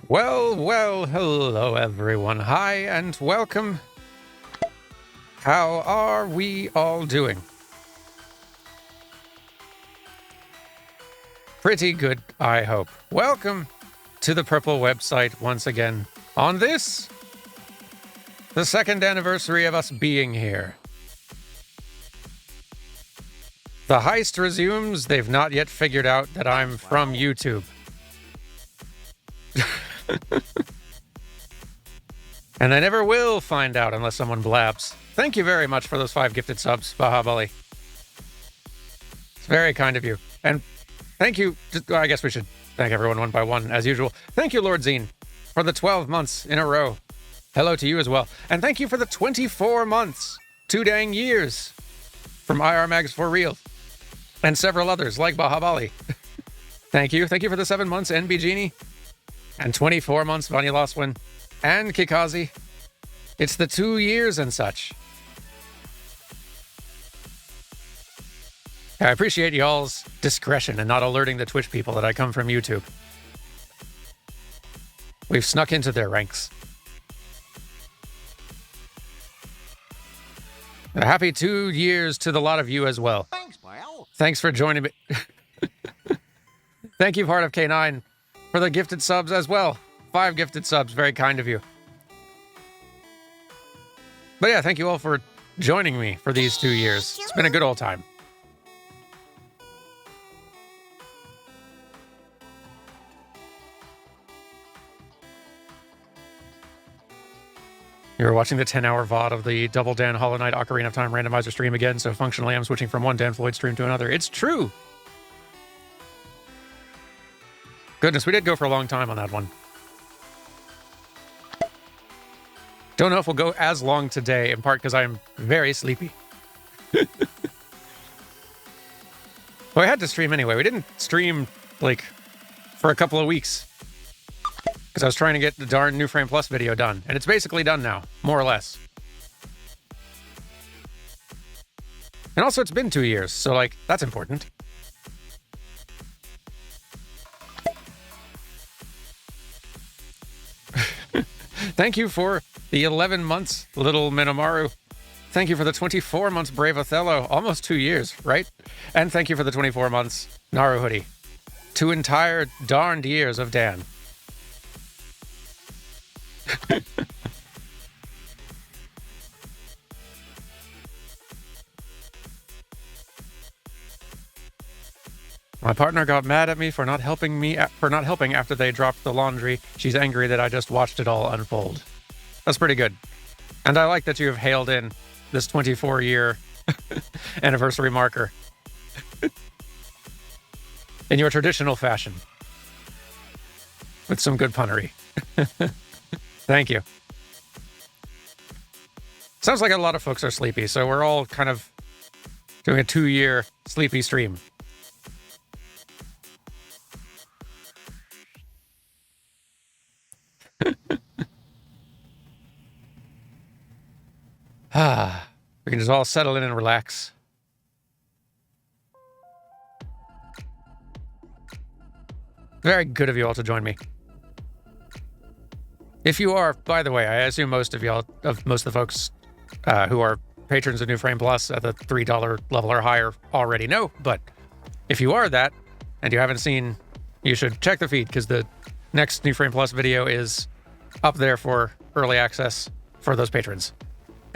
Well, hello everyone. Hi and welcome. How are we all doing? Pretty good, I hope. Welcome to the Purple website once again on this, the second anniversary of us being here. The heist resumes. They've not yet figured out that I'm from YouTube. And I never will find out unless someone blabs. Thank you very much for those 5 gifted subs, Bahabali. It's very kind of you. And thank you. I guess we should thank everyone one by one, as usual. Thank you, Lord Zine, for the 12 months in a row. Hello to you as well. And thank you for the 24 months. 2 dang years. From IR Mags for Real. And several others, like Bahabali. Thank you. Thank you for the 7 months, NB Genie. And 24 months, Vanya Loswin. And Kikazi. It's the 2 years and such. I appreciate y'all's discretion and not alerting the Twitch people that I come from YouTube. We've snuck into their ranks. A happy 2 years to the lot of you as well. Thanks, pal. Thanks for joining me. Thank you, Heart of K9, for the gifted subs as well. 5 gifted subs, very kind of you. But yeah, thank you all for joining me for these 2 years. It's been a good old time. You were watching the 10-hour VOD of the Double Dan Hollow Knight Ocarina of Time randomizer stream again, so functionally I'm switching from one Dan Floyd stream to another. It's true! Goodness, we did go for a long time on that one. Don't know if we'll go as long today, in part because I'm very sleepy. Well, I had to stream anyway. We didn't stream, like, for a couple of weeks. Because I was trying to get the darn New Frame Plus video done. And it's basically done now, more or less. And also, it's been 2 years, so, like, that's important. Thank you for the 11 months, little Minomaru. Thank you for the 24 months, Brave Othello. Almost 2 years, right? And thank you for the 24 months, Naru Hoodie. 2 entire darned years of Dan. My partner got mad at me for not helping after they dropped the laundry. She's angry that I just watched it all unfold. That's pretty good. And I like that you have hailed in this 24-year anniversary marker in your traditional fashion with some good punnery. Thank you. Sounds like a lot of folks are sleepy, so we're all kind of doing a 2-year sleepy stream. We can just all settle in and relax. Very good of you all to join me. If you are, by the way, I assume most of the folks who are patrons of New Frame Plus at the $3 level or higher already know, but if you are that and you haven't seen, you should check the feed because the next New Frame Plus video is up there for early access for those patrons.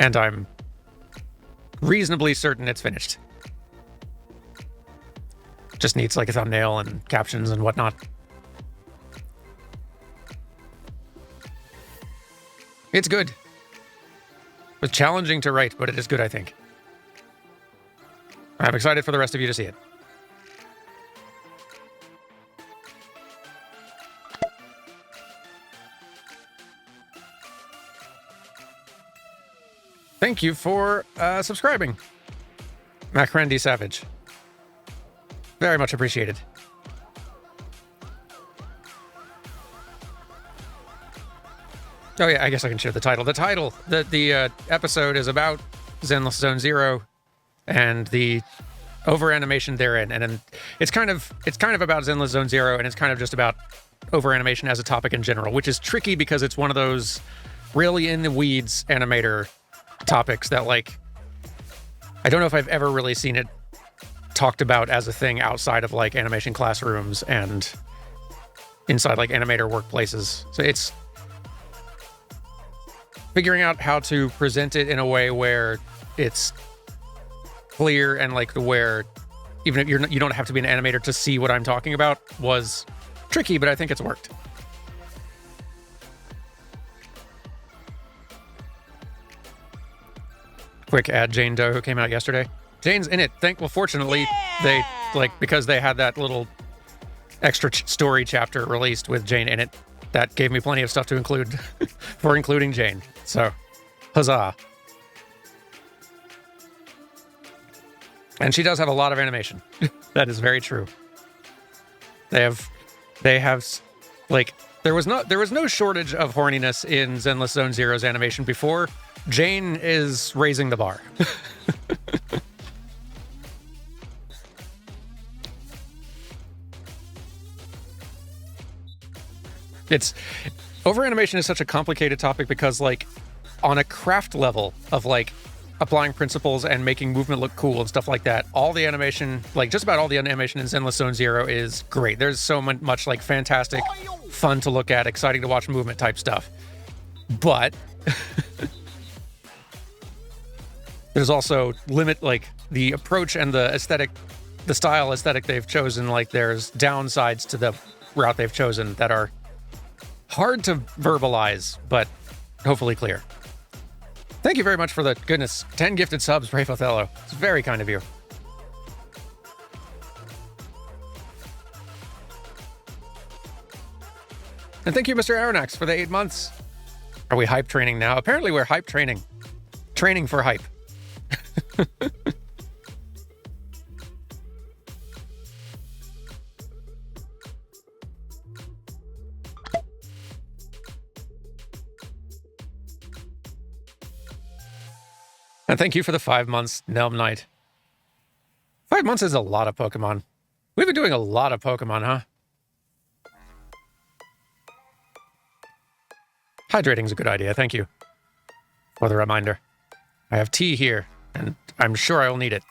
And I'm reasonably certain it's finished. Just needs like a thumbnail and captions and whatnot. It's good. It's challenging to write, but it is good, I think. I'm excited for the rest of you to see it. Thank you for subscribing, Macrendi Savage. Very much appreciated. Oh yeah, I guess I can share the title. The title, the episode is about Zenless Zone Zero and the over animation therein, and it's kind of about Zenless Zone Zero, and it's kind of just about over animation as a topic in general, which is tricky because it's one of those really in the weeds animator topics that, like, I don't know if I've ever really seen it talked about as a thing outside of like animation classrooms and inside like animator workplaces. So it's figuring out how to present it in a way where it's clear and like where even if you don't have to be an animator to see what I'm talking about was tricky, but I think it's worked. Quick add Jane Doe, who came out yesterday. Jane's in it. Fortunately, they because they had that little extra story chapter released with Jane in it. That gave me plenty of stuff to include for including Jane. So, huzzah. And she does have a lot of animation. That is very true. They have like there was no shortage of horniness in Zenless Zone Zero's animation before. Jane is raising the bar. It's over animation is such a complicated topic because, like, on a craft level of like applying principles and making movement look cool and stuff like that, all the animation, like just about all the animation in Zenless Zone Zero is great. There's so much like fantastic, fun to look at, exciting to watch movement type stuff. But there's also like the approach and the aesthetic, the style aesthetic they've chosen. Like there's downsides to the route they've chosen that are hard to verbalize, but hopefully clear. Thank you very much for the 10 gifted subs, Brave Othello. It's very kind of you. And thank you, Mr. Aronax, for the 8 months. Are we hype training now? Apparently we're hype training. Training for hype. And thank you for the 5 months, Nelm Knight. 5 months is a lot of Pokemon. We've been doing a lot of Pokemon, huh? Hydrating's a good idea, thank you for the reminder. I have tea here, and I'm sure I will need it.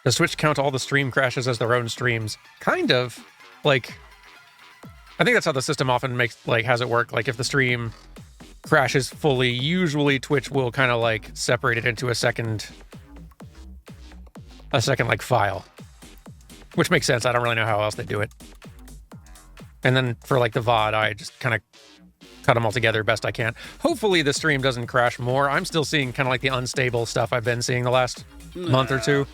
Does Twitch count all the stream crashes as their own streams? Kind of. Like, I think that's how the system often has it work. Like, if the stream crashes fully, usually Twitch will kind of like separate it into a second like file, which makes sense. I don't really know how else they do it. And then for like the VOD, I just kind of cut them all together best I can. Hopefully the stream doesn't crash more. I'm still seeing kind of like the unstable stuff I've been seeing the last month or two.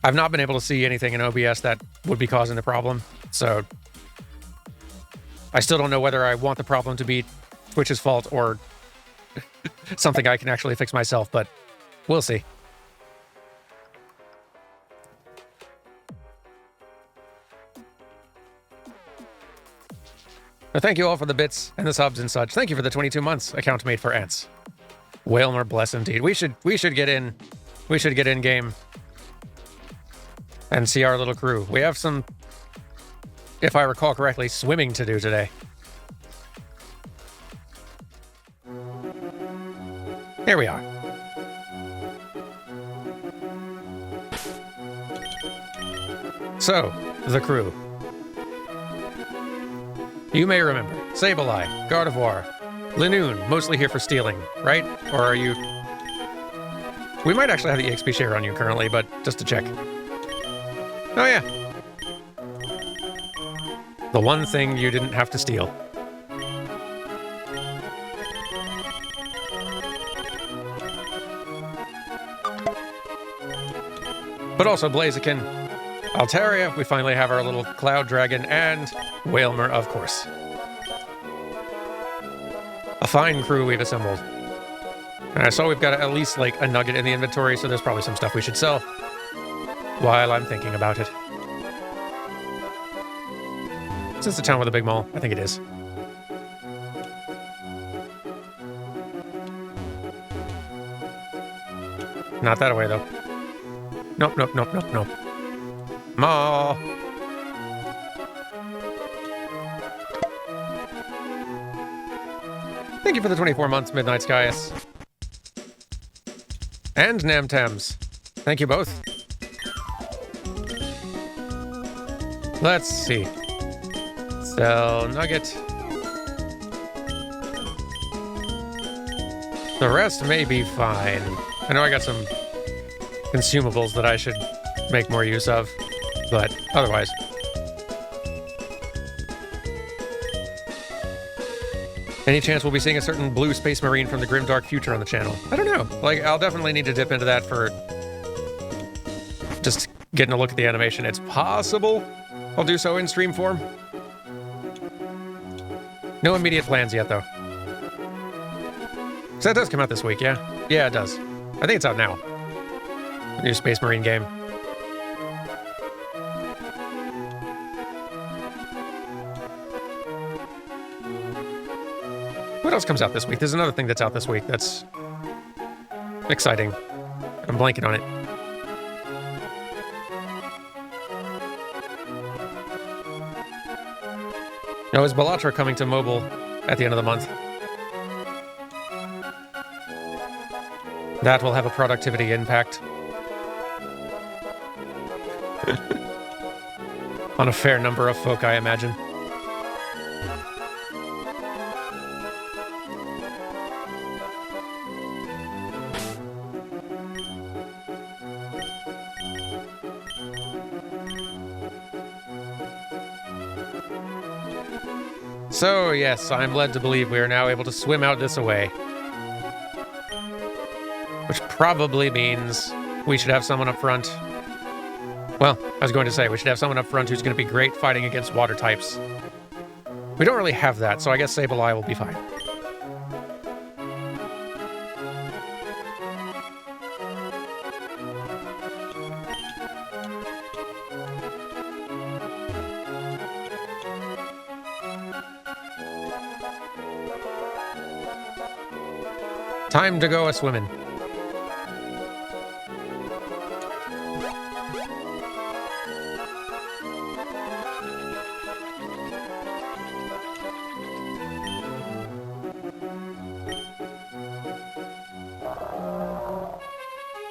I've not been able to see anything in OBS that would be causing the problem, so I still don't know whether I want the problem to be Twitch's fault or something I can actually fix myself, but we'll see. Well, thank you all for the bits and the subs and such. Thank you for the 22 months. Account made for ants. Wailmer, bless indeed. We should get in. We should get in game and see our little crew. We have some, if I recall correctly, swimming to do today. Here we are. So, the crew. You may remember Sableye, Gardevoir, Linoon, mostly here for stealing, right? Or are you... We might actually have the EXP share on you currently, but just to check. Oh yeah. The one thing you didn't have to steal. But also Blaziken, Altaria, we finally have our little Cloud Dragon, and Wailmer, of course. A fine crew we've assembled. And I saw we've got at least like a nugget in the inventory, so there's probably some stuff we should sell. While I'm thinking about it. Is this the town with a big mall? I think it is. Not that way, though. Nope, nope, nope, nope, nope. Maw. Thank you for the 24 months, Midnight Skies. And Namtams. Thank you both. Let's see. Sell Nugget. The rest may be fine. I know I got some consumables that I should make more use of, but otherwise. Any chance we'll be seeing a certain blue space marine from the grimdark future on the channel? I don't know. Like, I'll definitely need to dip into that for just getting a look at the animation. It's possible I'll do so in stream form. No immediate plans yet, though. So that does come out this week, yeah? Yeah, it does. I think it's out now. The new Space Marine game. What else comes out this week? There's another thing that's out this week that's exciting. I'm blanking on it. No, is Bellatra coming to mobile at the end of the month? That will have a productivity impact. On a fair number of folk, I imagine. So, yes, I'm led to believe we are now able to swim out this away. Which probably means we should have someone up front. Well, I was going to say, we should have someone up front who's going to be great fighting against water types. We don't really have that, so I guess Sableye will be fine. Time to go a-swimming.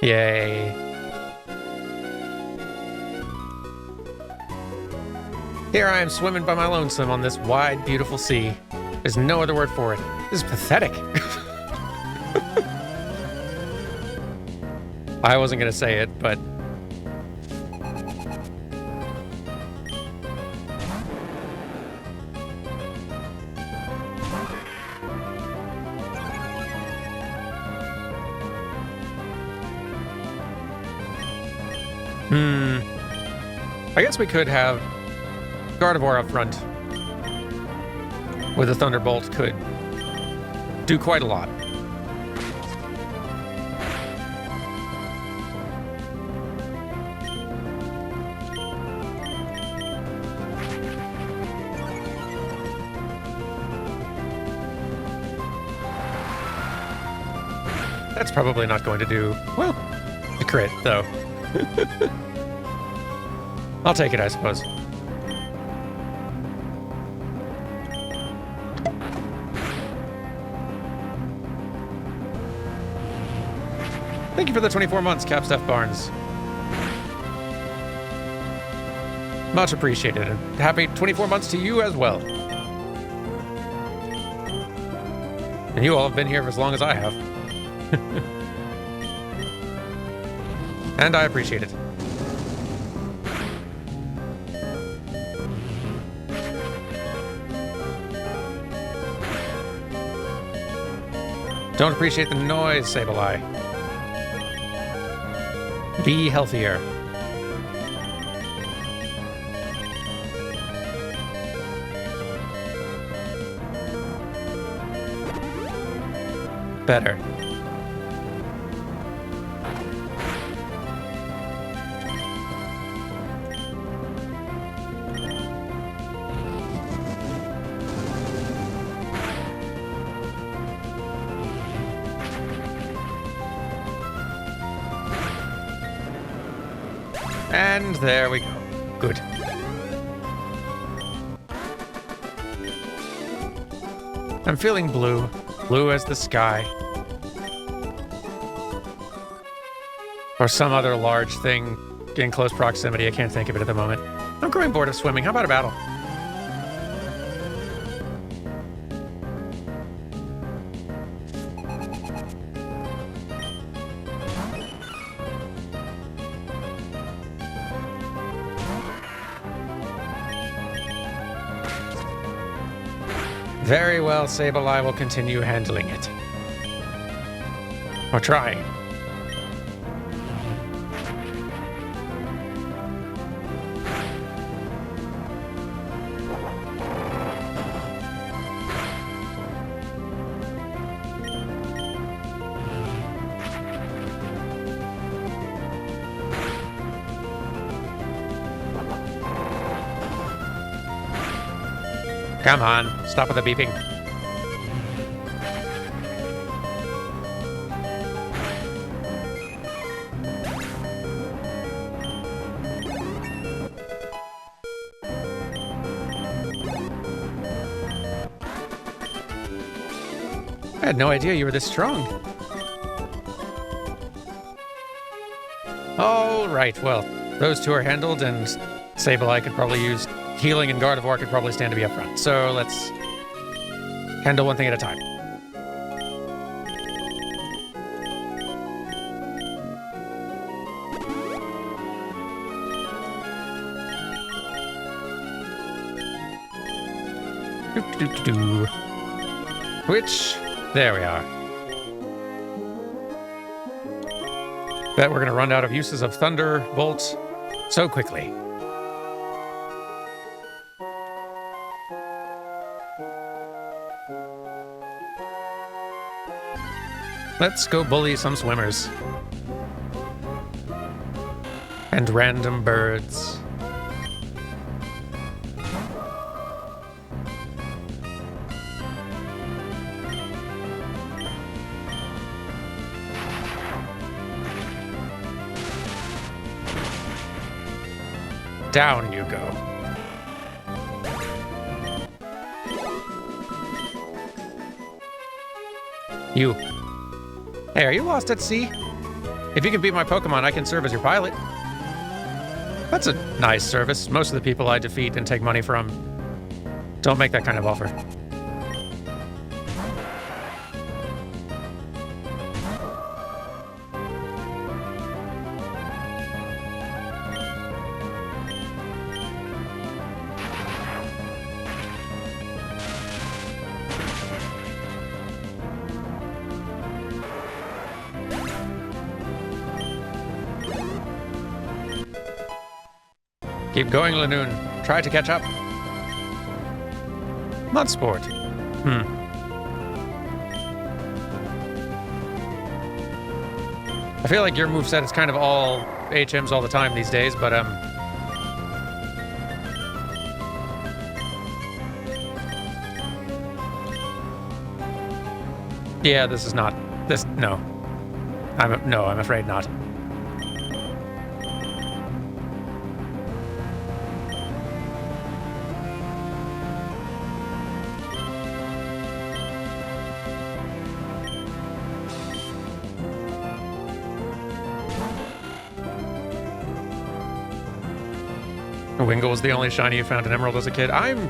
Yay. Here I am swimming by my lonesome on this wide, beautiful sea. There's no other word for it. This is pathetic. I wasn't going to say it, but... I guess we could have Gardevoir up front with a Thunderbolt could do quite a lot. That's probably not going to do, well, a crit, though. I'll take it, I suppose. Thank you for the 24 months, Capsteph Barnes. Much appreciated, and happy 24 months to you as well. And you all have been here for as long as I have. And I appreciate it. Don't appreciate the noise, Sableye. Be healthier. Better. And there we go. Good. I'm feeling blue. Blue as the sky. Or some other large thing in close proximity. I can't think of it at the moment. I'm growing bored of swimming. How about a battle? Very well, Sable. I will continue handling it. Or trying. Come on, stop with the beeping. I had no idea you were this strong. All right, well, those two are handled, and Sable I could probably use healing, and Gardevoir could probably stand to be up front. So let's handle one thing at a time. Doo-doo-doo-doo. Which, there we are. Bet we're going to run out of uses of Thunderbolt so quickly. Let's go bully some swimmers. And random birds. Down you go. You. Hey, are you lost at sea? If you can beat my Pokémon, I can serve as your pilot. That's a nice service. Most of the people I defeat and take money from don't make that kind of offer. Keep going, Lanoon. Try to catch up. Mudsport. I feel like your moveset is kind of all HMs all the time these days, but yeah, this is not this. No, I'm afraid not. Wingull was the only shiny you found in Emerald as a kid. I'm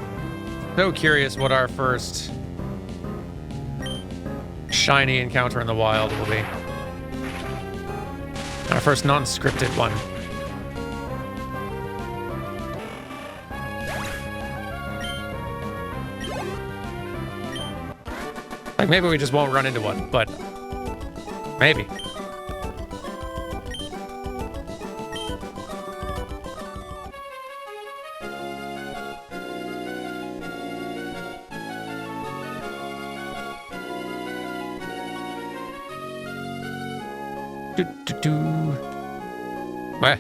so curious what our first shiny encounter in the wild will be. Our first non-scripted one. Like, maybe we just won't run into one, but maybe. What?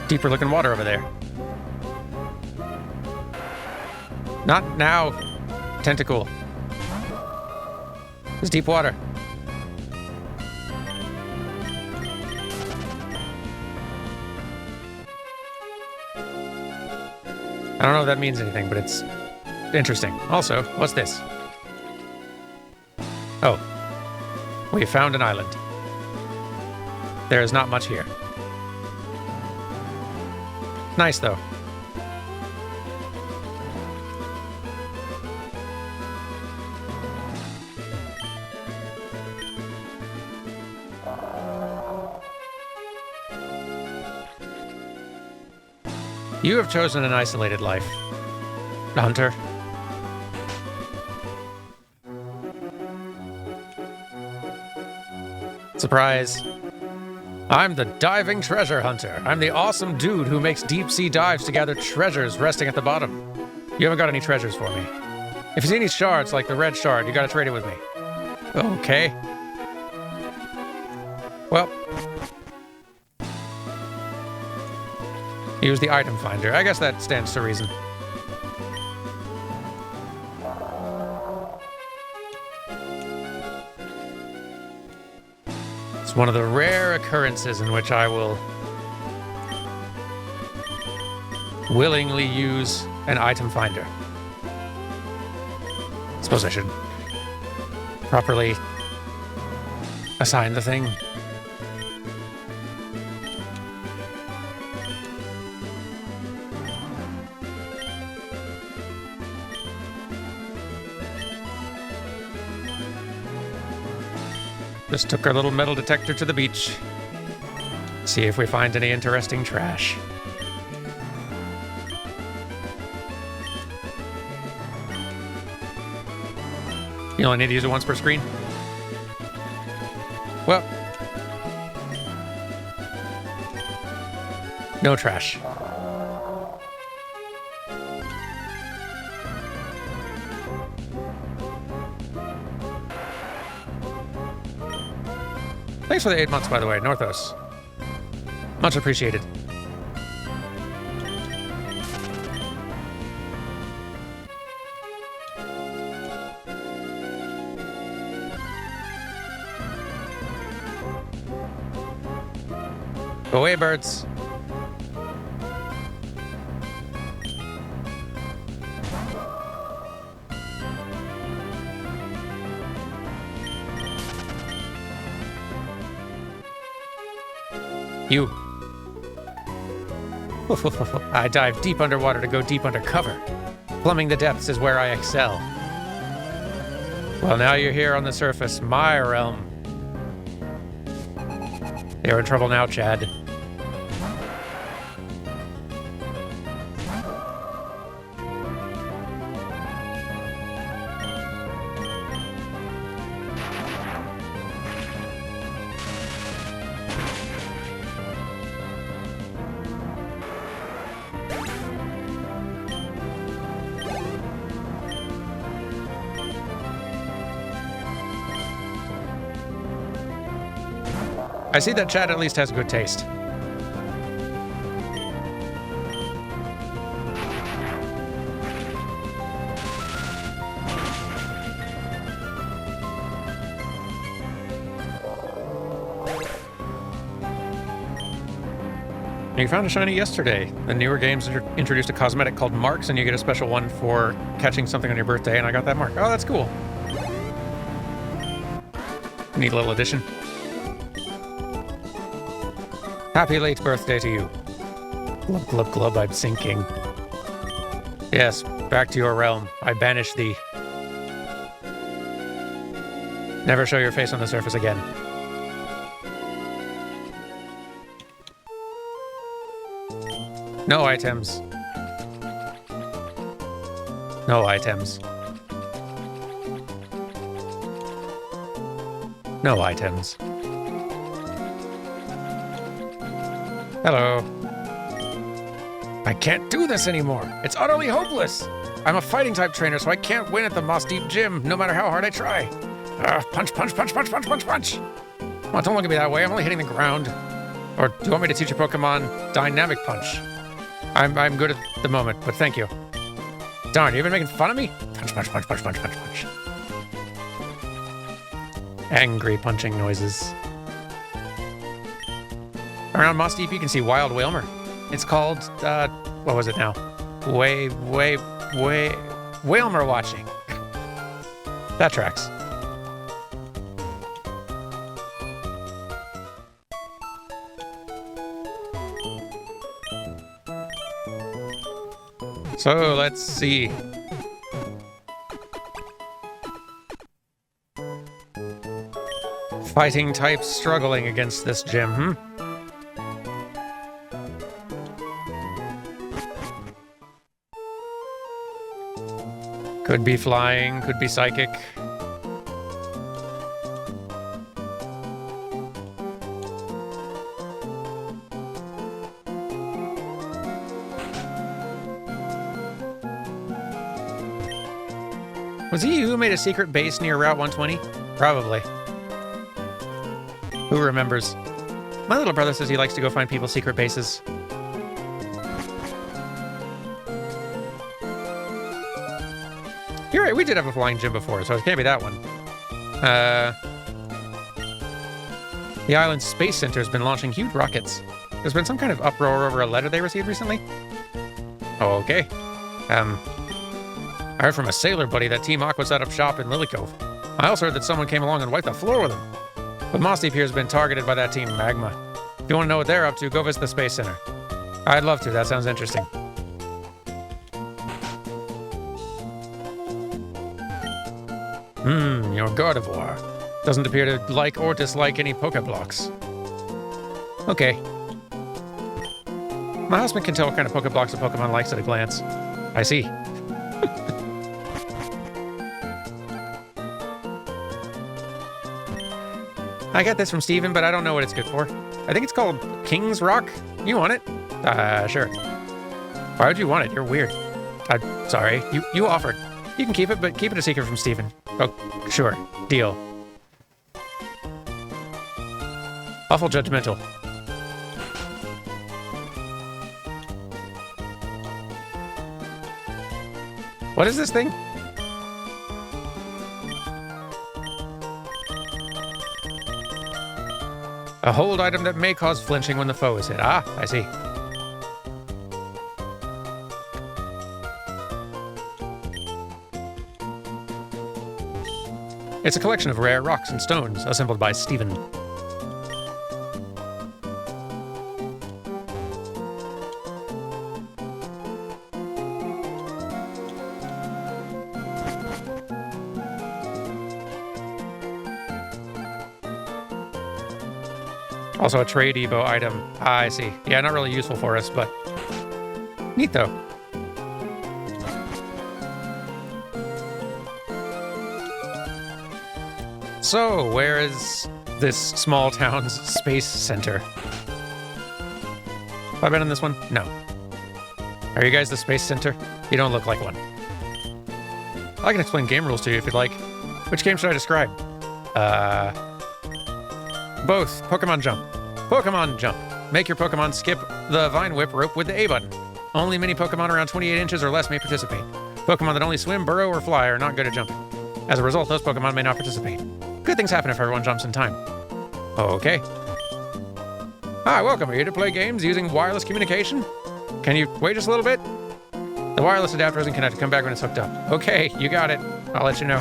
Deeper looking water over there. Not now, Tentacool. It's deep water. I don't know if that means anything, but it's interesting. Also, what's this? Oh. We found an island. There is not much here. Nice, though. You have chosen an isolated life, Hunter. Surprise. I'm the diving treasure hunter. I'm the awesome dude who makes deep sea dives to gather treasures resting at the bottom. You haven't got any treasures for me. If you see any shards like the red shard, you gotta trade it with me. Okay. Well. Use the item finder. I guess that stands to reason. It's one of the rare occurrences in which I will willingly use an item finder. Suppose I should properly assign the thing. Just took our little metal detector to the beach. See if we find any interesting trash. You only need to use it once per screen? Well. No trash. Thanks for the 8 months, by the way, Northos. Much appreciated. Go away, birds. You. I dive deep underwater to go deep undercover. Plumbing the depths is where I excel. Well, now you're here on the surface, my realm. You're in trouble now, Chad. I see that Chad at least has good taste. You found a shiny yesterday. The newer games introduced a cosmetic called marks, and you get a special one for catching something on your birthday, and I got that mark. Oh, that's cool. Neat little addition. Happy late birthday to you. Glub, glub, glub, I'm sinking. Yes, back to your realm. I banish thee. Never show your face on the surface again. No items. No items. No items. Hello. I can't do this anymore. It's utterly hopeless. I'm a fighting type trainer, so I can't win at the Moss Deep Gym, no matter how hard I try. Punch, punch, punch, punch, punch, punch, punch. Well, don't look at me that way. I'm only hitting the ground. Or do you want me to teach your Pokemon Dynamic Punch? I'm good at the moment, but thank you. Darn, you been making fun of me? Punch, punch, punch, punch, punch, punch, punch. Angry punching noises. Around Moss Deep, you can see wild Wailmer. It's called, what was it now? Wailmer watching. That tracks. So let's see. Fighting types struggling against this gym, Could be flying, could be psychic. Was he who made a secret base near Route 120? Probably. Who remembers? My little brother says he likes to go find people's secret bases. You're right, we did have a flying gym before, so it can't be that one. The island's space center has been launching huge rockets. There's been some kind of uproar over a letter they received recently. Oh, okay. I heard from a sailor buddy that Team Aqua set up shop in Lily Cove. I also heard that someone came along and wiped the floor with them. But Moss Deep here has been targeted by that Team Magma. If you want to know what they're up to, go visit the Space Center. I'd love to, that sounds interesting. Your Gardevoir. Doesn't appear to like or dislike any Pokeblocks. Okay. My husband can tell what kind of Pokeblocks a Pokemon likes at a glance. I see. I got this from Steven, but I don't know what it's good for. I think it's called King's Rock. You want it? Sure. Why would you want it? You're weird. I'm sorry. You offered. You can keep it, but keep it a secret from Steven. Oh, sure. Deal. Awful judgmental. What is this thing? A hold item that may cause flinching when the foe is hit. Ah, I see. It's a collection of rare rocks and stones assembled by Steven. Also a trade Evo item. Ah, I see. Yeah, not really useful for us, but neat though. So, where is this small town's space center? Have I been in this one? No. Are you guys the space center? You don't look like one. I can explain game rules to you if you'd like. Which game should I describe? Both. Pokemon Jump. Pokemon Jump. Make your Pokemon skip the Vine Whip rope with the A button. Only mini Pokemon around 28 inches or less may participate. Pokemon that only swim, burrow, or fly are not good at jumping. As a result, those Pokemon may not participate. Good things happen if everyone jumps in time. Okay. Hi, welcome. Are you here to play games using wireless communication? Can you wait just a little bit? The wireless adapter isn't connected. Come back when it's hooked up. Okay, you got it. I'll let you know.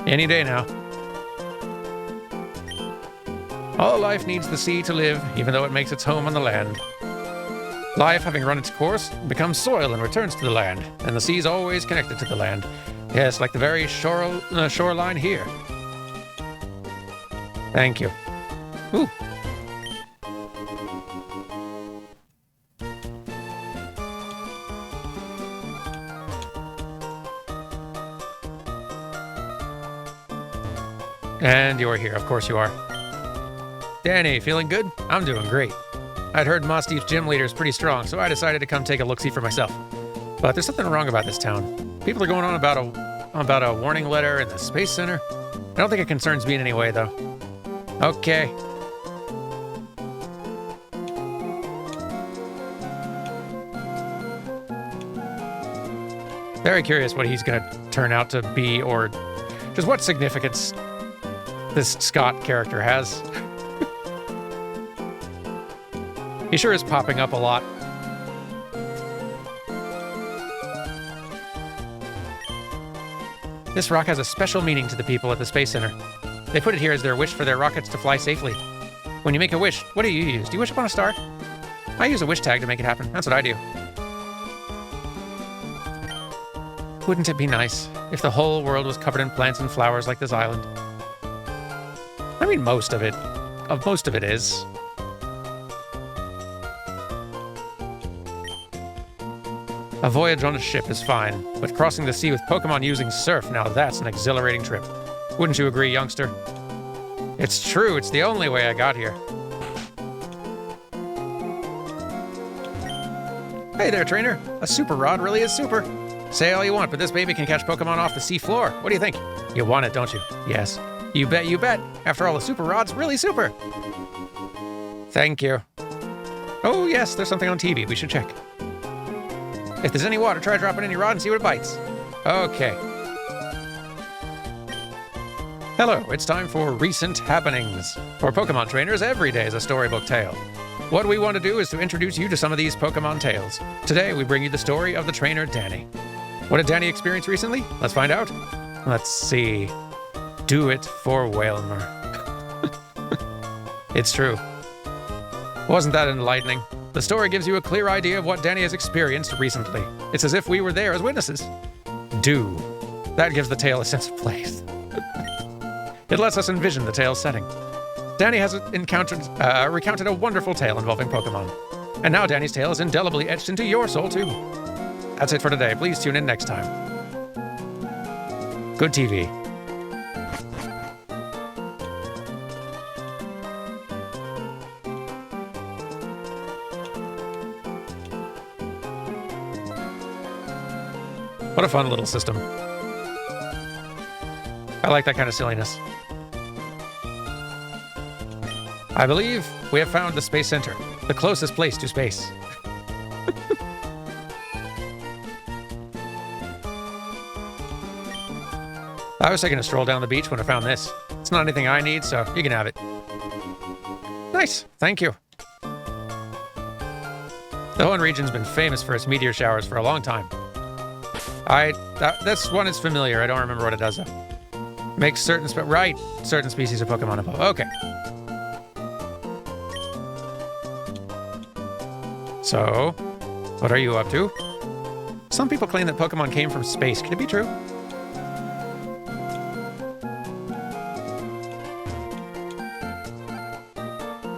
Any day now. All life needs the sea to live, even though it makes its home on the land. Life, having run its course, becomes soil and returns to the land, and the sea is always connected to the land. Yes, like the very shoreline here. Thank you. Ooh. And you're here, of course you are. Danny, feeling good? I'm doing great. I'd heard Moss Deep's gym leader is pretty strong, so I decided to come take a look-see for myself. But there's something wrong about this town. People are going on about a warning letter in the Space Center. I don't think it concerns me in any way, though. Okay. Very curious what he's going to turn out to be, or just what significance this Scott character has. He sure is popping up a lot. This rock has a special meaning to the people at the Space Center. They put it here as their wish for their rockets to fly safely. When you make a wish, what do you use? Do you wish upon a star? I use a wish tag to make it happen. That's what I do. Wouldn't it be nice if the whole world was covered in plants and flowers like this island? I mean, most of it is. A voyage on a ship is fine, but crossing the sea with Pokémon using surf, now that's an exhilarating trip. Wouldn't you agree, youngster? It's true, it's the only way I got here. Hey there, trainer. A super rod really is super. Say all you want, but this baby can catch Pokémon off the sea floor. What do you think? You want it, don't you? Yes. You bet, you bet. After all, the super rod's really super. Thank you. Oh, yes, there's something on TV. We should check. If there's any water, try dropping in your rod and see what it bites. Okay. Hello, it's time for Recent Happenings. For Pokemon trainers, every day is a storybook tale. What we want to do is to introduce you to some of these Pokemon tales. Today, we bring you the story of the trainer Danny. What did Danny experience recently? Let's find out. Let's see. Do it for Wailmer. It's true. Wasn't that enlightening? The story gives you a clear idea of what Danny has experienced recently. It's as if we were there as witnesses. Do. That gives the tale a sense of place. It lets us envision the tale's setting. Danny has recounted a wonderful tale involving Pokemon. And now Danny's tale is indelibly etched into your soul, too. That's it for today. Please tune in next time. Good TV. What a fun little system. I like that kind of silliness. I believe we have found the Space Center, the closest place to space. I was taking a stroll down the beach when I found this. It's not anything I need, so you can have it. Nice, thank you. The Hoenn region's been famous for its meteor showers for a long time. This one is familiar. I don't remember what it does, though. Makes certain species of Pokemon evolve. Okay. So, what are you up to? Some people claim that Pokemon came from space. Could it be true?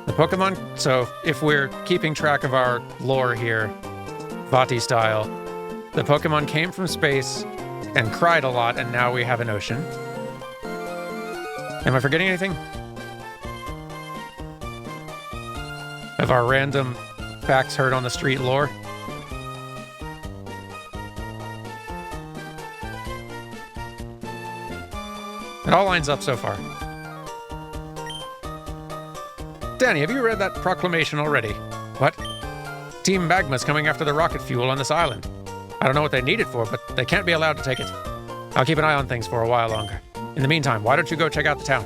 The Pokemon... So, if we're keeping track of our lore here, Vati style, the Pokemon came from space and cried a lot, and now we have an ocean. Am I forgetting anything? Of our random facts heard on the street lore? It all lines up so far. Danny, have you read that proclamation already? What? Team Magma's coming after the rocket fuel on this island. I don't know what they need it for, but they can't be allowed to take it. I'll keep an eye on things for a while longer. In the meantime, why don't you go check out the town?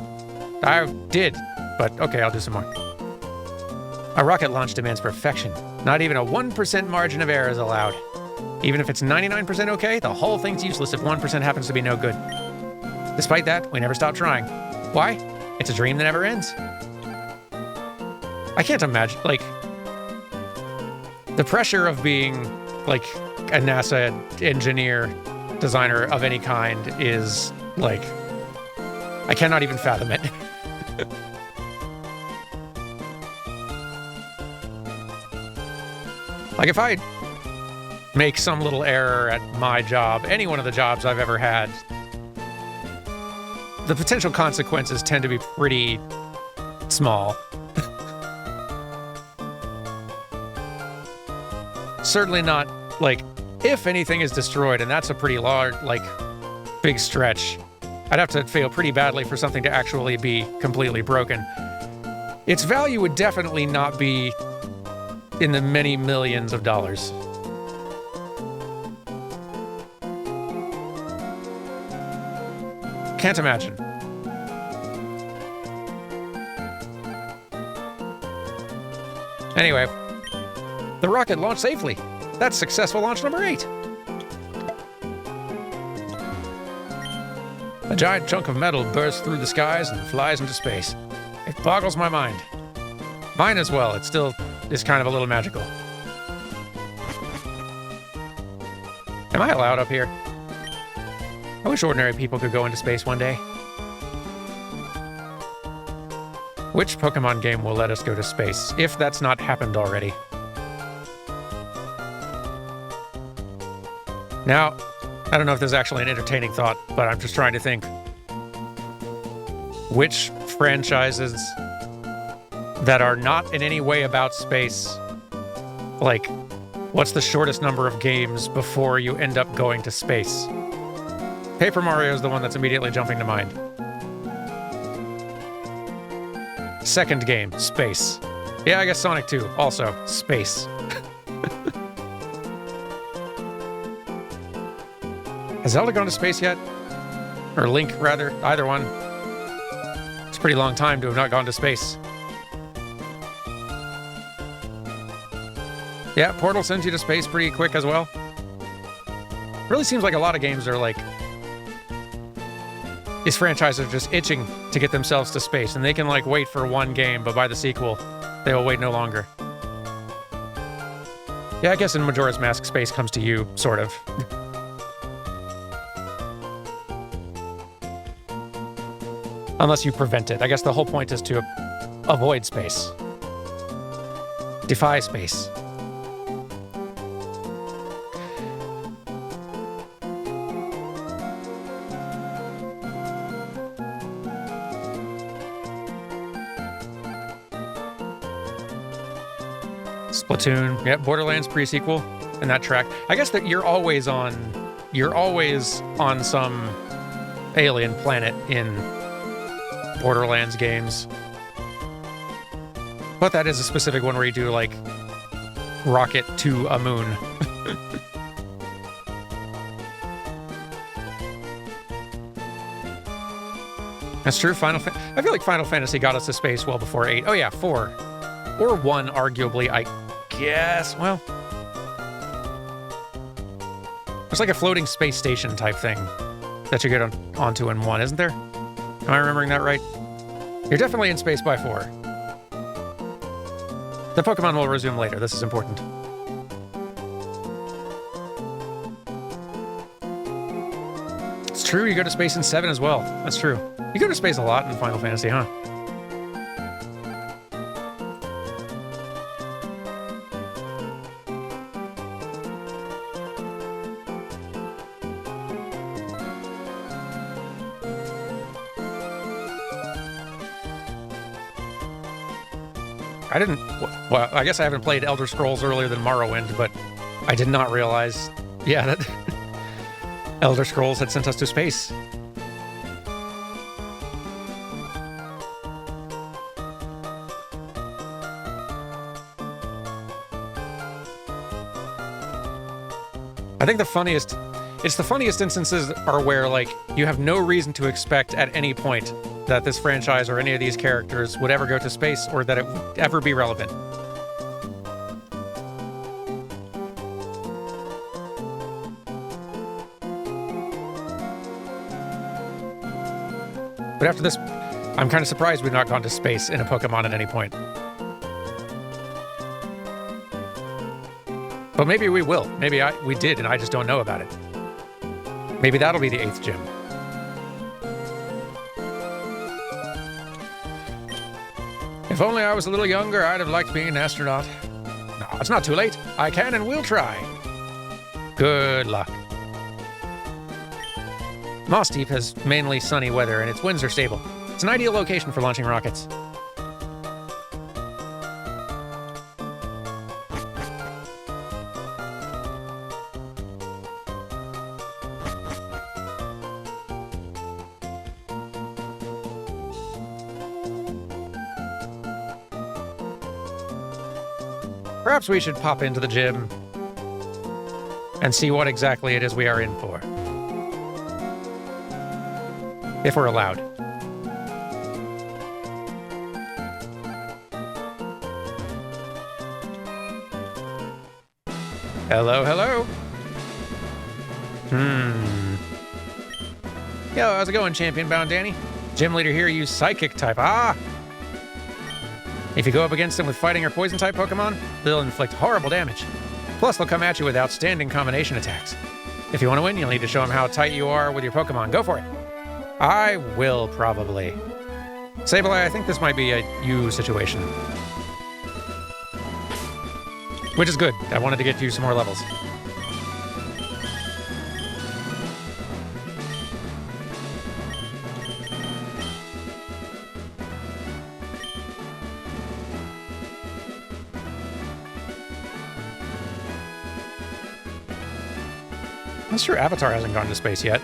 I did, but okay, I'll do some more. A rocket launch demands perfection. Not even a 1% margin of error is allowed. Even if it's 99% okay, the whole thing's useless if 1% happens to be no good. Despite that, we never stop trying. Why? It's a dream that never ends. I can't imagine, like, the pressure of being, like, a NASA engineer, designer of any kind is, like, I cannot even fathom it. Like, if I make some little error at my job, any one of the jobs I've ever had, the potential consequences tend to be pretty small. Certainly not, like, if anything is destroyed, and that's a pretty large, like, big stretch, I'd have to fail pretty badly for something to actually be completely broken. Its value would definitely not be in the many millions of dollars. Can't imagine. Anyway, the rocket launched safely. That's successful launch number 8. A giant chunk of metal bursts through the skies and flies into space. It boggles my mind. Mine as well. It still is kind of a little magical. Am I allowed up here? I wish ordinary people could go into space one day. Which Pokemon game will let us go to space, if that's not happened already? Now, I don't know if this is actually an entertaining thought, but I'm just trying to think. Which franchises that are not in any way about space, like, what's the shortest number of games before you end up going to space? Paper Mario is the one that's immediately jumping to mind. Second game, space. Yeah, I guess Sonic 2, also, space. Has Zelda gone to space yet? Or Link, rather, either one. It's a pretty long time to have not gone to space. Yeah, Portal sends you to space pretty quick as well. Really seems like a lot of games are like... These franchises are just itching to get themselves to space, and they can like wait for one game, but by the sequel, they will wait no longer. Yeah, I guess in Majora's Mask, space comes to you, sort of. Unless you prevent it. I guess the whole point is to avoid space. Defy space. Splatoon, yeah, Borderlands pre-sequel, and that track. I guess that you're always on some alien planet in Borderlands games. But that is a specific one where you do, like, rocket to a moon. That's true, I feel like Final Fantasy got us to space well before 8. Oh yeah, 4. Or 1, arguably, I guess. Well, there's like a floating space station type thing that you get onto in 1, isn't there? Am I remembering that right? You're definitely in space by 4. The Pokemon will resume later. This is important. It's true, you go to space in 7 as well. That's true. You go to space a lot in Final Fantasy, huh? Well, I guess I haven't played Elder Scrolls earlier than Morrowind, but I did not realize, yeah, that Elder Scrolls had sent us to space. I think the funniest instances are where, like, you have no reason to expect at any point that this franchise or any of these characters would ever go to space or that it would ever be relevant. But after this, I'm kind of surprised we've not gone to space in a Pokemon at any point. But maybe we will. Maybe we did and I just don't know about it. Maybe that'll be the 8th gym. If only I was a little younger, I'd have liked being an astronaut. No, it's not too late. I can and will try. Good luck. Moss Deep has mainly sunny weather and its winds are stable. It's an ideal location for launching rockets. Perhaps we should pop into the gym and see what exactly it is we are in for. If we're allowed. Hello, hello. Yo, how's it going, Champion Bound Danny? Gym leader here, use Psychic type. Ah! If you go up against them with fighting or poison type Pokemon, they'll inflict horrible damage. Plus, they'll come at you with outstanding combination attacks. If you want to win, you'll need to show them how tight you are with your Pokemon. Go for it. I will, probably. Sableye, I think this might be a you situation. Which is good. I wanted to get you some more levels. I'm sure Avatar hasn't gone to space yet.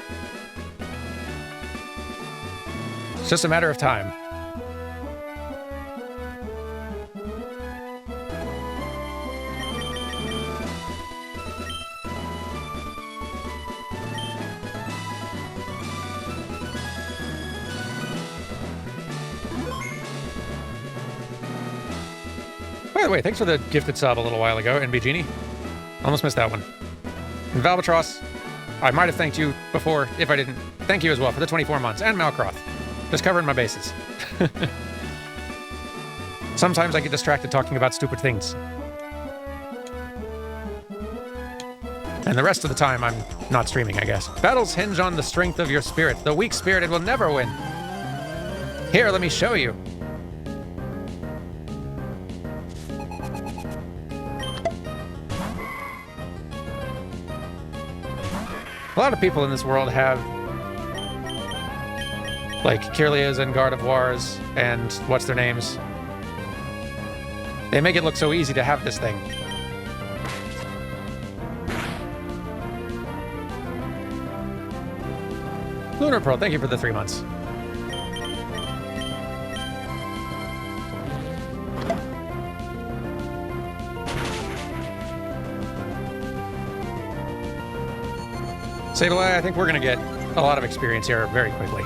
It's just a matter of time. By the way, thanks for the gifted sub a little while ago, NB Genie. Almost missed that one. And Valbatross, I might have thanked you before. If I didn't, thank you as well for the 24 months. And Malcroft. Just covering my bases. Sometimes I get distracted talking about stupid things. And the rest of the time, I'm not streaming, I guess. Battles hinge on the strength of your spirit. The weak-spirited will never win. Here, let me show you. A lot of people in this world have, like, Kirlias and Gardevoirs and what's their names. They make it look so easy to have this thing. Lunar Pearl, thank you for the 3 months. Sableye, I think we're going to get a lot of experience here very quickly.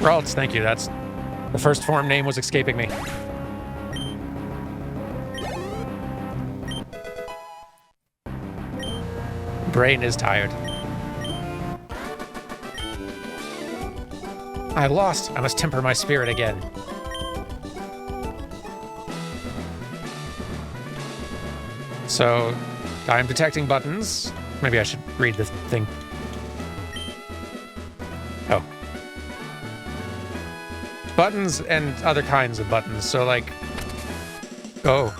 Ralts, thank you. That's the first form name was escaping me. Brain is tired. I lost. I must temper my spirit again. So, I'm detecting buttons. Maybe I should read the thing. Oh. Buttons and other kinds of buttons. So, like... Oh.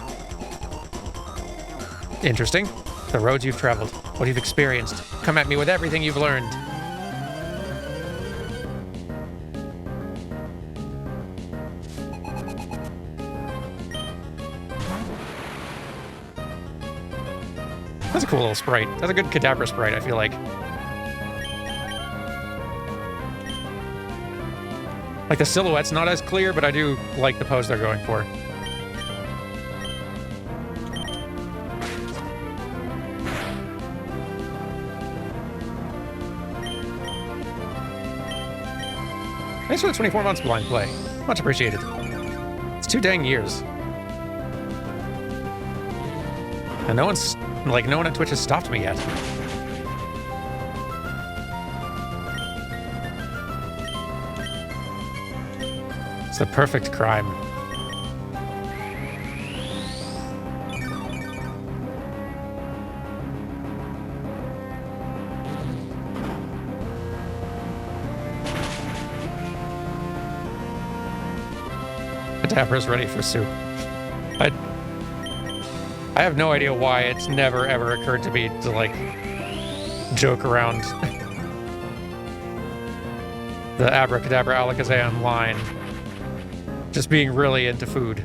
Interesting. The roads you've traveled. What you've experienced. Come at me with everything you've learned. That's a cool little sprite. That's a good Kadabra sprite, I feel like. Like, the silhouette's not as clear, but I do like the pose they're going for. Thanks for the 24 months blind play. Much appreciated. It's 2 dang years. And no one's... Like, no one at Twitch has stopped me yet. It's the perfect crime. Kadabra's ready for soup. I have no idea why it's never ever occurred to me to, like, joke around the Abracadabra Alakazam line. Just being really into food.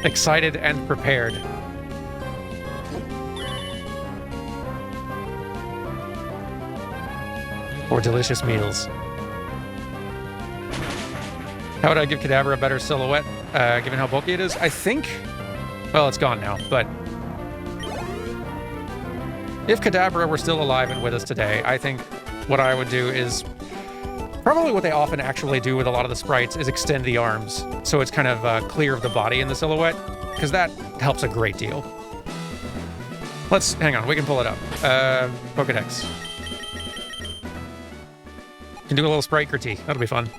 Excited and prepared. For delicious meals. How would I give Kadabra a better silhouette, given how bulky it is? I think... Well, it's gone now, but... If Kadabra were still alive and with us today, I think what I would do is Probably what they often actually do with a lot of the sprites is extend the arms, so it's kind of clear of the body in the silhouette, because that helps a great deal. Let's, hang on, we can pull it up. Pokedex. Can do a little sprite critique, that'll be fun.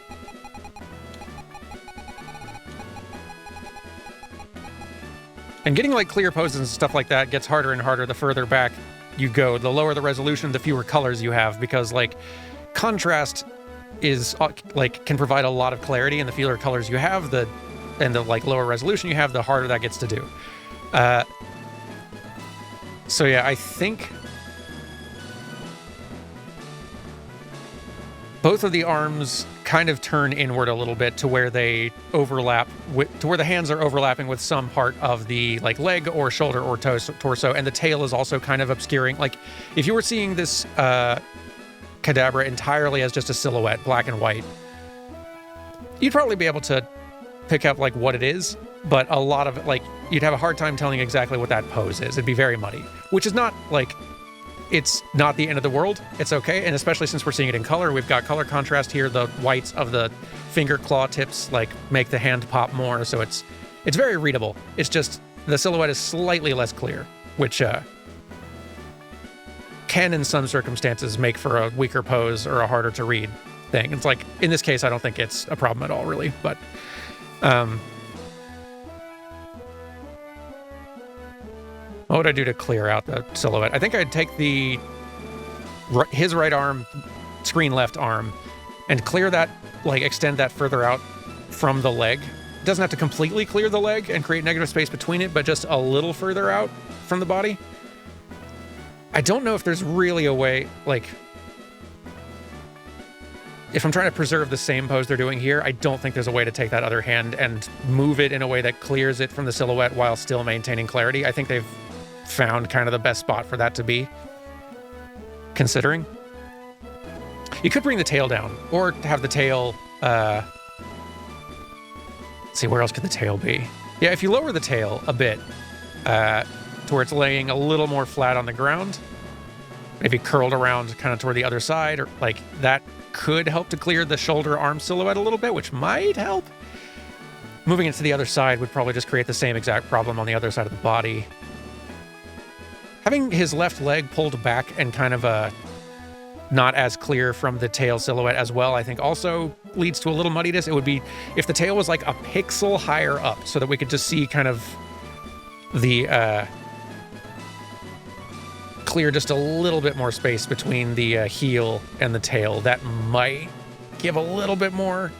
And getting like clear poses and stuff like that gets harder and harder the further back you go. The lower the resolution, the fewer colors you have, because like contrast is like can provide a lot of clarity, and the fewer colors you have, the like lower resolution you have, the harder that gets to do. So yeah, I think both of the arms kind of turn inward a little bit to where they overlap to where the hands are overlapping with some part of the like leg or shoulder or torso, and the tail is also kind of obscuring. Like if you were seeing this Kadabra entirely as just a silhouette, black and white, you'd probably be able to pick up like what it is, but a lot of it, like you'd have a hard time telling exactly what that pose is. It'd be very muddy, which is not like, it's not the end of the world. It's okay. And especially since we're seeing it in color, we've got color contrast here. The whites of the finger claw tips like make the hand pop more, so it's very readable. It's just the silhouette is slightly less clear, which can in some circumstances make for a weaker pose or a harder to read thing. It's like, in this case, I don't think it's a problem at all, really, but what would I do to clear out the silhouette? I think I'd take his right arm, screen left arm, and clear that, like extend that further out from the leg. It doesn't have to completely clear the leg and create negative space between it, but just a little further out from the body. I don't know if there's really a way, like, if I'm trying to preserve the same pose they're doing here, I don't think there's a way to take that other hand and move it in a way that clears it from the silhouette while still maintaining clarity. I think they've found kind of the best spot for that to be, considering. You could bring the tail down, or have the tail, let's see, where else could the tail be? Yeah, if you lower the tail a bit, to where it's laying a little more flat on the ground, maybe curled around kind of toward the other side, or like that could help to clear the shoulder arm silhouette a little bit, which might help. Moving it to the other side would probably just create the same exact problem on the other side of the body. Having his left leg pulled back and kind of not as clear from the tail silhouette as well, I think also leads to a little muddiness. It would be if the tail was like a pixel higher up, so that we could just see kind of the clear just a little bit more space between the heel and the tail. That might give a little bit more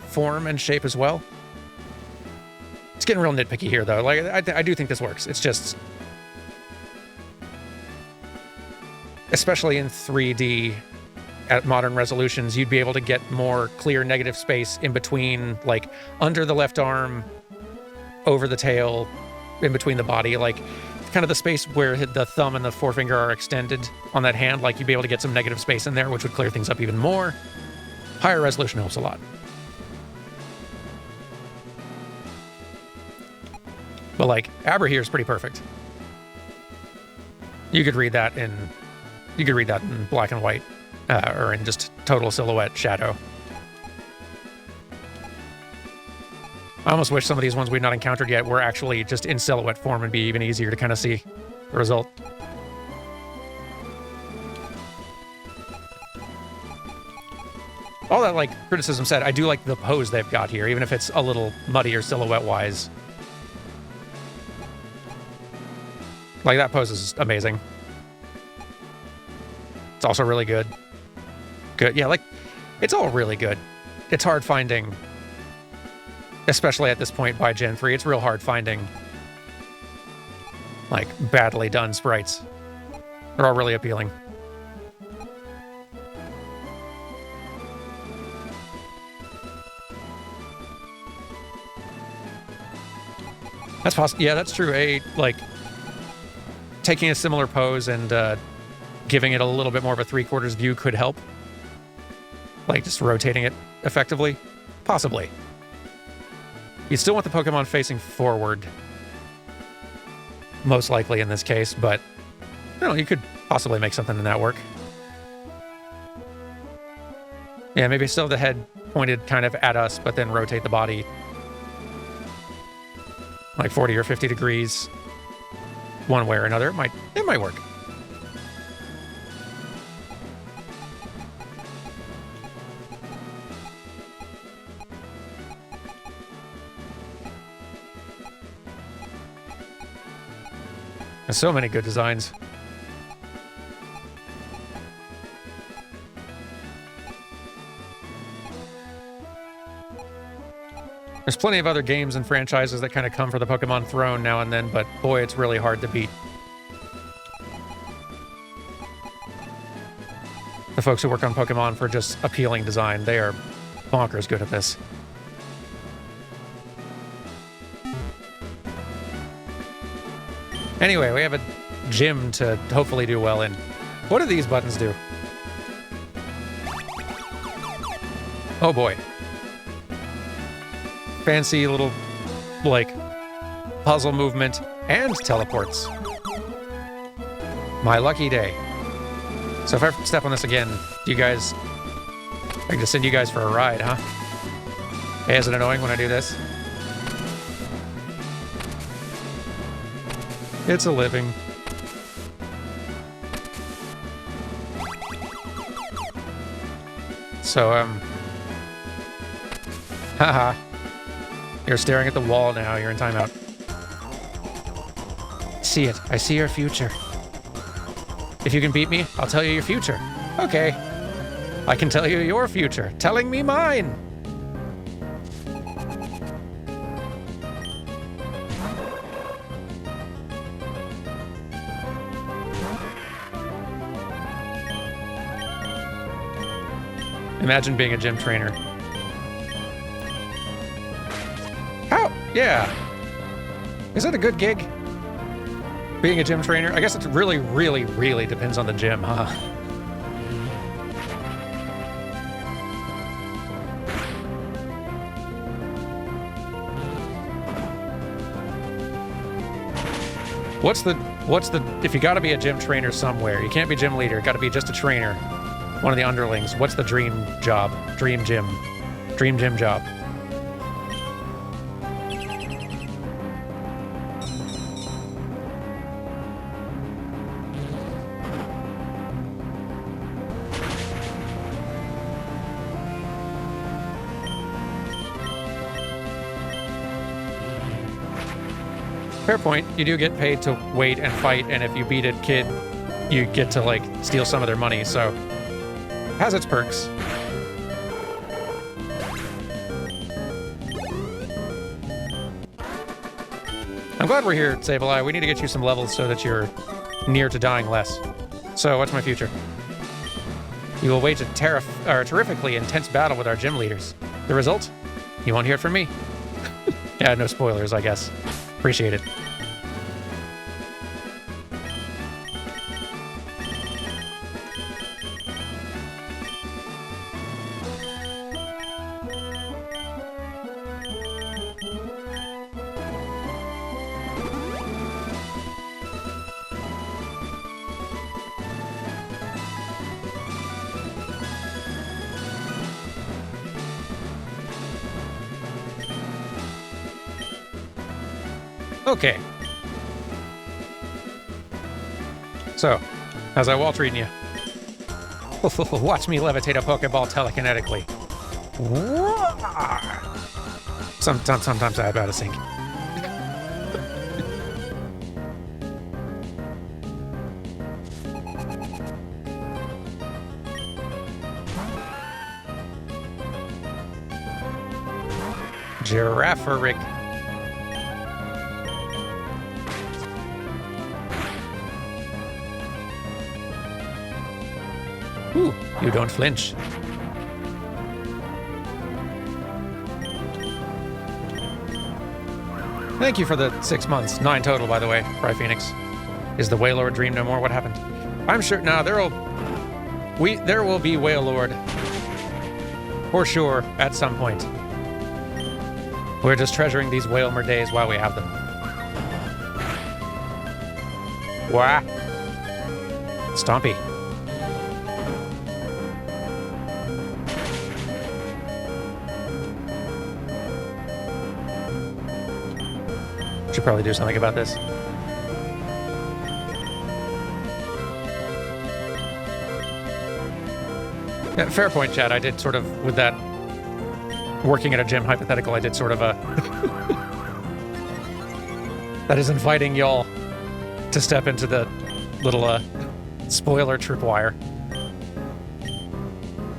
form and shape as well. It's getting real nitpicky here, though. Like I do think this works. It's just, especially in 3D at modern resolutions, you'd be able to get more clear negative space in between, like under the left arm, over the tail, in between the body, like kind of the space where the thumb and the forefinger are extended on that hand. Like you'd be able to get some negative space in there, which would clear things up even more. Higher resolution helps a lot. But like Abra here is pretty perfect. You could read that in black and white, or in just total silhouette shadow. I almost wish some of these ones we've not encountered yet were actually just in silhouette form and be even easier to kind of see the result. All that like criticism said, I do like the pose they've got here, even if it's a little muddier silhouette-wise. Like that pose is amazing. It's also really good. Good, yeah, like it's all really good. It's hard finding, especially at this point by Gen 3, it's real hard finding like badly done sprites. They're all really appealing. That's possible. Yeah, that's true. Like taking a similar pose and giving it a little bit more of a 3/4 view could help. Like just rotating it effectively, possibly. You still want the Pokemon facing forward, most likely in this case, but you could possibly make something in that work. Yeah, maybe still the head pointed kind of at us, but then rotate the body like 40 or 50 degrees one way or another. It might work. There's so many good designs. There's plenty of other games and franchises that kind of come for the Pokemon throne now and then, but boy, it's really hard to beat. The folks who work on Pokemon for just appealing design, they are bonkers good at this. Anyway, we have a gym to hopefully do well in. What do these buttons do? Oh boy. Fancy little, like, puzzle movement and teleports. My lucky day. So if I step on this again, do you guys... I can just send you guys for a ride, huh? Hey, is it annoying when I do this? It's a living. So, haha. You're staring at the wall now. You're in timeout. See it. I see your future. If you can beat me, I'll tell you your future. Okay. I can tell you your future, telling me mine. Imagine being a gym trainer. How? Yeah. Is that a good gig? Being a gym trainer? I guess it really, really, really depends on the gym, huh? If you gotta be a gym trainer somewhere, you can't be gym leader, gotta be just a trainer. One of the underlings. What's the dream job? Dream gym job. Fair point. You do get paid to wait and fight, and if you beat a kid, you get to, like, steal some of their money, so... has its perks. I'm glad we're here, Sableye. We need to get you some levels so that you're near to dying less. So, what's my future? You will wage a terrifically intense battle with our gym leaders. The result? You won't hear it from me. Yeah, no spoilers, I guess. Appreciate it. Okay. So, how's that wall treating you? Watch me levitate a Pokeball telekinetically. Sometimes I about to sink. Girafferic. Ooh, you don't flinch. Thank you for the 6 months. 9 total, by the way, Cry Phoenix. Is the Wailord dream no more? What happened? I'm sure... No, there will be Wailord. For sure, at some point. We're just treasuring these Wailmer days while we have them. Wah. Stompy. Should probably do something about this. Yeah, fair point, Chad. I did sort of, with that working at a gym hypothetical, I did sort of a... that is inviting y'all to step into the little spoiler tripwire.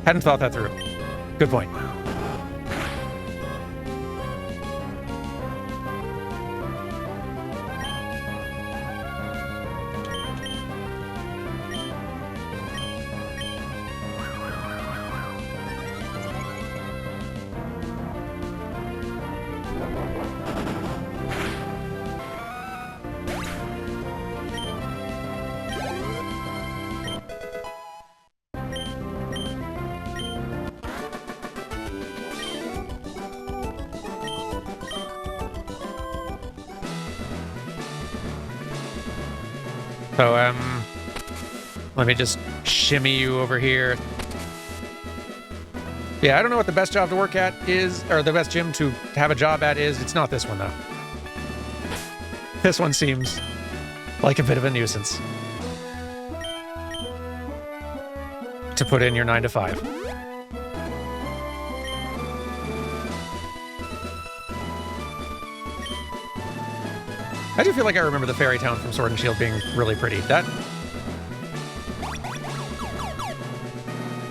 Hadn't thought that through. Good point. So, let me just shimmy you over here. Yeah, I don't know what the best job to work at is, or the best gym to have a job at is. It's not this one, though. This one seems like a bit of a nuisance. To put in your 9 to 5. I do feel like I remember the fairy town from Sword and Shield being really pretty. That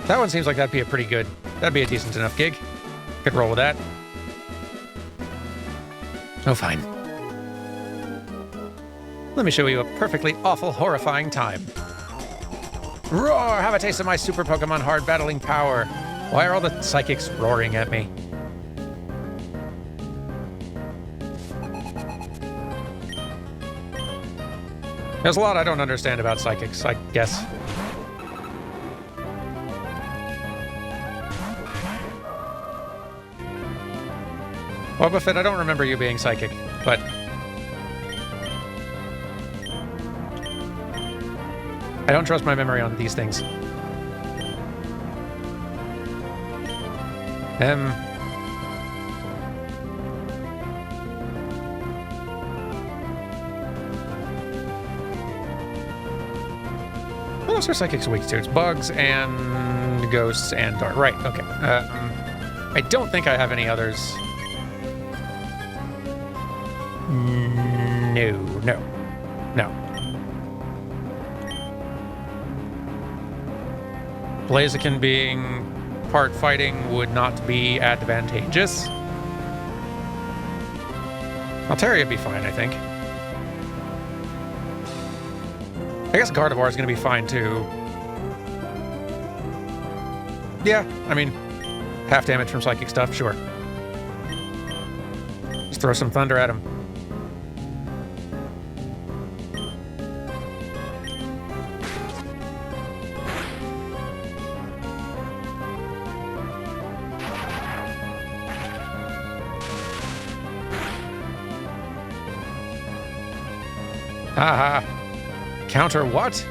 one seems like that'd be that'd be a decent enough gig. Could roll with that. Oh, fine. Let me show you a perfectly awful, horrifying time. Roar! Have a taste of my super Pokemon hard battling power. Why are all the psychics roaring at me? There's a lot I don't understand about psychics, I guess. Well, Buffett, I don't remember you being psychic, but... I don't trust my memory on these things. What else are psychics weak to? It's bugs and ghosts and dark. Right, okay. I don't think I have any others. No. Blaziken being part fighting would not be advantageous. Altaria would be fine, I think. I guess Gardevoir is going to be fine, too. Yeah, I mean, half damage from psychic stuff, sure. Just throw some thunder at him. Haha. Counter what?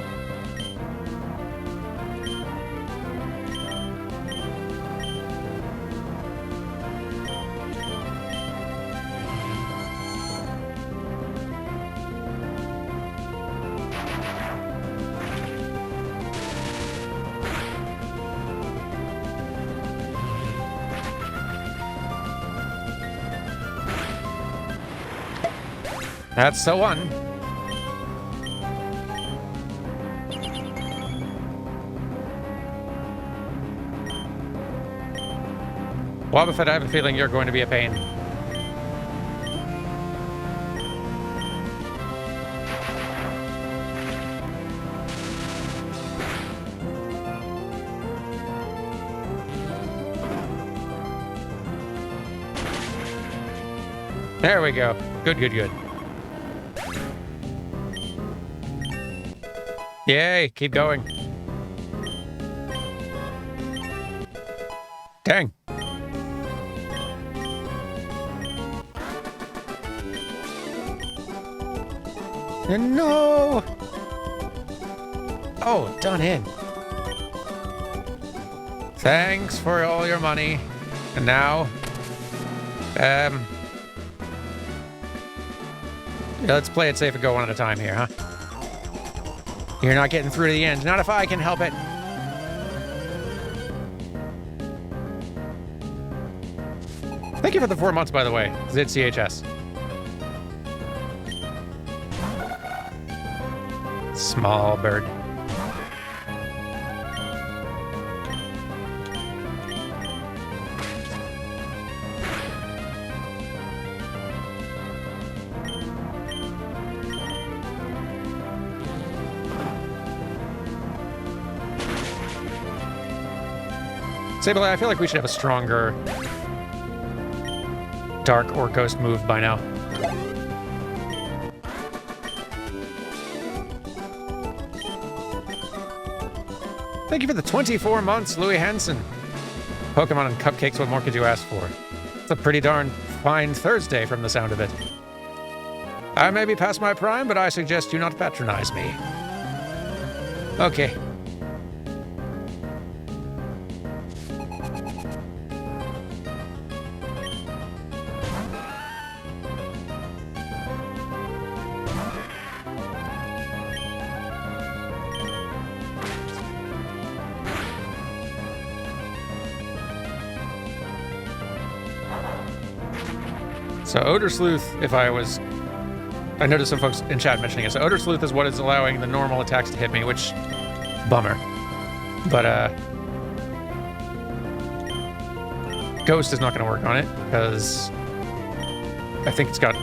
That's the one. Wobbuffet, I have a feeling you're going to be a pain. There we go. Good. Yay, keep going. Dang. No! Oh, done in. Thanks for all your money. And now, Yeah, let's play it safe and go one at a time here, huh? You're not getting through to the end. Not if I can help it. Thank you for the 4 months, by the way. ZCHS. Small bird. Sable, I feel like we should have a stronger dark or ghost move by now. Thank you for the 24 months, Louis Hansen. Pokemon and cupcakes, what more could you ask for? It's a pretty darn fine Thursday from the sound of it. I may be past my prime, but I suggest you not patronize me. Okay. So Odor Sleuth, I noticed some folks in chat mentioning it. So Odor Sleuth is what is allowing the normal attacks to hit me, which, bummer. But, Ghost is not going to work on it, because I think it's got...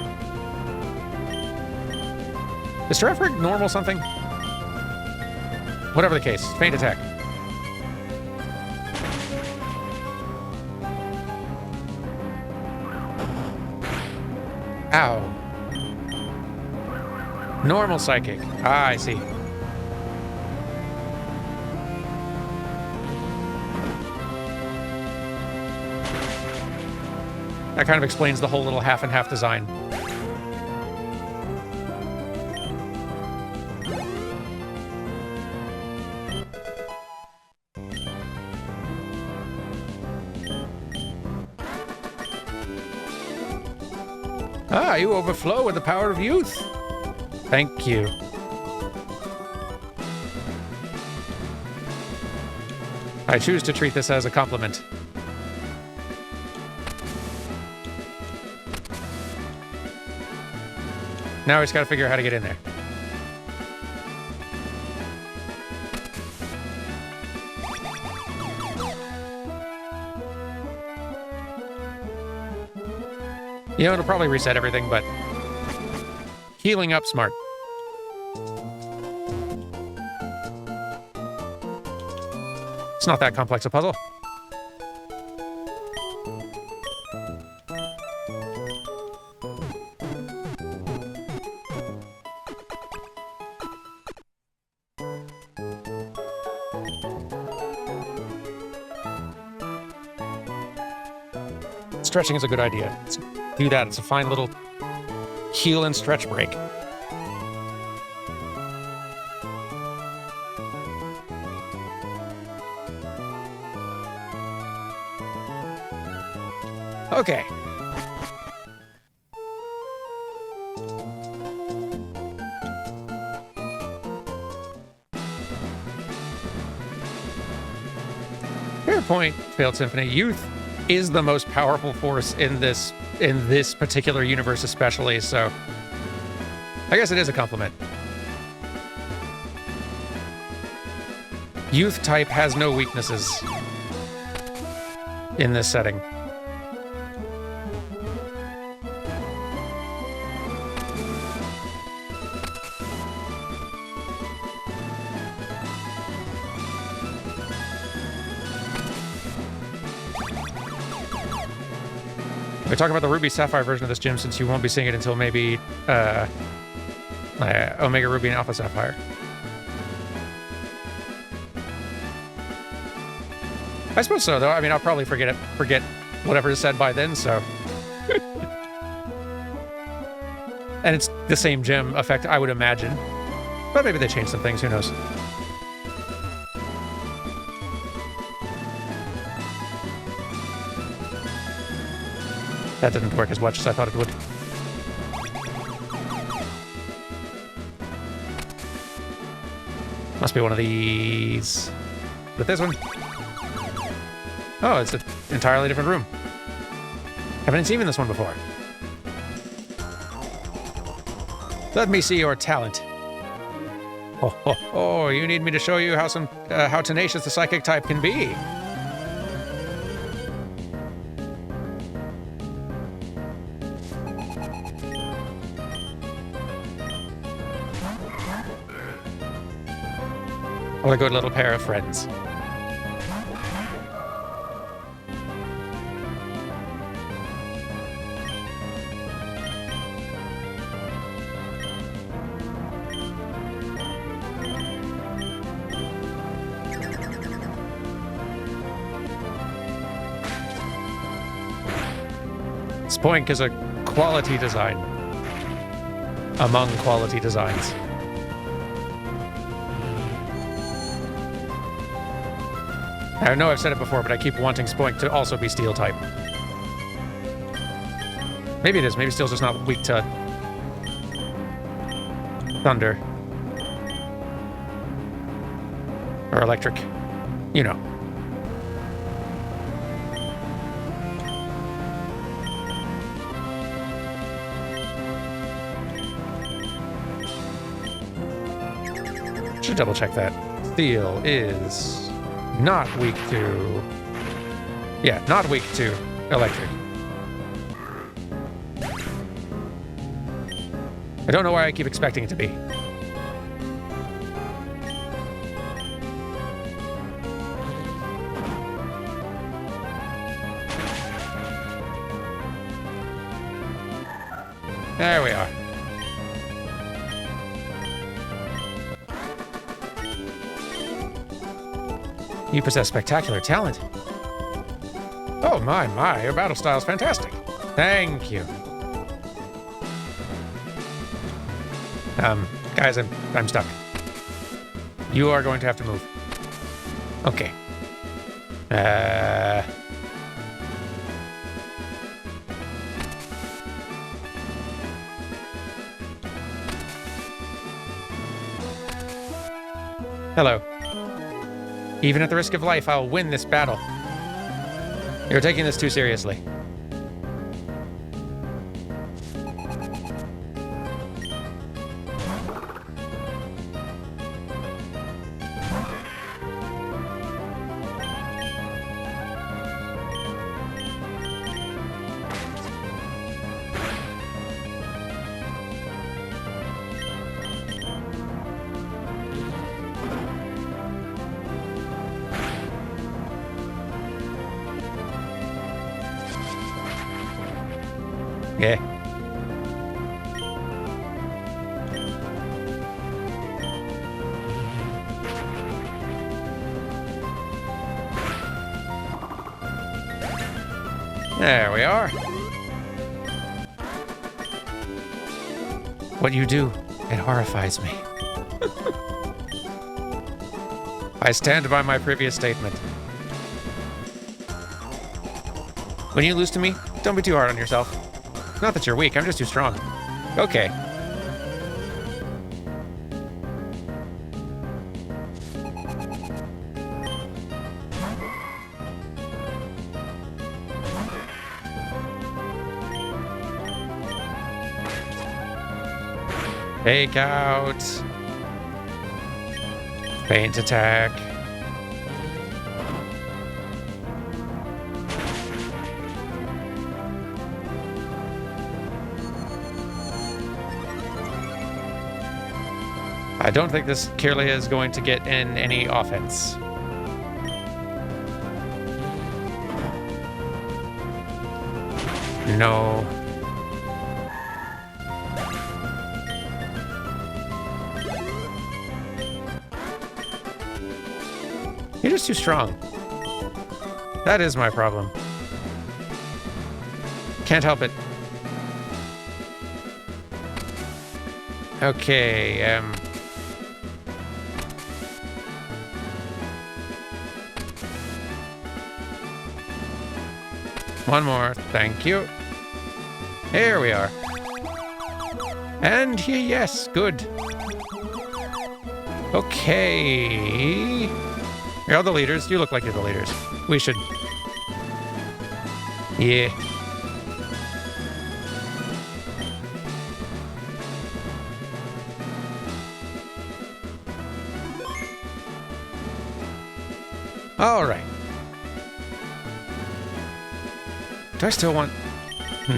Is Terrafrig normal something? Whatever the case, faint attack. Ow. Normal psychic. Ah, I see. That kind of explains the whole little half and half design. Ah, you overflow with the power of youth. Thank you. I choose to treat this as a compliment. Now we just gotta figure out how to get in there. You know, it'll probably reset everything, but healing up smart. It's not that complex a puzzle. Stretching is a good idea. Let's do that. It's a fine little heal and stretch break. Okay. Fair point, Failed Symphony. Youth is the most powerful force in this particular universe especially, so I guess it is a compliment. Youth type has no weaknesses in this setting. We talk about the Ruby Sapphire version of this gym since you won't be seeing it until maybe Omega Ruby and Alpha Sapphire. I suppose so, though. I mean, I'll probably forget whatever is said by then, so. And it's the same gym effect, I would imagine. But maybe they changed some things, who knows. That didn't work as much as I thought it would. Must be one of these. With this one. Oh, it's an entirely different room. Haven't seen this one before. Let me see your talent. Oh, you need me to show you how tenacious the psychic type can be. What a good little pair of friends. Spoink is a quality design among quality designs. I know I've said it before, but I keep wanting Spoink to also be Steel type. Maybe it is. Maybe Steel's just not weak to Thunder. Or Electric. You know. Should double check that. Steel is not weak to... Yeah, not weak to Electric. I don't know why I keep expecting it to be. There we are. You possess spectacular talent. Oh, my, your battle style is fantastic. Thank you. Guys, I'm stuck. You are going to have to move. Okay. Hello. Even at the risk of life, I'll win this battle. You're taking this too seriously. Yeah. There we are. What you do, it horrifies me. I stand by my previous statement. When you lose to me, don't be too hard on yourself. Not that you're weak, I'm just too strong. Okay. Fake out. Feint attack. I don't think this Kirlia is going to get in any offense. No. You're just too strong. That is my problem. Can't help it. Okay, one more, thank you. Here we are. And yes, good. Okay. You're all the leaders. You look like you're the leaders. We should... Yeah. All right. Do I still want... Do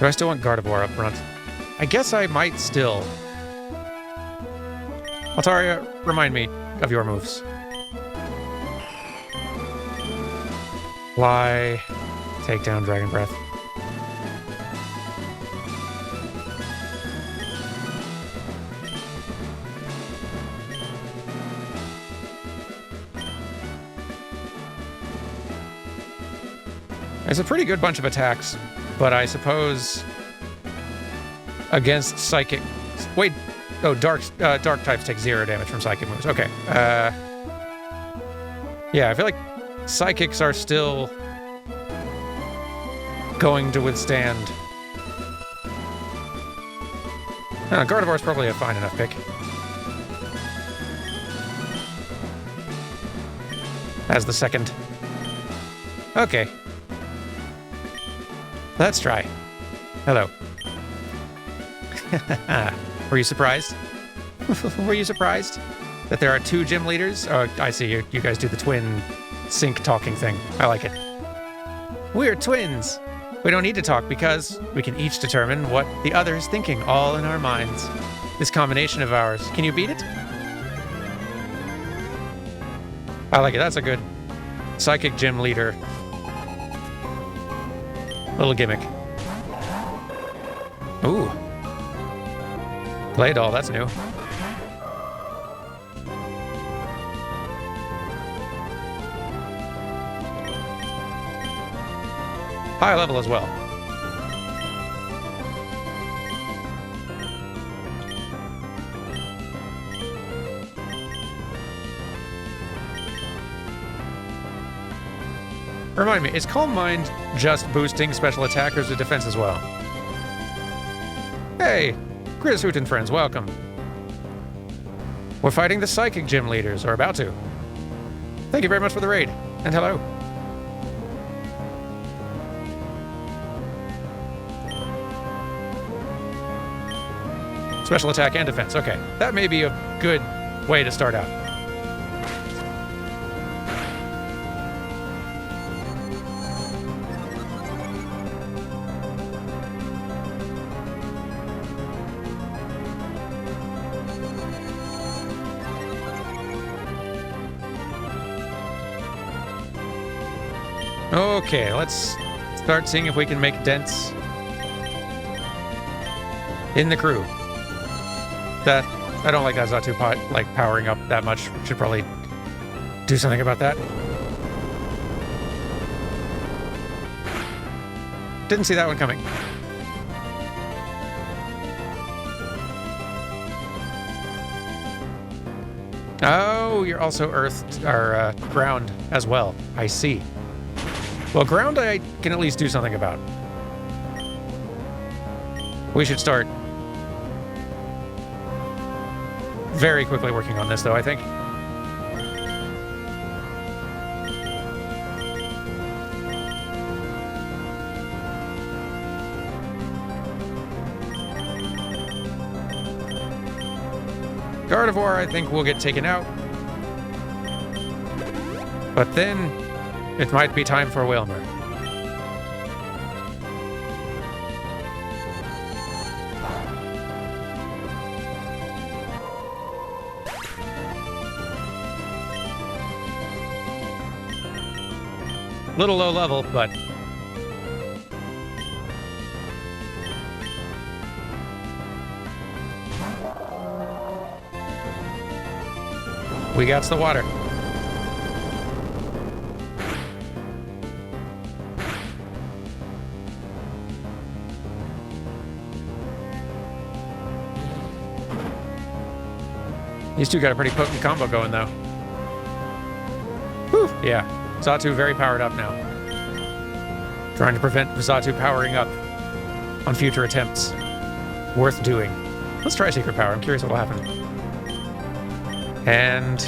I still want Gardevoir up front? I guess I might still. Altaria, remind me of your moves. Fly, take down Dragon Breath. It's a pretty good bunch of attacks, but I suppose against Psychic... Wait, oh, Dark types take 0 damage from Psychic moves. Okay. Yeah, I feel like Psychics are still going to withstand... Gardevoir's probably a fine enough pick. As the second. Okay. Let's try. Hello. Were you surprised? Were you surprised that there are 2 gym leaders? Oh, I see. You guys do the twin sync talking thing. I like it. We're twins. We don't need to talk because we can each determine what the other is thinking, all in our minds. This combination of ours. Can you beat it? I like it. That's a good psychic gym leader. Little gimmick. Ooh. Play doll, that's new. High level as well. Remind me, is Calm Mind just boosting special attack or is it defense as well? Hey, Grizz Hoot and friends, welcome. We're fighting the Psychic Gym leaders, or about to. Thank you very much for the raid, and hello. Special attack and defense, okay. That may be a good way to start out. Okay, let's start seeing if we can make dents in the crew. That I don't like that Xatu powering up that much. Should probably do something about that. Didn't see that one coming. Oh, you're also earthed or ground as well. I see. Well, ground I can at least do something about. We should start very quickly working on this, though, I think. Gardevoir, I think, will get taken out. But then, it might be time for Wailmer. Little low level, but... we got the water. These two got a pretty potent combo going, though. Whew, yeah. Xatu very powered up now. Trying to prevent Xatu powering up on future attempts. Worth doing. Let's try Secret Power. I'm curious what will happen. And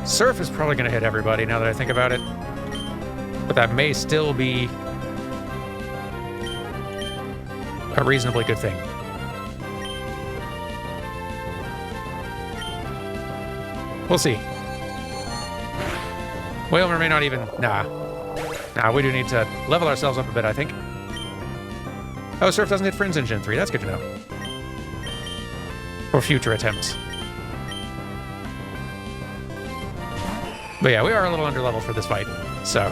Surf is probably going to hit everybody now that I think about it. But that may still be a reasonably good thing. We'll see. Wailmer may not even... Nah, we do need to level ourselves up a bit, I think. Oh, Surf doesn't hit Fringe in Gen 3. That's good to know. For future attempts. But yeah, we are a little underleveled for this fight, so...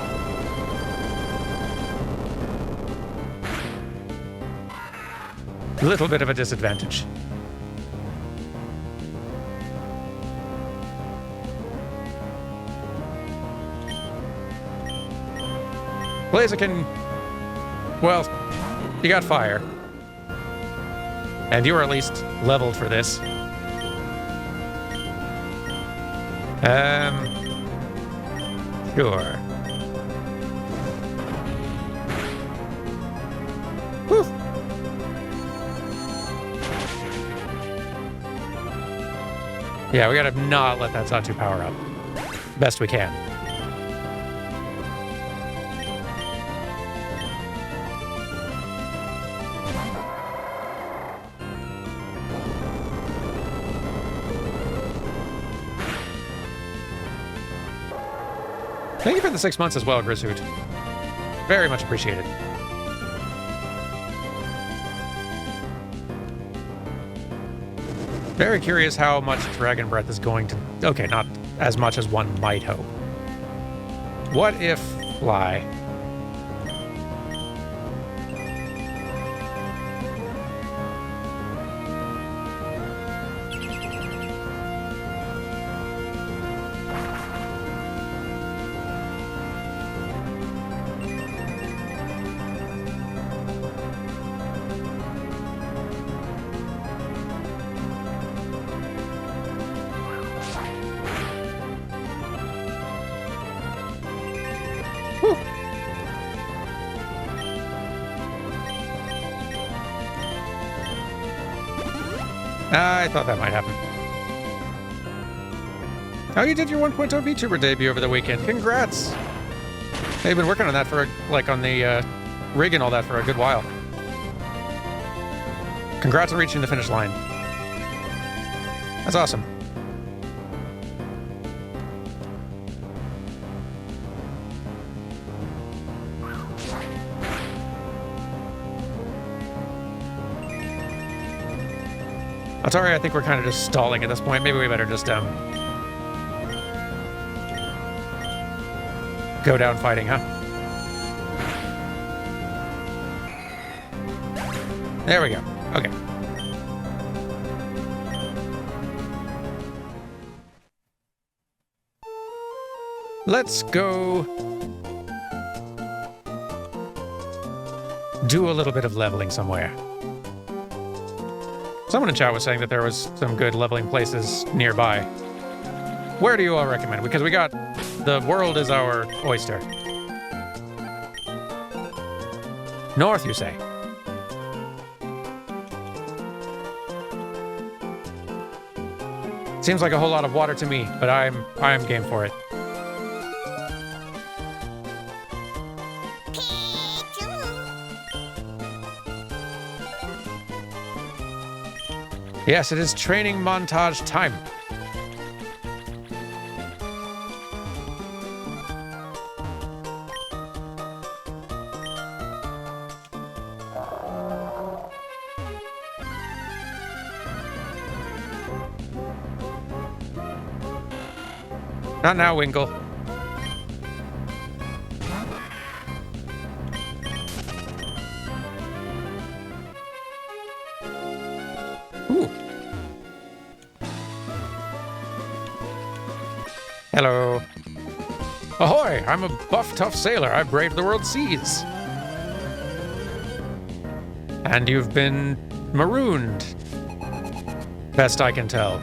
a little bit of a disadvantage. Blaziken, well, you got fire. And you were at least leveled for this. Sure. Whew. Yeah, we gotta not let that Satu power up. Best we can. Thank you for the 6 months as well, Grizzhoot. Very much appreciated. Very curious how much Dragon Breath is going to... Okay, not as much as one might hope. What if Fly? I thought that might happen. Oh, you did your 1.0 VTuber debut over the weekend. Congrats! They've been working on that for, like, on the rig and all that for a good while. Congrats on reaching the finish line. That's awesome. Atari, I think we're kind of just stalling at this point. Maybe we better just, go down fighting, huh? There we go. Okay. Let's go do a little bit of leveling somewhere. Someone in chat was saying that there was some good leveling places nearby. Where do you all recommend? Because we got... The world is our oyster. North, you say? Seems like a whole lot of water to me, but I am game for it. Yes, it is training montage time. Not now, Winkle. Ooh. Hello. Ahoy! I'm a buff, tough sailor. I've braved the world's seas. And you've been marooned. Best I can tell.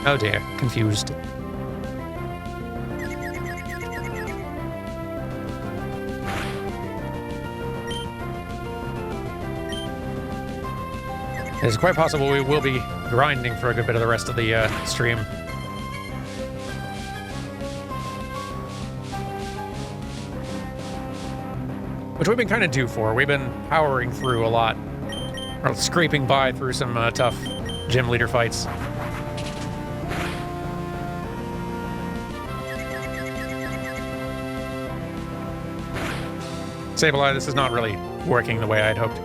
Oh dear, confused. It's quite possible we will be grinding for a good bit of the rest of the stream. Which we've been kind of due for. We've been powering through a lot. Or scraping by through some tough gym leader fights. Sableye, this is not really working the way I'd hoped.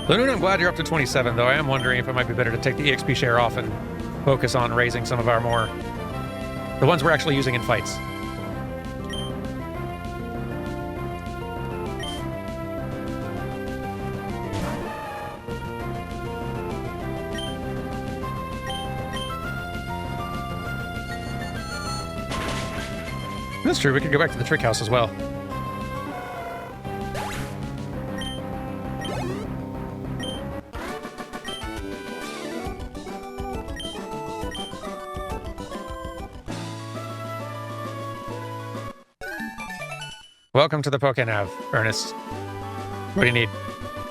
Loon, I'm glad you're up to 27, though I am wondering if it might be better to take the EXP share off and focus on raising some of our more... the ones we're actually using in fights. That's true, we could go back to the trick house as well. Welcome to the Pokénav, Ernest. What do you need?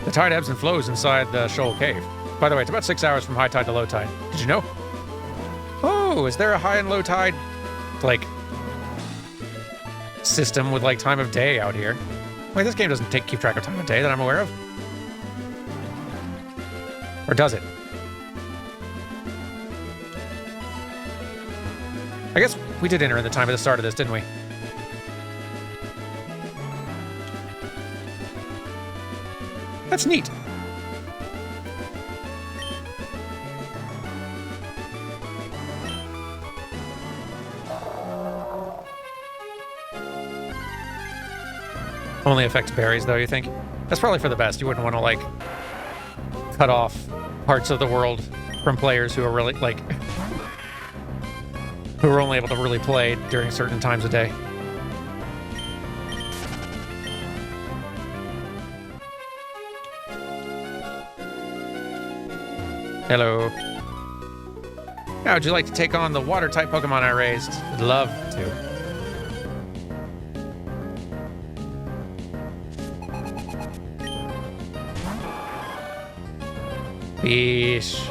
The tide ebbs and flows inside the Shoal Cave. By the way, it's about 6 hours from high tide to low tide. Did you know? Oh, is there a high and low tide, like, system with, like, time of day out here? Wait, this game doesn't keep track of time of day that I'm aware of. Or does it? I guess we did enter in the time at the start of this, didn't we? That's neat. Only affects berries, though, you think? That's probably for the best. You wouldn't want to, like, cut off parts of the world from players who are really, like, who are only able to really play during certain times of day. Hello. How would you like to take on the water-type Pokemon I raised? I'd love to. Fish.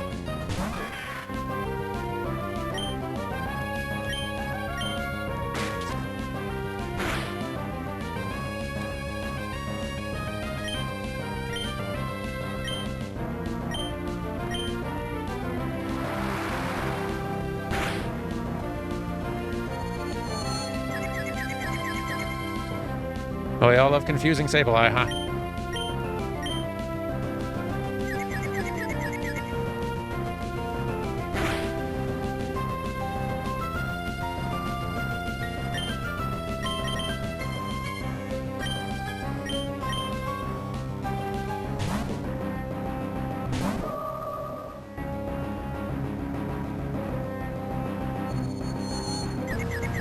Oh, we all love confusing Sableye, huh?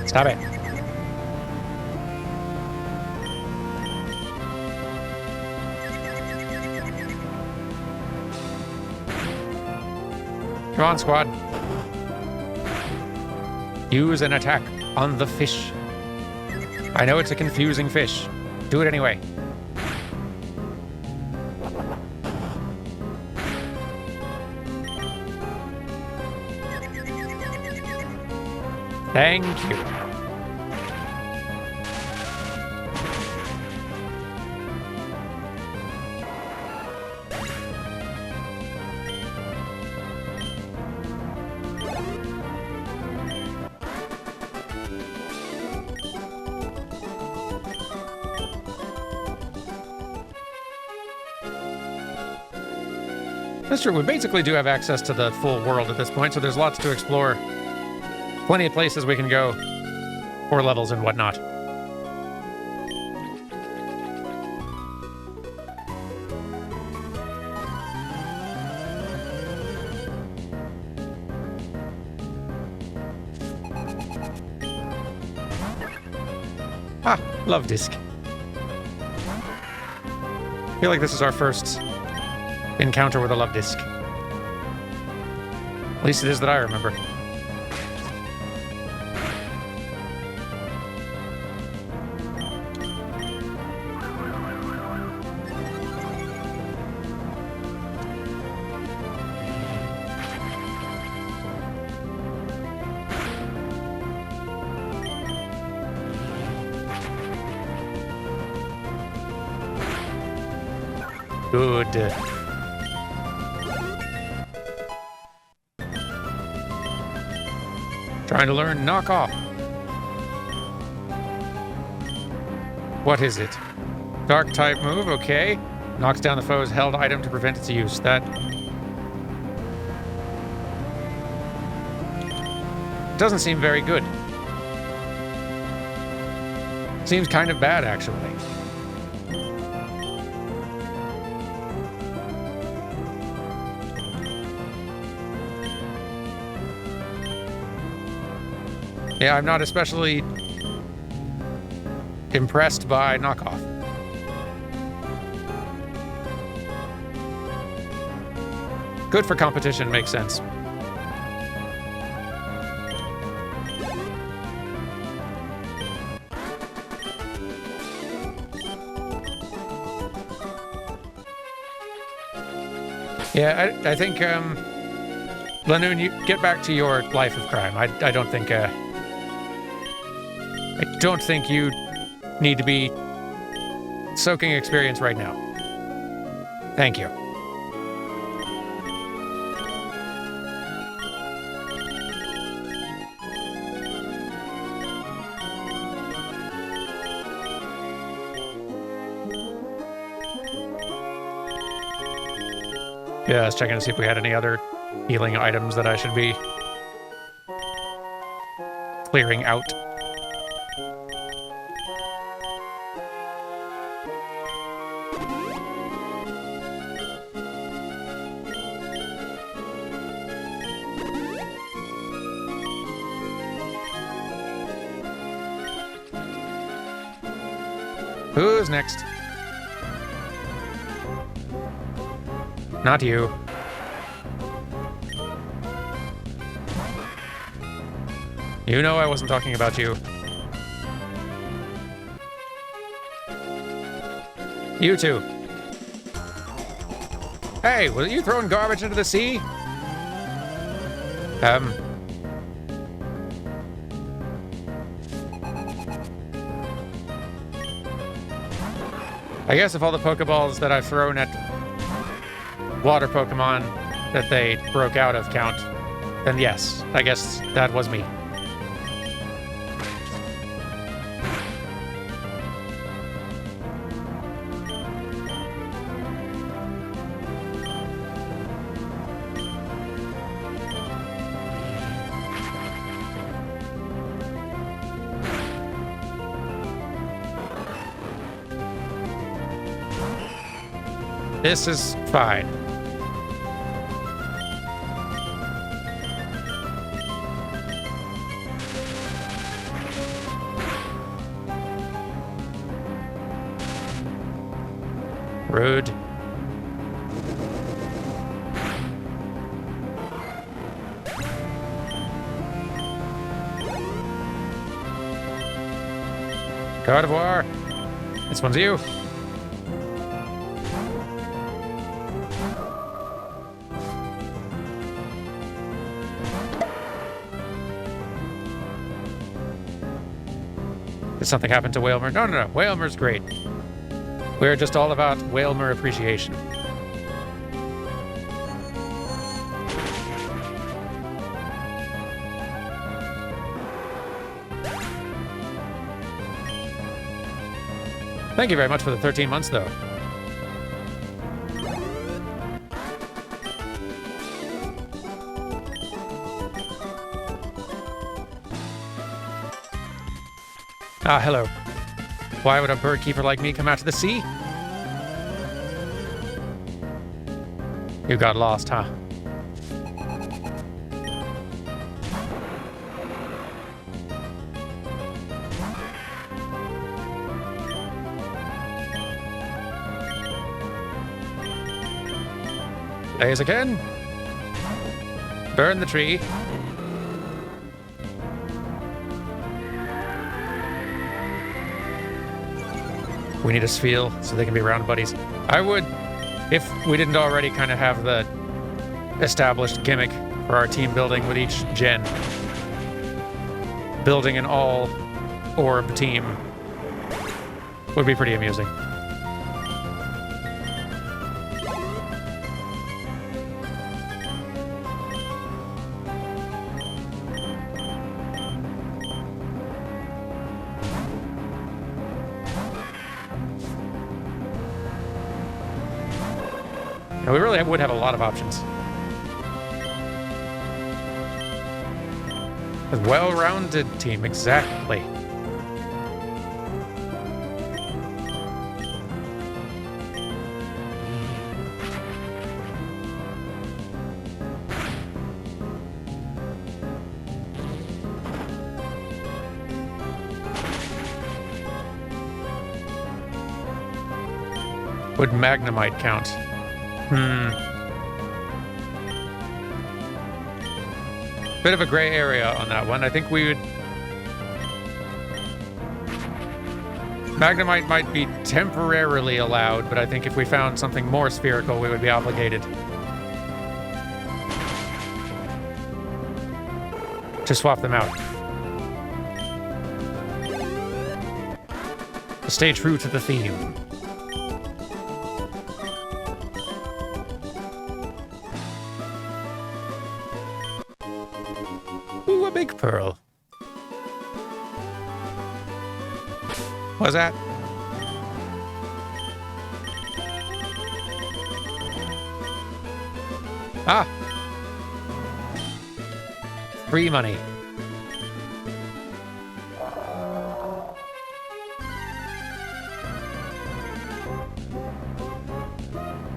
Stop it. Come on, squad. Use an attack on the fish. I know it's a confusing fish. Do it anyway. Thank you. That's true. We basically do have access to the full world at this point, so there's lots to explore. Plenty of places we can go, or levels and whatnot. Ah, love disc. I feel like this is our first encounter with a love disc. At least it is that I remember. Good. Trying to learn knock off. What is it? Dark type move, okay. Knocks down the foe's held item to prevent its use. That doesn't seem very good. Seems kind of bad, actually. Yeah, I'm not especially impressed by knockoff. Good for competition, makes sense. Yeah, I think, Lanoon, you get back to your life of crime. I don't think, I don't think you need to be soaking experience right now. Thank you. Yeah, I was checking to see if we had any other healing items that I should be clearing out. Who's next? Not you. You know I wasn't talking about you. You too. Hey, were you throwing garbage into the sea? I guess if all the Pokeballs that I've thrown at water Pokemon that they broke out of count, then yes, I guess that was me. This is fine. Rude. Gardevoir. This one's you. Did something happen to Wailmer? No. Wailmer's great. We're just all about Wailmer appreciation. Thank you very much for the 13 months, though. Ah, hello. Why would a bird keeper like me come out to the sea? You got lost, huh? Blaze again. Burn the tree. We need a sphere so they can be round buddies. I would, if we didn't already kind of have the established gimmick for our team building with each gen. Building an all-orb team would be pretty amusing. And we really would have a lot of options. A well-rounded team, exactly. Would Magnemite count? Bit of a gray area on that one. I think we would... Magnemite might be temporarily allowed, but I think if we found something more spherical, we would be obligated to swap them out. To stay true to the theme. Ooh, a big pearl. What's that? Ah! Free money.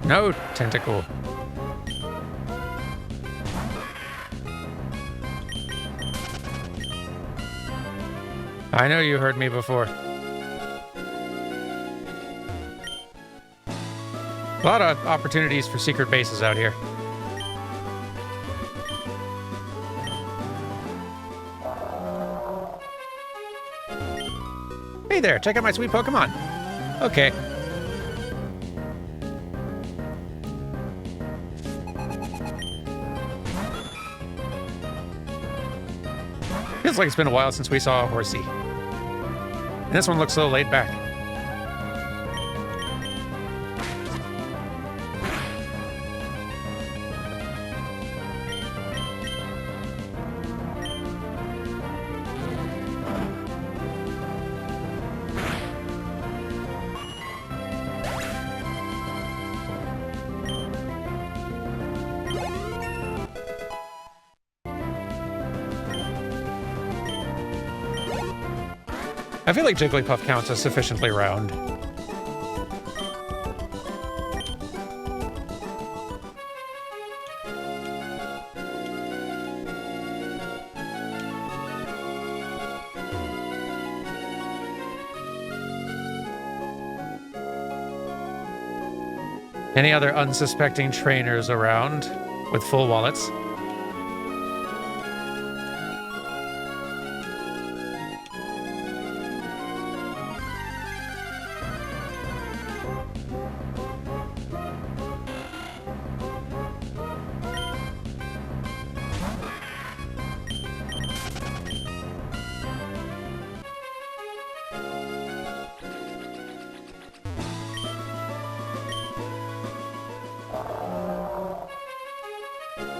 No tentacle. I know you heard me before. A lot of opportunities for secret bases out here. Hey there, check out my sweet Pokemon. Okay. Feels like it's been a while since we saw a Horsey. And this one looks so laid back. I feel like Jigglypuff counts as sufficiently round. Any other unsuspecting trainers around with full wallets?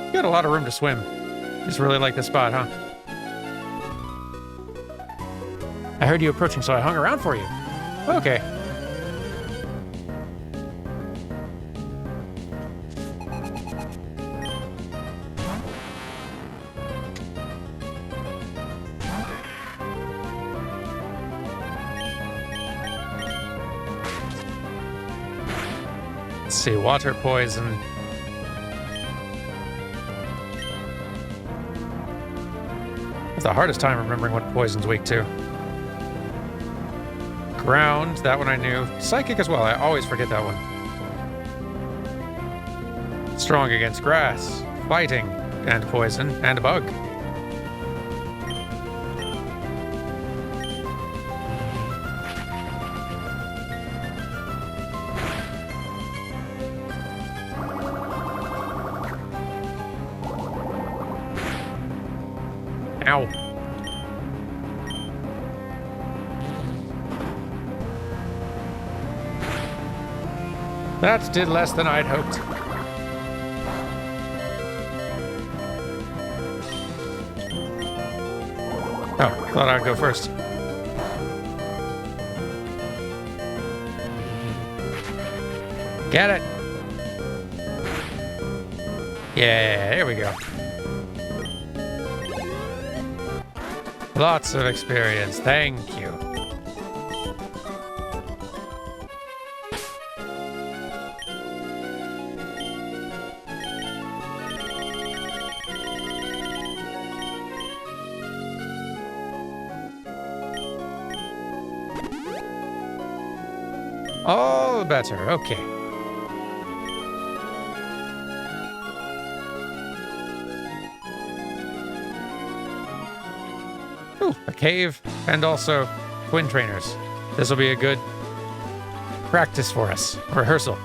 You got a lot of room to swim. Just really like this spot, huh? I heard you approaching, so I hung around for you. Okay. see, water poison. I have the hardest time remembering what poison's weak to. Ground, that one I knew. Psychic as well, I always forget that one. Strong against grass, fighting, and poison, and bug. Ow. That did less than I'd hoped. Oh, thought I'd go first. Get it. Yeah, here we go. Lots of experience, thank you. All better, okay. Ooh, a cave and also twin trainers. This will be a good practice for us. Rehearsal.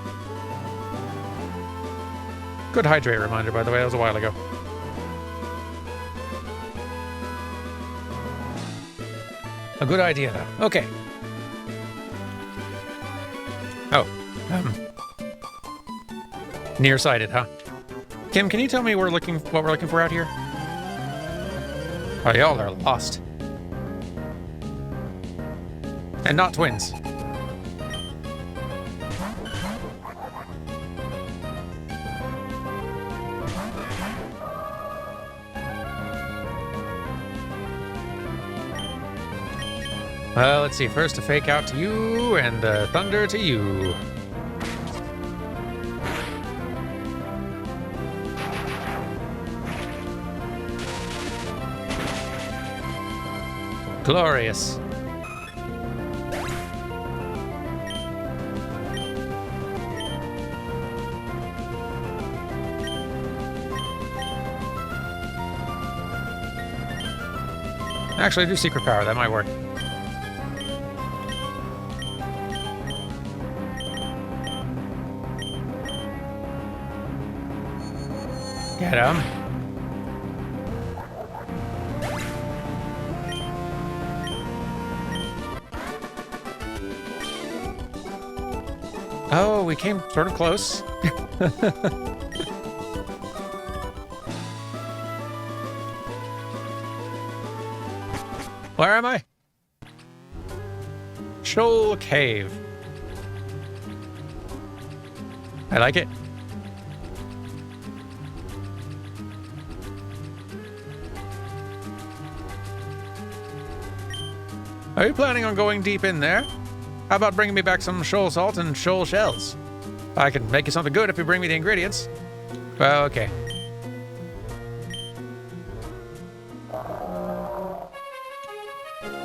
Good hydrate reminder, by the way. That was a while ago. A good idea, though. Okay. Oh. Nearsighted, huh? Kim, can you tell me what we're looking for out here? Oh, y'all are lost. And not twins. Well, let's see. First, a fake out to you, and thunder to you. Glorious. Actually, do secret power. That might work. Get him. Oh, we came sort of close. Where am I? Shoal Cave. I like it. Are you planning on going deep in there? How about bringing me back some shoal salt and shoal shells? I can make you something good if you bring me the ingredients. Well, okay.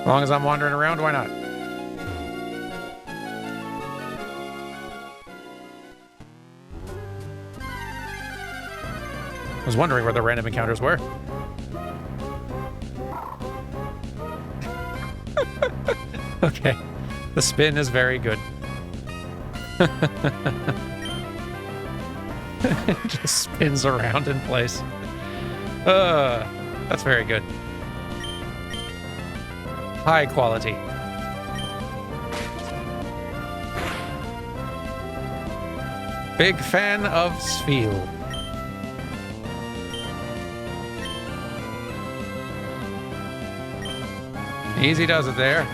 As long as I'm wandering around, why not? I was wondering where the random encounters were. Okay. The spin is very good. It just spins around in place. That's very good. High quality. Big fan of Sfeel. Easy does it there.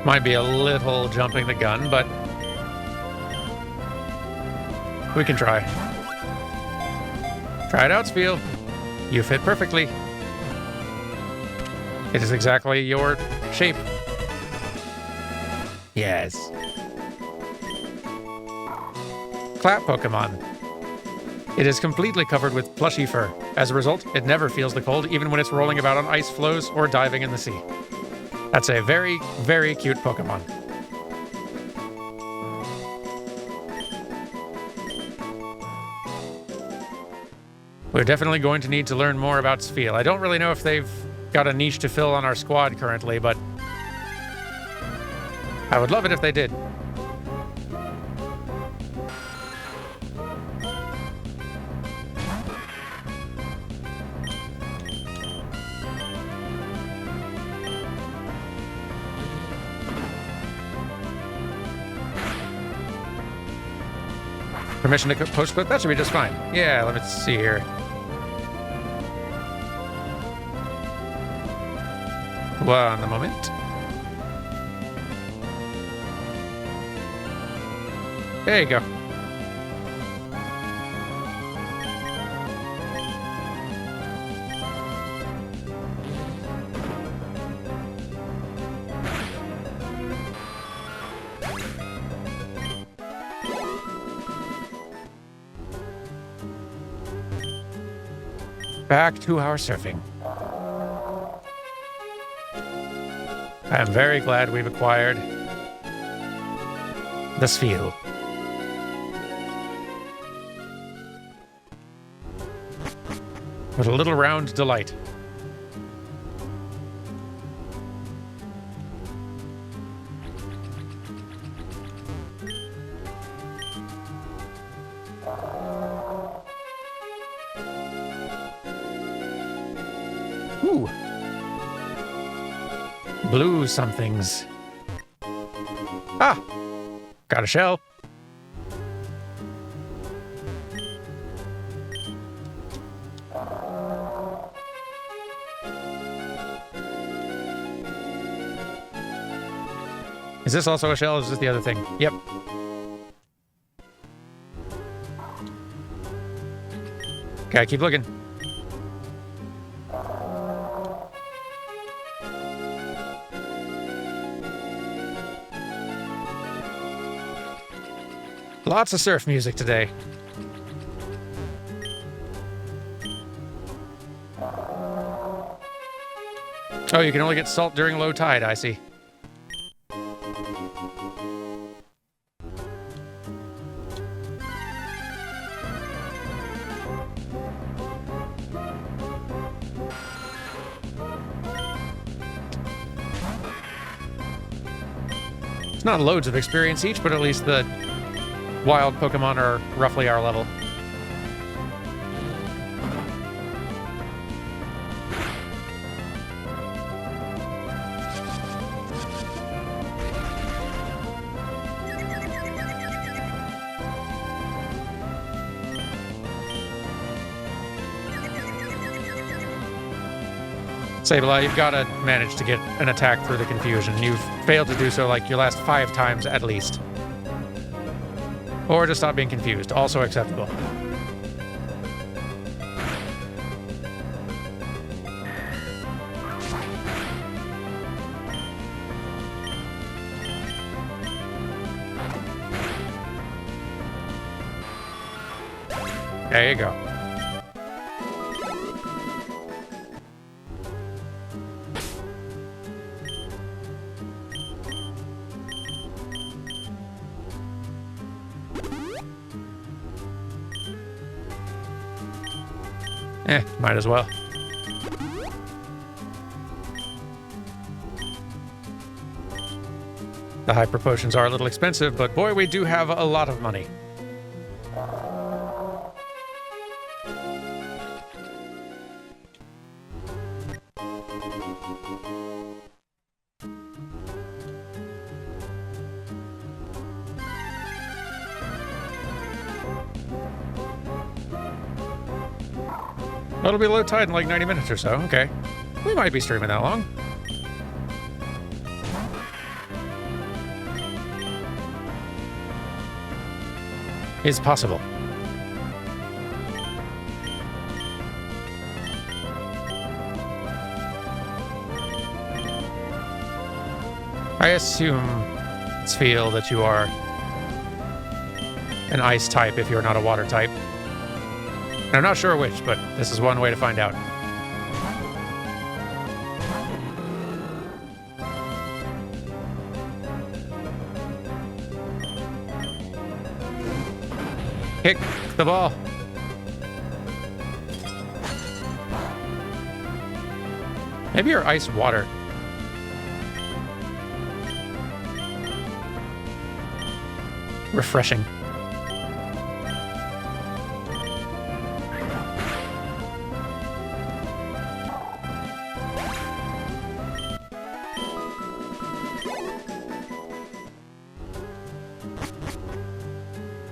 Might be a little jumping the gun, but we can try. Try it out, Spiel. You fit perfectly. It is exactly your shape. Yes. Clap Pokemon. It is completely covered with plushy fur. As a result, it never feels the cold, even when it's rolling about on ice floes or diving in the sea. That's a very, very cute Pokemon. We're definitely going to need to learn more about Spiel. I don't really know if they've got a niche to fill on our squad currently, but I would love it if they did. Permission to post clip? That should be just fine. Yeah, let me see here. One moment. There you go. Back to our surfing. I am very glad we've acquired the Spiel. With a little round delight. Ooh. Blue somethings. Ah! Got a shell. Is this also a shell, or is this the other thing? Yep. Okay, keep looking. Lots of surf music today. Oh, you can only get salt during low tide, I see. It's not loads of experience each, but at least the wild Pokemon are roughly our level. Sableye, you've got to manage to get an attack through the confusion. You've failed to do so like your last 5 times at least. Or to stop being confused, also acceptable. There you go. Might as well. The hyper potions are a little expensive, but boy, we do have a lot of money. It'll be low tide in like 90 minutes or so. Okay. We might be streaming that long. is possible. I assume, Sfeel, that you are an ice type if you're not a water type. I'm not sure which, but this is one way to find out. Kick the ball. Maybe you're ice water. Refreshing.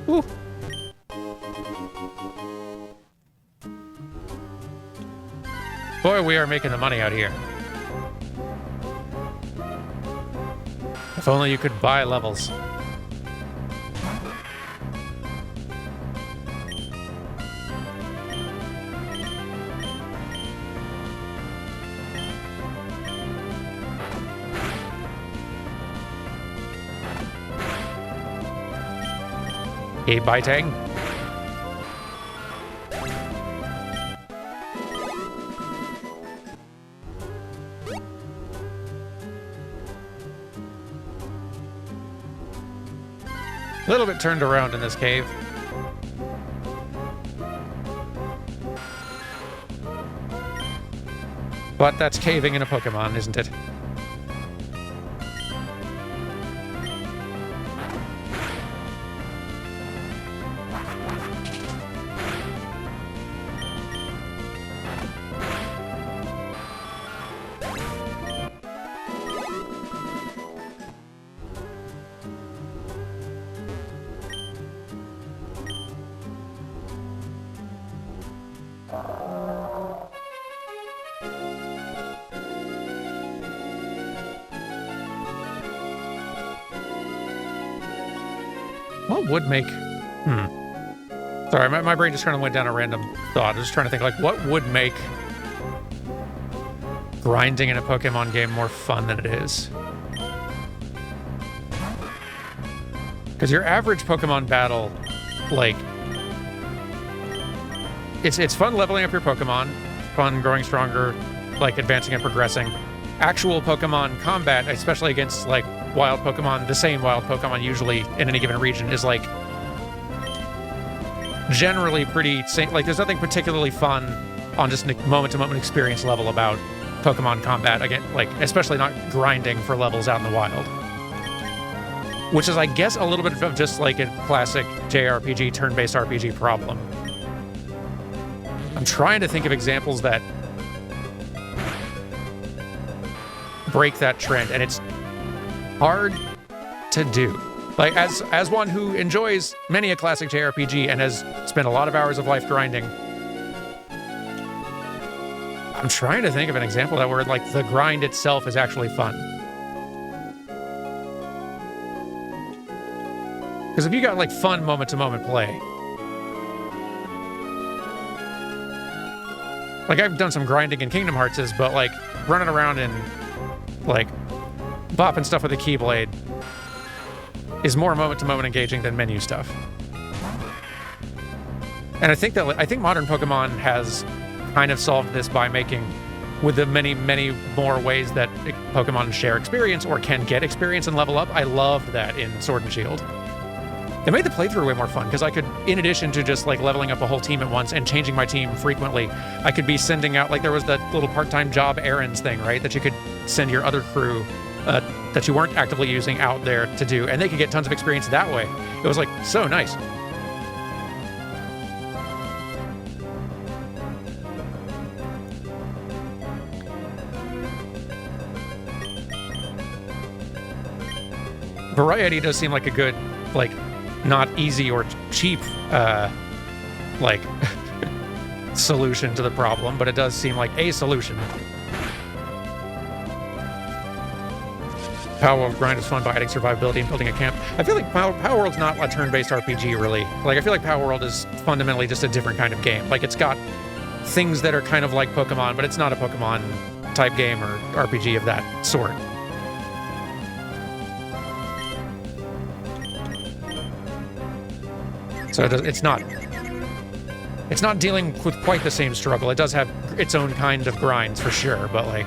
Ooh. Boy, we are making the money out here. If only you could buy levels. A biting. A little bit turned around in this cave. But that's caving in a Pokemon, isn't it? What would make... Sorry, my brain just kind of went down a random thought. I was just trying to think, like, what would make grinding in a Pokemon game more fun than it is? Because your average Pokemon battle, like... It's fun leveling up your Pokemon, fun growing stronger, like, advancing and progressing. Actual Pokemon combat, especially against, like, wild Pokemon, the same wild Pokemon usually in any given region, is like generally pretty like there's nothing particularly fun on just moment-to-moment experience level about Pokemon combat, again, like especially not grinding for levels out in the wild, which is, I guess, a little bit of just like a classic JRPG turn-based RPG problem. I'm trying to think of examples that break that trend, and it's hard to do. Like, as one who enjoys many a classic JRPG and has spent a lot of hours of life grinding, I'm trying to think of an example that where, like, the grind itself is actually fun. Because if you got, like, fun moment-to-moment play... Like, I've done some grinding in Kingdom Hearts, but, like, running around and, like, bopping stuff with a Keyblade is more moment-to-moment engaging than menu stuff. And I think modern Pokemon has kind of solved this by making, with the many, many more ways that Pokemon share experience or can get experience and level up. I loved that in Sword and Shield. It made the playthrough way more fun, because I could, in addition to just, like, leveling up a whole team at once and changing my team frequently, I could be sending out, like, there was that little part-time job errands thing, right? That you could send your other crew that you weren't actively using out there to do, and they could get tons of experience that way. It was, like, so nice. Variety does seem like a good, like, not easy or cheap, like, solution to the problem, but it does seem like a solution. Power World grind is fun by adding survivability and building a camp. I feel like Power World's not a turn-based RPG, really. Like, I feel like Power World is fundamentally just a different kind of game. Like, it's got things that are kind of like Pokemon, but it's not a Pokemon-type game or RPG of that sort. So it's not dealing with quite the same struggle. It does have its own kind of grinds, for sure, but, like...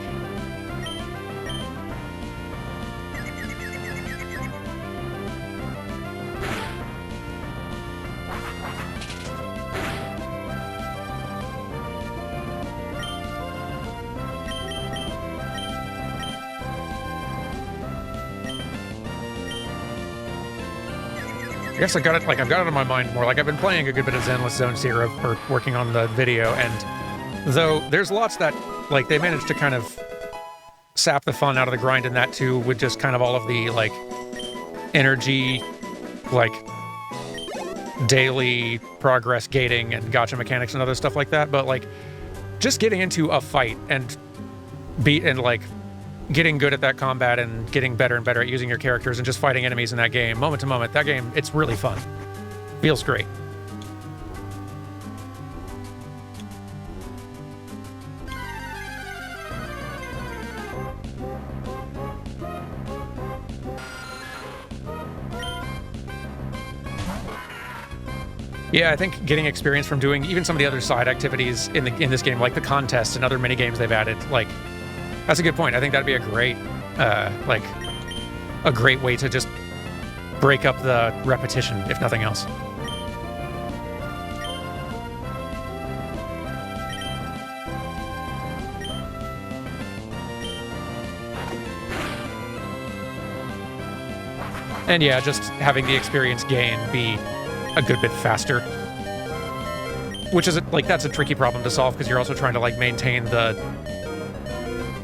I guess I've got it on my mind more. Like, I've been playing a good bit of Zenless Zones here, or working on the video, and though there's lots that, like, they managed to kind of sap the fun out of the grind in that too, with just kind of all of the, like, energy, like, daily progress gating and gacha mechanics and other stuff like that, but, like, just getting into a fight and like, getting good at that combat and getting better and better at using your characters and just fighting enemies in that game, moment to moment, that game, it's really fun. Feels great. Yeah, I think getting experience from doing even some of the other side activities in this game, like the contests and other mini games they've added, like, that's a good point. I think that'd be a great, like, a great way to just break up the repetition, if nothing else. And yeah, just having the experience gain be a good bit faster. Which is, like, that's a tricky problem to solve, because you're also trying to, like, maintain the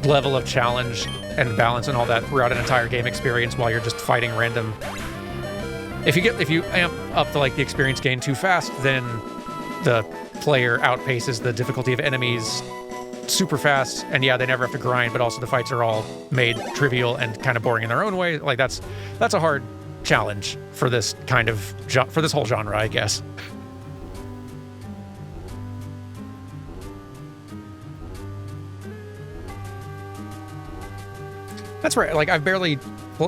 level of challenge and balance and all that throughout an entire game experience while you're just fighting random. If you amp up the experience gain too fast, then the player outpaces the difficulty of enemies super fast, and yeah, they never have to grind, but also the fights are all made trivial and kind of boring in their own way. Like, that's a hard challenge for this kind of for this whole genre, I guess. That's right. Like, I've barely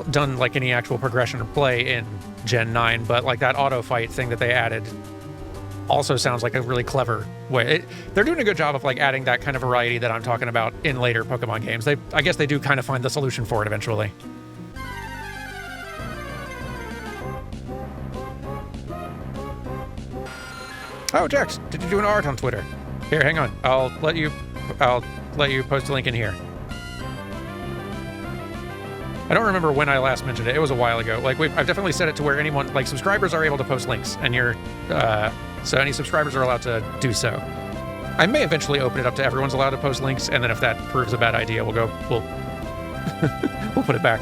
done, like, any actual progression or play in Gen 9, but, like, that auto fight thing that they added also sounds like a really clever way. They're doing a good job of, like, adding that kind of variety that I'm talking about in later Pokemon games. I guess they do kind of find the solution for it eventually. Oh, Jax, did you do an art on Twitter? Here, hang on. I'll let you post a link in here. I don't remember when I last mentioned it. It was a while ago. Like, I've definitely set it to where anyone, like, subscribers are able to post links, and so any subscribers are allowed to do so. I may eventually open it up to everyone's allowed to post links, and then if that proves a bad idea, we'll we'll put it back.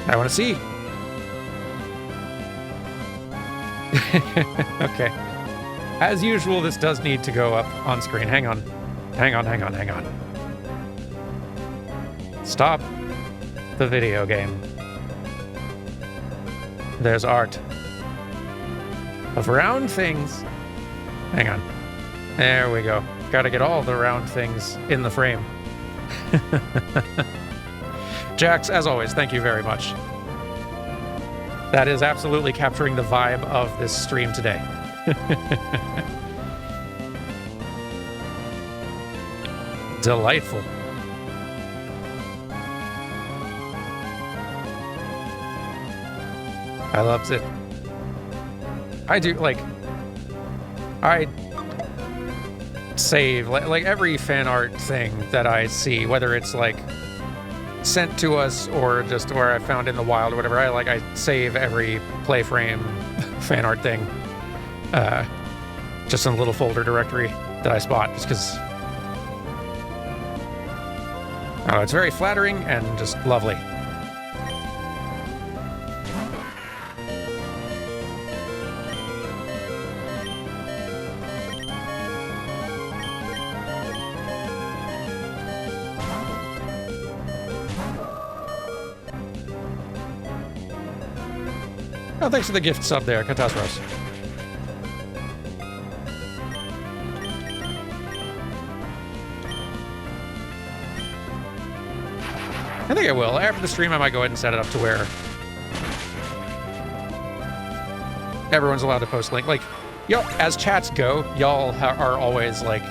I want to see. Okay. As usual, this does need to go up on screen. Hang on. Stop the video game. There's art of round things. Hang on. There we go. Gotta get all the round things in the frame. Jax, as always, thank you very much. That is absolutely capturing the vibe of this stream today. Delightful. I loved it. I do, like, I save, like every fan art thing that I see, whether it's, like, sent to us or just where I found in the wild or whatever, I save every play frame fan art thing, just in a little folder directory that I spot, just because, it's very flattering and just lovely. Oh, thanks for the gift sub there, Katasros. I think I will. After the stream, I might go ahead and set it up to where everyone's allowed to post link. Like, y'all, as chats go, y'all are always, like,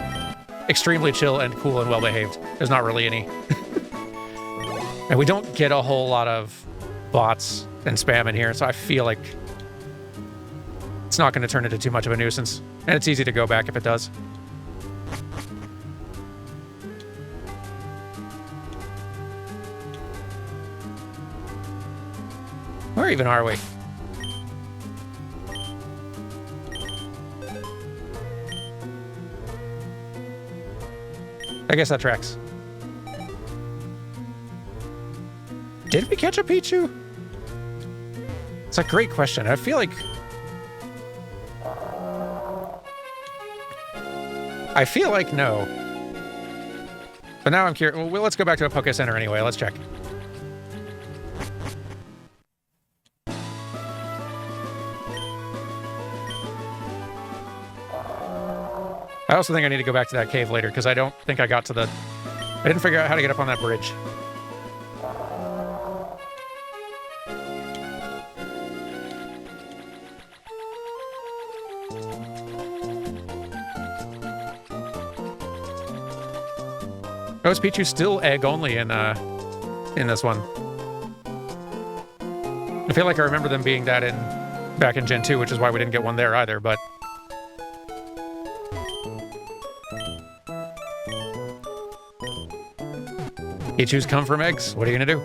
extremely chill and cool and well-behaved. There's not really any. And we don't get a whole lot of bots and spam in here, so I feel like it's not going to turn into too much of a nuisance. And it's easy to go back if it does. Where even are we? I guess that tracks. Did we catch a Pichu? It's a great question. I feel like... no. But now I'm curious. Well, let's go back to a Poké Center anyway. Let's check. I also think I need to go back to that cave later, because I don't think I got to the... I didn't figure out how to get up on that bridge. Oh, is Pichu still egg only in this one? I feel like I remember them being that back in Gen 2, which is why we didn't get one there either, but... Pichus come from eggs. What are you gonna do?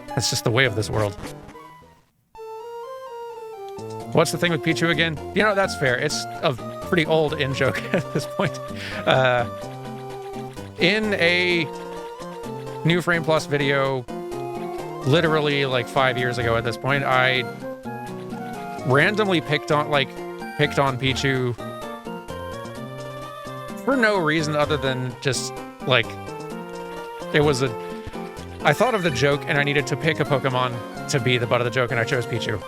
That's just the way of this world. What's the thing with Pichu again? You know, that's fair. It's a pretty old in-joke at this point. In a New Frame Plus video, literally like 5 years ago at this point, I randomly picked on Pichu for no reason other than just, like, I thought of the joke and I needed to pick a Pokemon to be the butt of the joke, and I chose Pichu.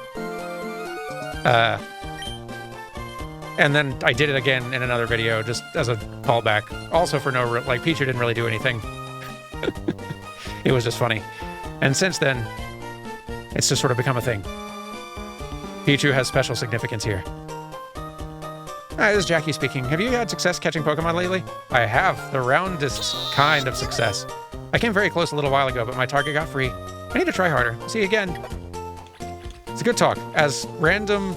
And then I did it again in another video just as a callback. Also for Pichu didn't really do anything. It was just funny. And since then, it's just sort of become a thing. Pichu has special significance here. Hi, this is Jackie speaking. Have you had success catching Pokemon lately? I have. The roundest kind of success. I came very close a little while ago, but my target got free. I need to try harder. See you again. It's a good talk. As random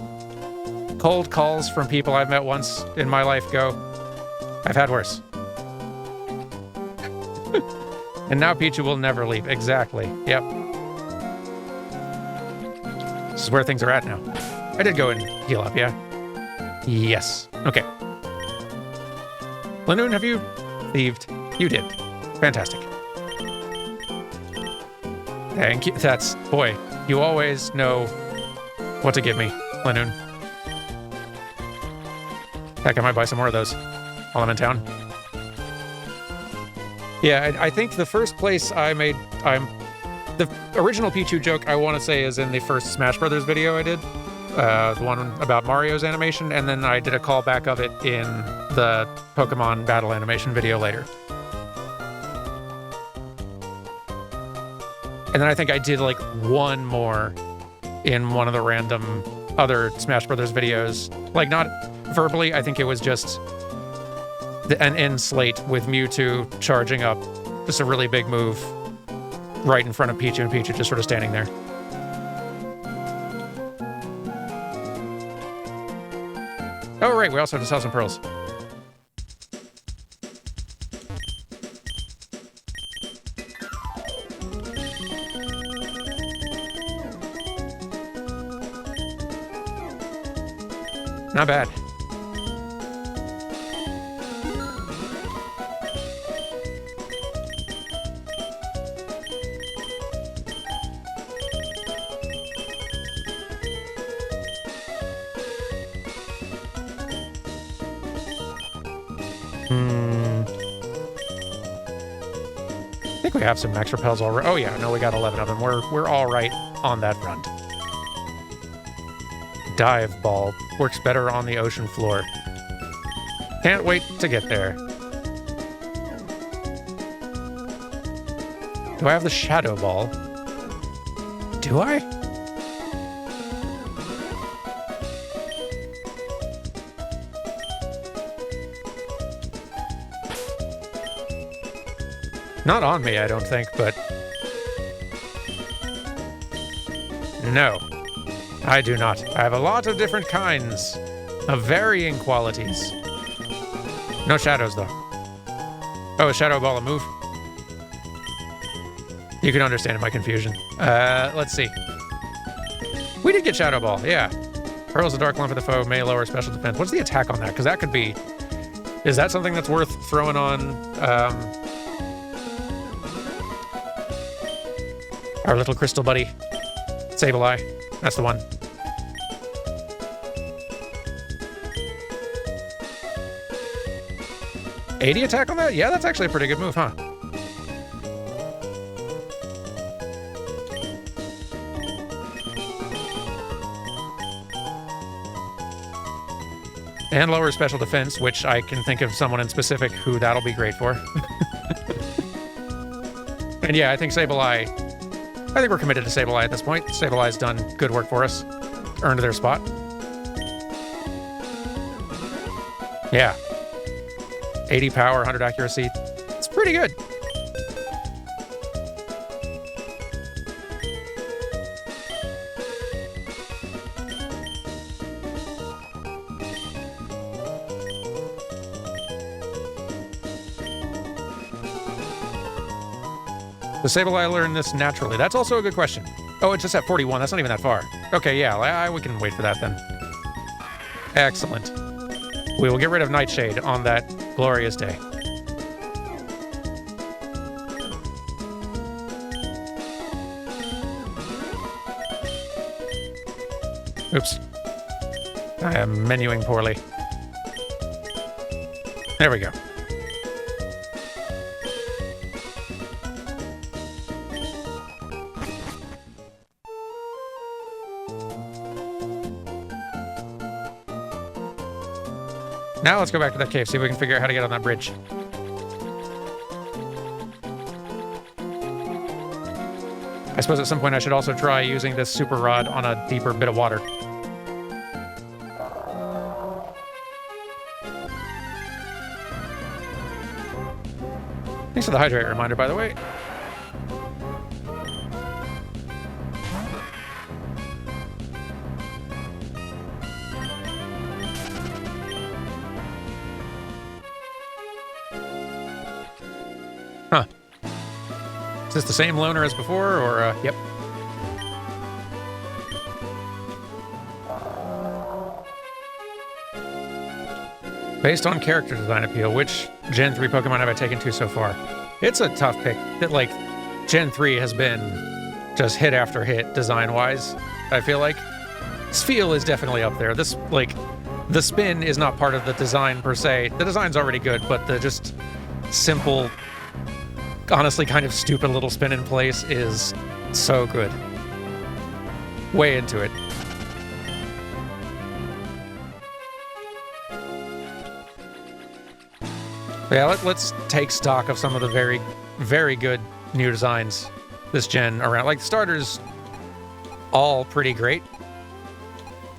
cold calls from people I've met once in my life go, I've had worse. And now Pichu will never leave. Exactly. Yep. This is where things are at now. I did go and heal up, yeah? Yes. Okay. Lanoon, have you thieved? You did. Fantastic. Thank you. Boy, you always know what to give me, Lanoon. Heck, I might buy some more of those while I'm in town. Yeah, I think the first place the original Pichu joke, I want to say, is in the first Smash Brothers video I did. The one about Mario's animation, and then I did a callback of it in the Pokemon battle animation video later. And then I think I did like one more in one of the random other Smash Brothers videos. Like, not verbally, I think it was just an end slate with Mewtwo charging up. Just a really big move right in front of Pichu, and Pichu just sort of standing there. Oh, right, we also have to sell some pearls. Not bad. We have some max repels already. Oh yeah, no, we got 11 of them. We're all right on that front. Dive ball works better on the ocean floor. Can't wait to get there. Do I have the shadow ball? Do I? Not on me, I don't think, but... No, I do not. I have a lot of different kinds of varying qualities. No shadows, though. Oh, a shadow ball, a move? You can understand my confusion. Let's see. We did get shadow ball, yeah. Hurls a dark lump at the foe, may lower special defense. What's the attack on that? Because that could be... Is that something that's worth throwing on... our little crystal buddy? Sableye. That's the one. $80 attack on that? Yeah, that's actually a pretty good move, huh? And lower special defense, which I can think of someone in specific who that'll be great for. And yeah, I think Sableye... I think we're committed to Sableye at this point. Sableye's done good work for us. Earned their spot. Yeah. 80 power, 100 accuracy. It's pretty good. Does Sableye learn this naturally? That's also a good question. Oh, it's just at 41. That's not even that far. Okay, yeah, we can wait for that then. Excellent. We will get rid of Nightshade on that glorious day. Oops. I am menuing poorly. There we go. Now let's go back to that cave, see if we can figure out how to get on that bridge. I suppose at some point I should also try using this super rod on a deeper bit of water. Thanks for the hydrate reminder, by the way. Huh. Is this the same loner as before, or, yep. Based on character design appeal, which Gen 3 Pokemon have I taken to so far? It's a tough pick. That, like, Gen 3 has been just hit after hit design-wise, I feel like. Sphere is definitely up there. This, like, the spin is not part of the design per se. The design's already good, but the just simple... honestly kind of stupid little spin in place is so good. Way into it. Yeah, let's take stock of some of the very, very good new designs this gen around. Like, the starters, all pretty great.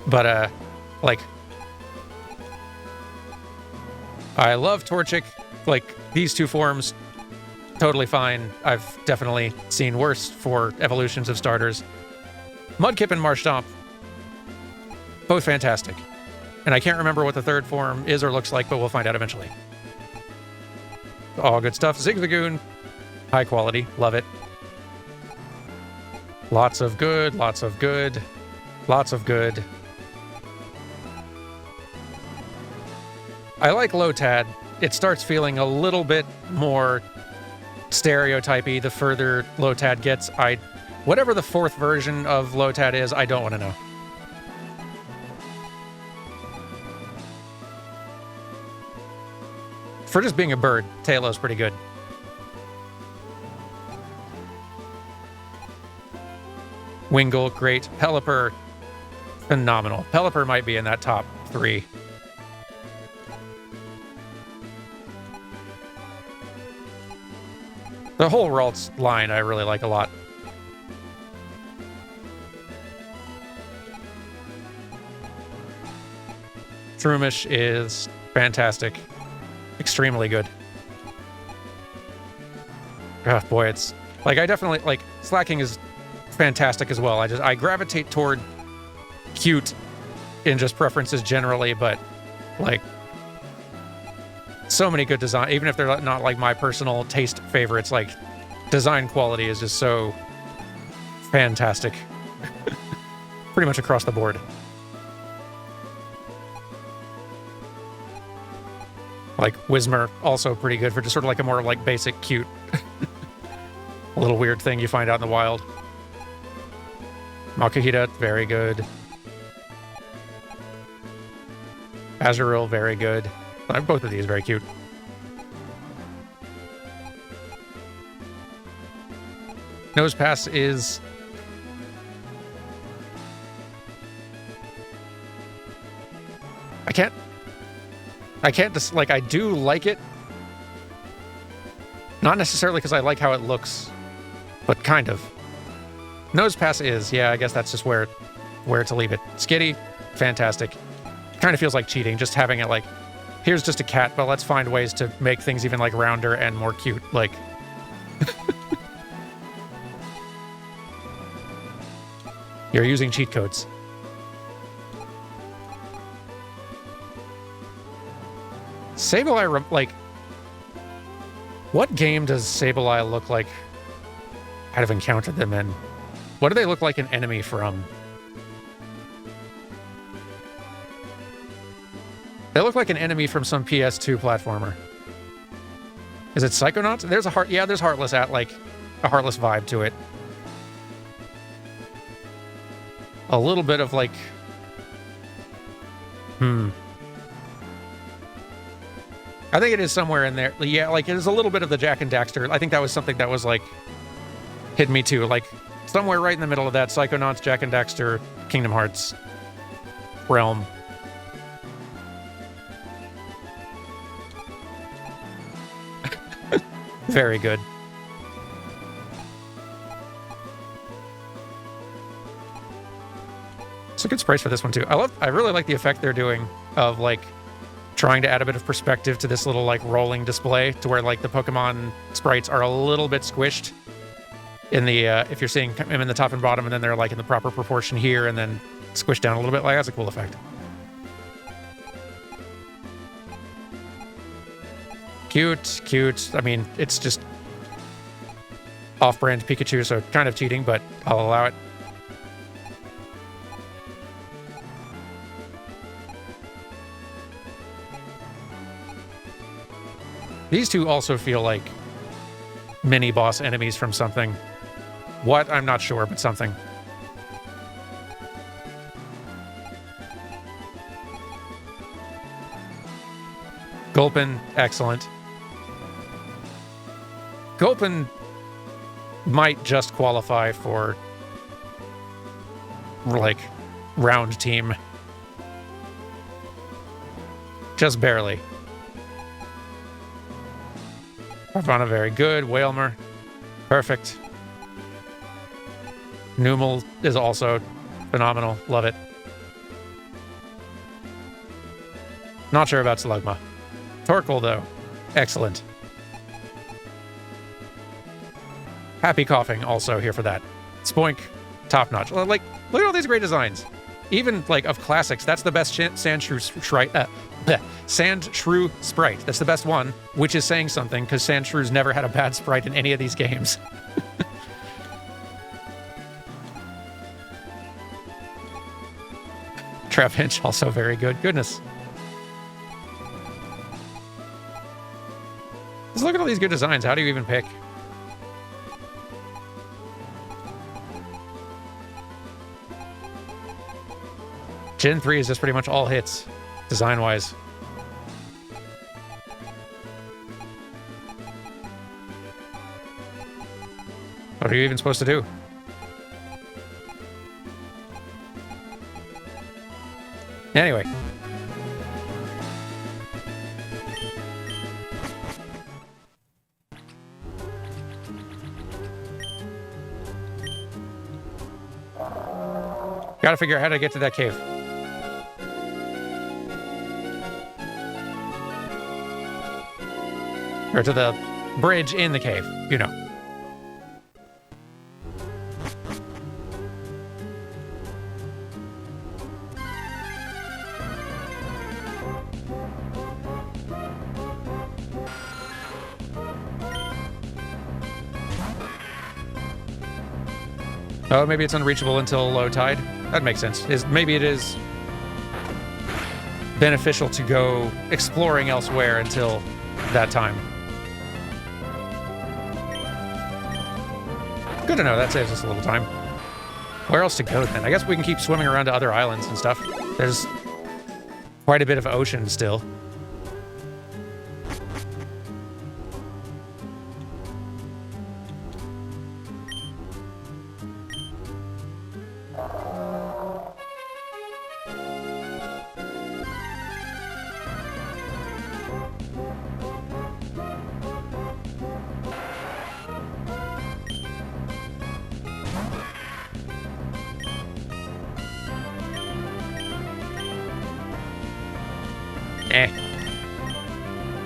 But, like, I love Torchic. Like, these two forms... totally fine. I've definitely seen worse for evolutions of starters. Mudkip and Marshtomp, both fantastic. And I can't remember what the third form is or looks like, but we'll find out eventually. All good stuff. Zigzagoon, high quality, love it. Lots of good, lots of good, lots of good. I like Lotad. It starts feeling a little bit more stereotypy the further Lotad gets. Whatever the fourth version of Lotad is, I don't want to know. For just being a bird, Tailow's pretty good. Wingull, great. Pelipper, phenomenal. Pelipper might be in that top 3. The whole Ralts line I really like a lot. Shroomish is fantastic. Extremely good. Oh, boy, it's... Like, I definitely... Like, Slacking is fantastic as well. I gravitate toward cute in just preferences generally, but, like... So many good design, even if they're not like my personal taste favorites, like design quality is just so fantastic. Pretty much across the board. Like Wailmer, also pretty good for just sort of like a more like basic, cute, a little weird thing you find out in the wild. Makuhita, very good. Azurill, very good. Both of these very cute. Nosepass is... I can't just, like, I do like it. Not necessarily because I like how it looks, but kind of. Nosepass is, yeah, I guess that's just where to leave it. Skitty, fantastic. Kind of feels like cheating, just having it like... Here's just a cat, but let's find ways to make things even, like, rounder and more cute. Like... You're using cheat codes. Sableye, like... What game does Sableye look like I'd have encountered them in? What do they look like an enemy from? They look like an enemy from some PS2 platformer. Is it Psychonauts? There's a heart. Yeah, there's Heartless at like a Heartless vibe to it. A little bit of like, I think it is somewhere in there. Yeah, like there's a little bit of the Jak and Daxter. I think that was something that was like hit me too. Like somewhere right in the middle of that, Psychonauts, Jak and Daxter, Kingdom Hearts realm. Very good. It's a good sprites for this one too. I really like the effect they're doing of like trying to add a bit of perspective to this little like rolling display to where like the Pokemon sprites are a little bit squished in the if you're seeing them in the top and bottom, and then they're like in the proper proportion here and then squished down a little bit. Like that's a cool effect. Cute, cute. I mean, it's just off-brand Pikachu, so kind of cheating, but I'll allow it. These two also feel like mini-boss enemies from something. What? I'm not sure, but something. Gulpin, excellent. Gulpin might just qualify for, like, round team. Just barely. Ravana, very good. Wailmer, perfect. Numel is also phenomenal. Love it. Not sure about Slugma. Torkoal, though, excellent. Happy Coughing, also here for that. Spoink, top notch. Like, look at all these great designs. Even, like, of classics, that's the best Sandshrew sprite. That's the best one, which is saying something, because Sandshrew's never had a bad sprite in any of these games. Trapinch, also very good. Goodness. Just look at all these good designs. How do you even pick? Gen 3 is just pretty much all hits, design-wise. What are you even supposed to do? Anyway. Gotta figure out how to get to that cave. Or to the bridge in the cave, you know. Oh, maybe it's unreachable until low tide? That makes sense. Maybe it is beneficial to go exploring elsewhere until that time. Good to know. That saves us a little time. Where else to go then? I guess we can keep swimming around to other islands and stuff. There's quite a bit of ocean still.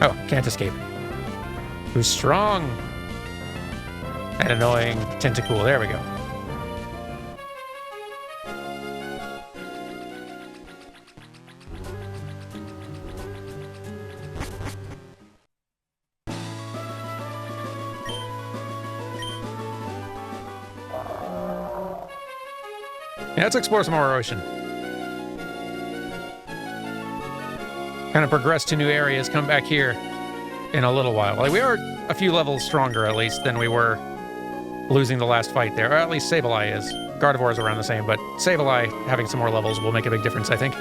Oh, can't escape. Who's strong and annoying Tentacool. There we go. Yeah, let's explore some more ocean. Kind of progress to new areas, come back here in a little while. Like, we are a few levels stronger, at least, than we were losing the last fight there. Or at least Sableye is. Gardevoir is around the same, but Sableye having some more levels will make a big difference, I think.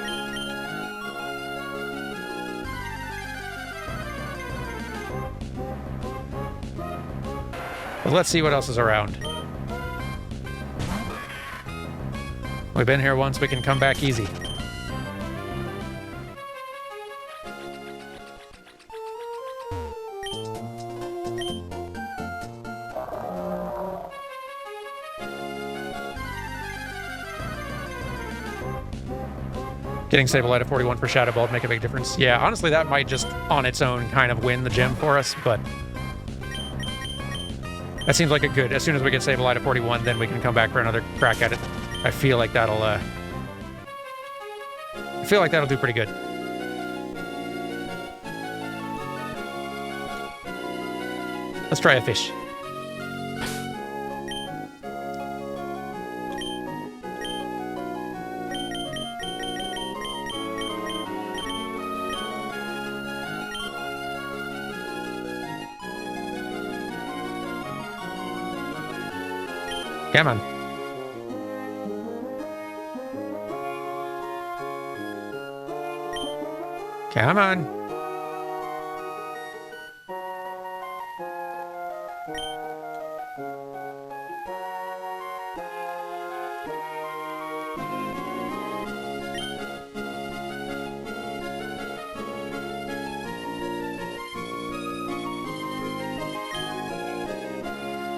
But let's see what else is around. We've been here once, we can come back easy. Getting Sableye to 41 for Shadow Ball would make a big difference. Yeah, honestly, that might just on its own kind of win the gym for us, but that seems like a good. As soon as we get Sableye to 41, then we can come back for another crack at it. I feel like that'll do pretty good. Let's try a fish. Come on. Come on.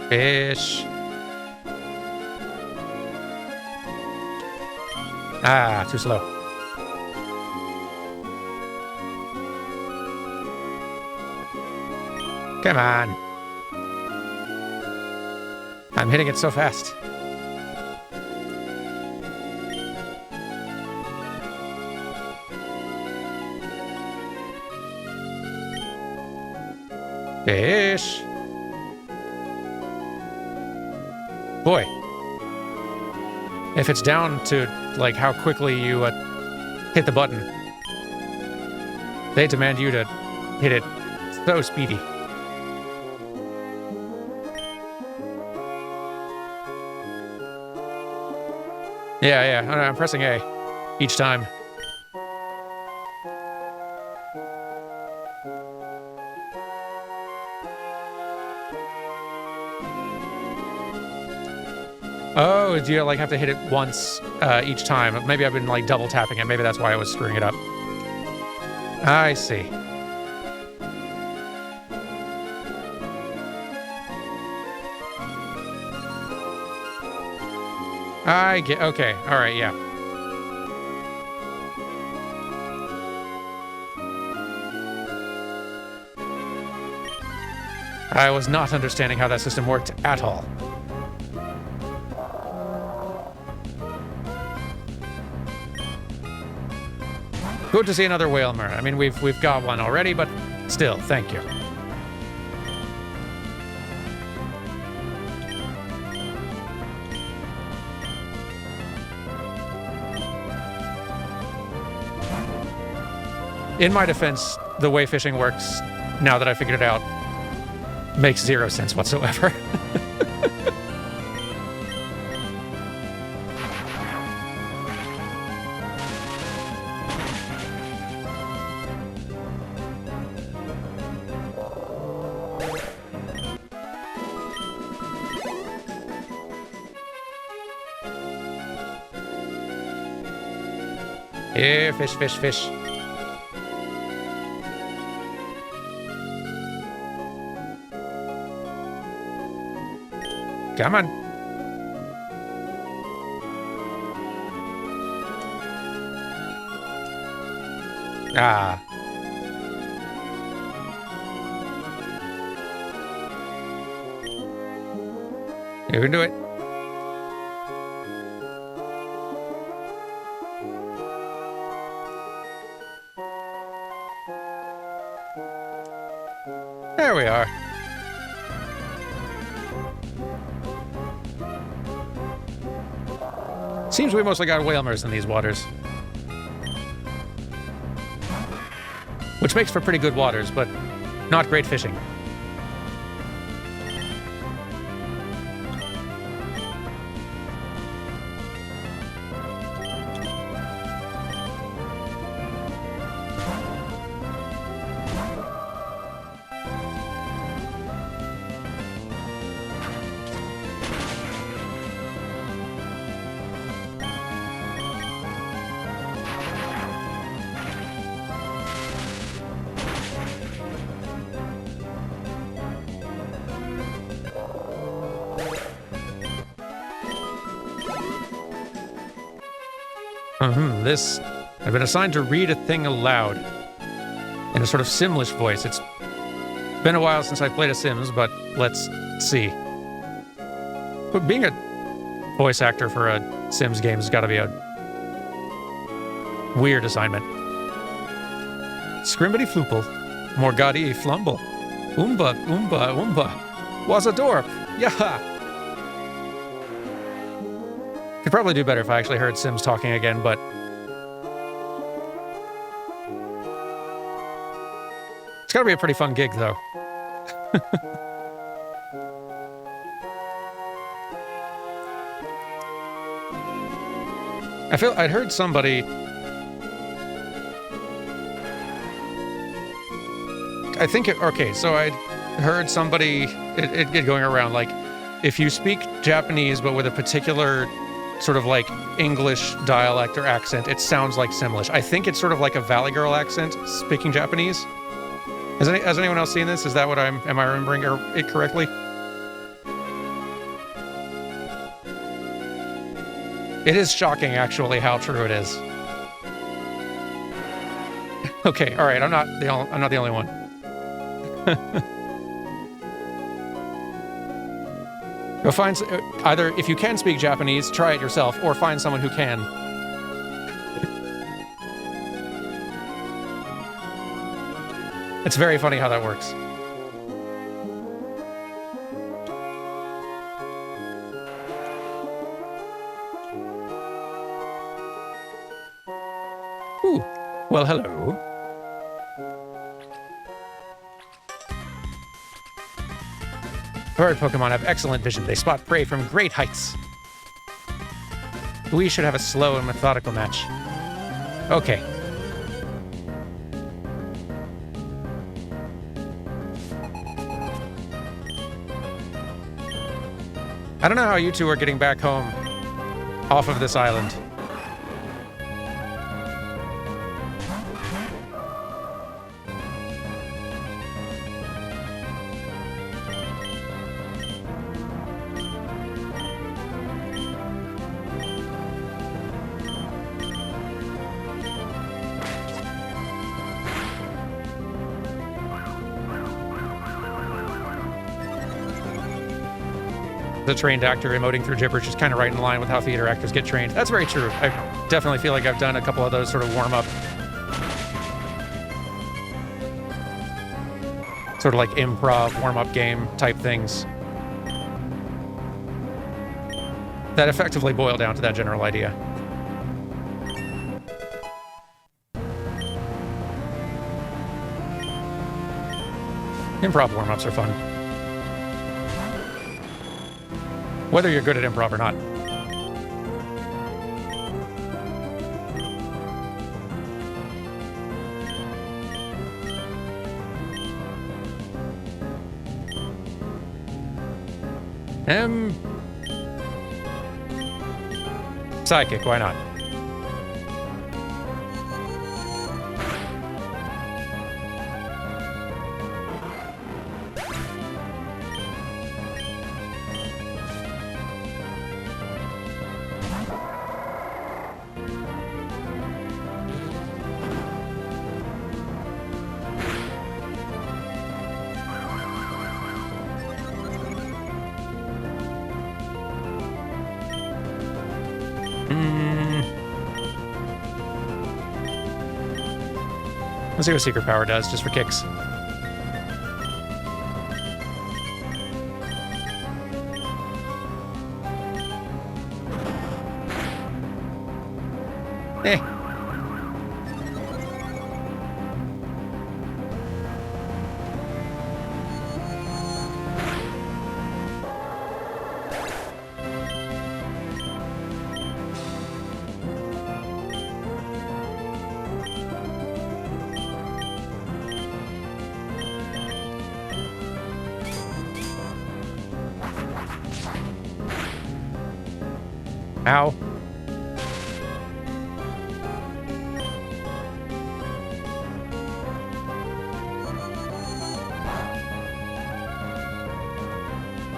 Fish. Ah, too slow. Come on. I'm hitting it so fast. Fish. Boy. If it's down to, like, how quickly you hit the button, they demand you to hit it so speedy. Yeah, I'm pressing A each time. Oh, do you like have to hit it once each time? Maybe I've been like double tapping it. Maybe that's why I was screwing it up. I see. I get, okay, all right, yeah. I was not understanding how that system worked at all. Good to see another Wailmer. I mean, we've got one already, but still, thank you. In my defense, the way fishing works, now that I figured it out, makes zero sense whatsoever. Here, fish, fish, fish. Come on. Ah. You can do it. There we are. Seems we mostly got Wailmers in these waters. Which makes for pretty good waters, but not great fishing. This, I've been assigned to read a thing aloud in a sort of Simlish voice. It's been a while since I played a Sims, but let's see. But being a voice actor for a Sims game has got to be a weird assignment. Scrimbity floople, morgadi flumble, oomba, oomba, oomba, was a dorp, yaha. Could probably do better if I actually heard Sims talking again, but it's gotta be a pretty fun gig, though. I feel I'd heard somebody. I think okay, so I'd heard somebody it going around like if you speak Japanese but with a particular sort of like English dialect or accent, it sounds like Simlish. I think it's sort of like a Valley Girl accent speaking Japanese. Has anyone else seen this? Is that what am I remembering it correctly? It is shocking, actually, how true it is. Okay, all right, I'm not the only one. Go find either if you can speak Japanese, try it yourself, or find someone who can. It's very funny how that works. Ooh, well, hello. Bird Pokemon have excellent vision. They spot prey from great heights. We should have a slow and methodical match. Okay. I don't know how you two are getting back home off of this island. The trained actor emoting through gibberish is kind of right in line with how theater actors get trained. That's very true. I definitely feel like I've done a couple of those sort of warm-up, sort of like improv warm-up game type things that effectively boil down to that general idea. Improv warm-ups are fun, whether you're good at improv or not. Psychic, why not? Let's see what secret power does, just for kicks. Eh. Ow.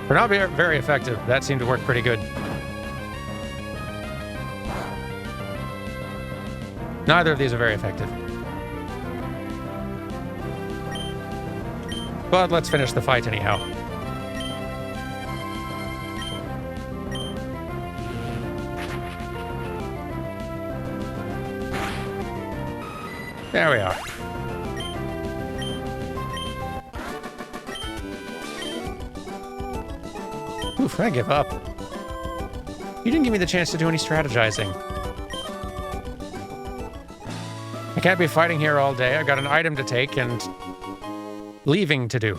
For not being very effective, that seemed to work pretty good. Neither of these are very effective. But let's finish the fight anyhow. There we are. Oof, I give up. You didn't give me the chance to do any strategizing. I can't be fighting here all day. I've got an item to take and leaving to do.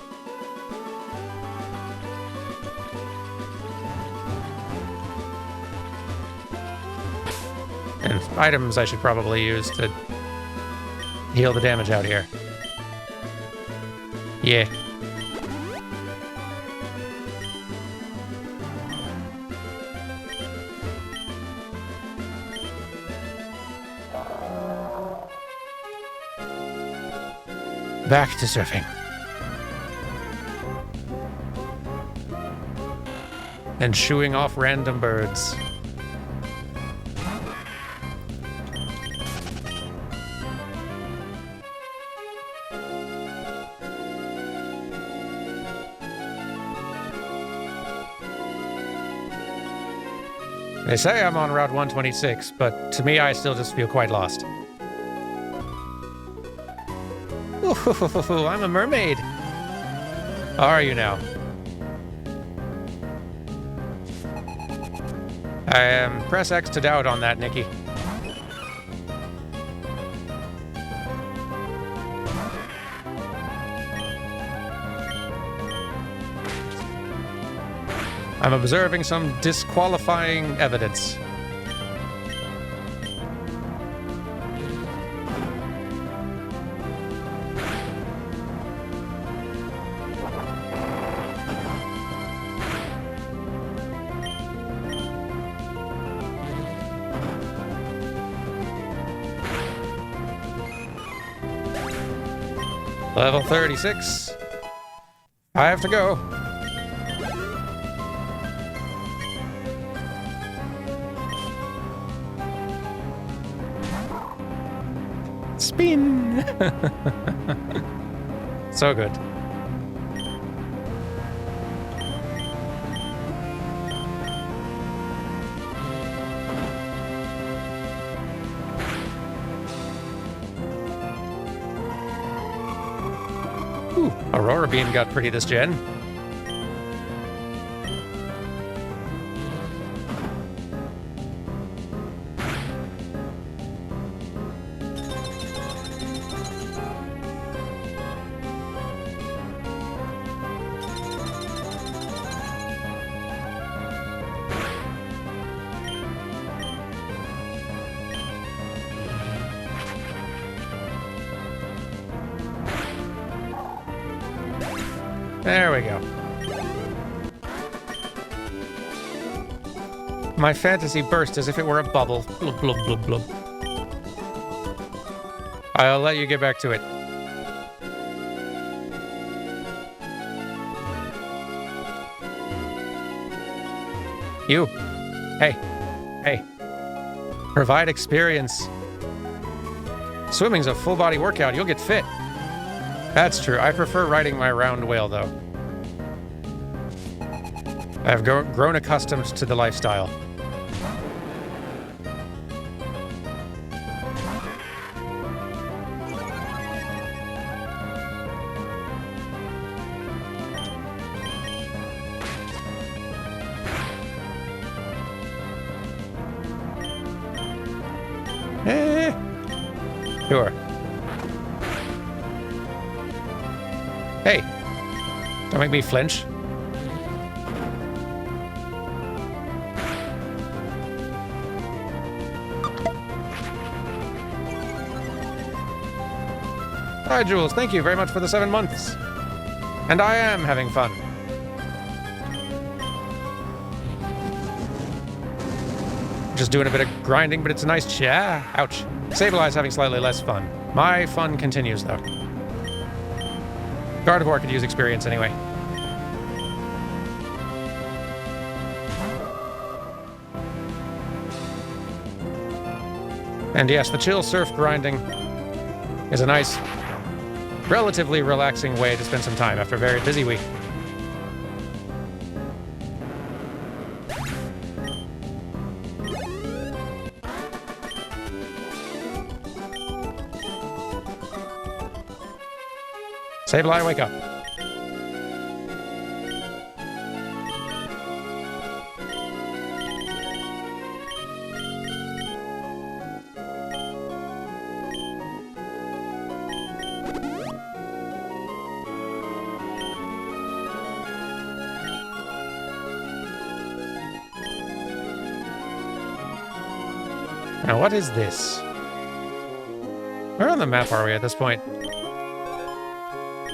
And items I should probably use to heal the damage out here. Yeah. Back to surfing. And shooing off random birds. They say I'm on Route 126, but to me, I still just feel quite lost. Ooh, I'm a mermaid. Are you now? Press X to doubt on that, Nikki. I'm observing some disqualifying evidence. Level 36. I have to go. Spin! So good. Ooh, Aurora Beam got pretty this gen. There we go. My fantasy burst as if it were a bubble. Blub, blub, blub, blub. I'll let you get back to it. You. Hey. Hey. Provide experience. Swimming's a full body workout. You'll get fit. That's true. I prefer riding my round whale, though. I've grown accustomed to the lifestyle. Sure. Hey, don't make me flinch. Hi, Jules. Thank you very much for the 7 months. And I am having fun. Just doing a bit of grinding, but it's a nice chat. Ouch. Sableye having slightly less fun. My fun continues, though. Gardevoir could use experience anyway. And yes, the chill surf grinding is a nice, relatively relaxing way to spend some time after a very busy week. Sableye, wake up. Now, what is this? Where on the map are we at this point?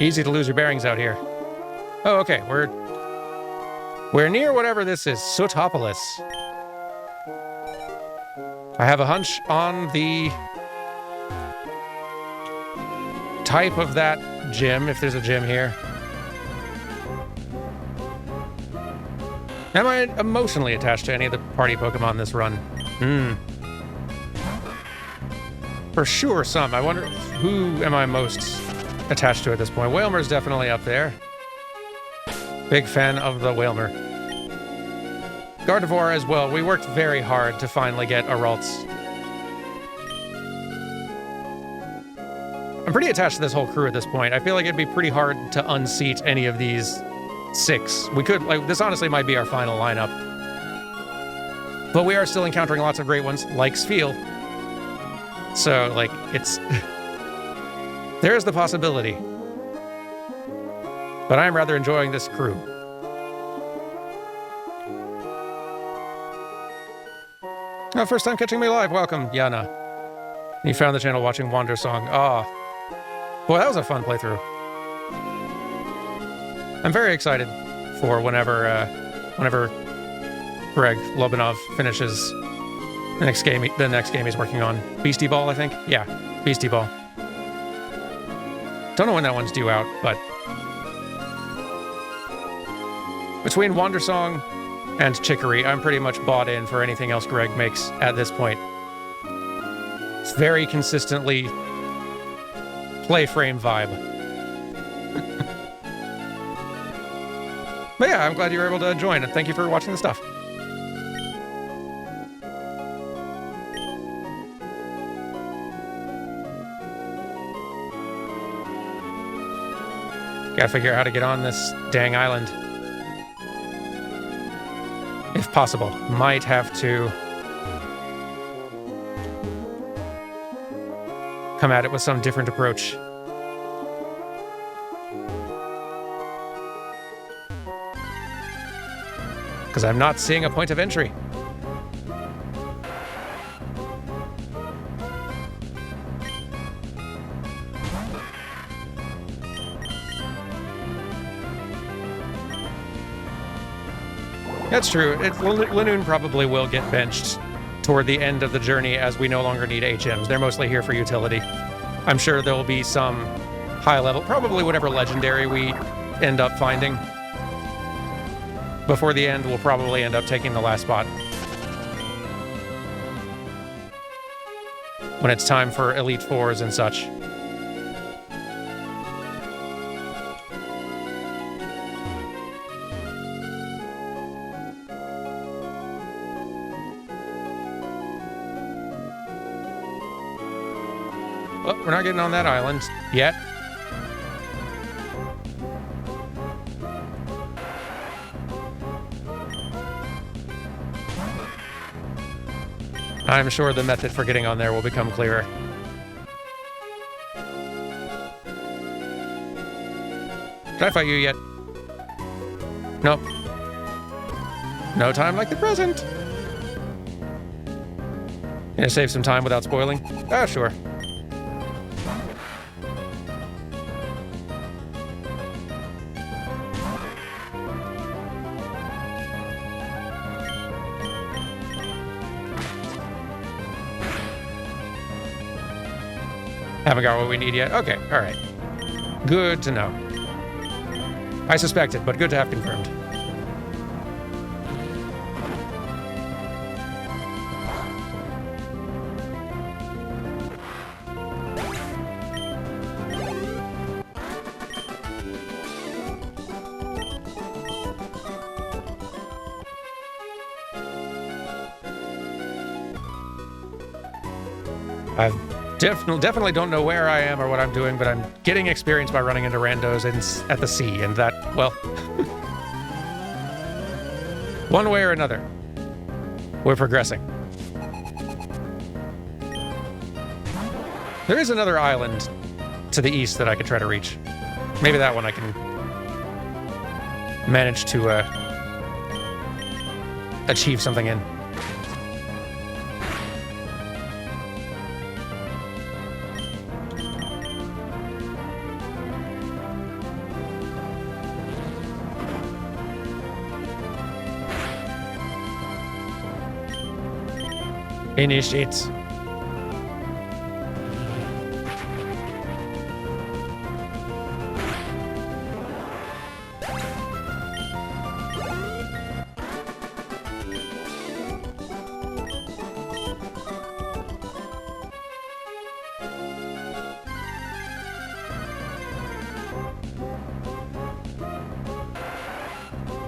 Easy to lose your bearings out here. Oh, okay. We're near whatever this is. Sootopolis. I have a hunch on the type of that gym, if there's a gym here. Am I emotionally attached to any of the party Pokemon this run? For sure some. I wonder who am I most attached to at this point. Wailmer's definitely up there. Big fan of the Wailmer. Gardevoir as well. We worked very hard to finally get a Ralts. I'm pretty attached to this whole crew at this point. I feel like it'd be pretty hard to unseat any of these 6. We could, like, this honestly might be our final lineup. But we are still encountering lots of great ones, like Spheal. So, like, it's... There's the possibility. But I'm rather enjoying this crew. Oh, first time catching me live. Welcome, Yana. You found the channel watching Wander Song. Ah. Boy, that was a fun playthrough. I'm very excited for whenever Greg Lobanov finishes the next game he's working on. Beastie Ball, I think? Yeah, Beastie Ball. Don't know when that one's due out, but between Wandersong and Chicory, I'm pretty much bought in for anything else Greg makes at this point. It's very consistently play frame vibe. But yeah, I'm glad you were able to join, and thank you for watching the stuff. Gotta figure out how to get on this dang island. If possible. Might have to come at it with some different approach. Because I'm not seeing a point of entry. That's true. Linoon probably will get benched toward the end of the journey as we no longer need HMs. They're mostly here for utility. I'm sure there will be some high level, probably whatever legendary we end up finding. Before the end, we'll probably end up taking the last spot. When it's time for Elite Fours and such. Well, we're not getting on that island yet. I'm sure the method for getting on there will become clearer. Did I fight you yet? Nope. No time like the present. Gonna save some time without spoiling? Ah, sure. Haven't got what we need yet? Okay, alright. Good to know. I suspected, but good to have confirmed. Definitely don't know where I am or what I'm doing, but I'm getting experience by running into randos at the sea, and that, well, one way or another, we're progressing. There is another island to the east that I could try to reach. Maybe that one I can manage to achieve something in. Initiate.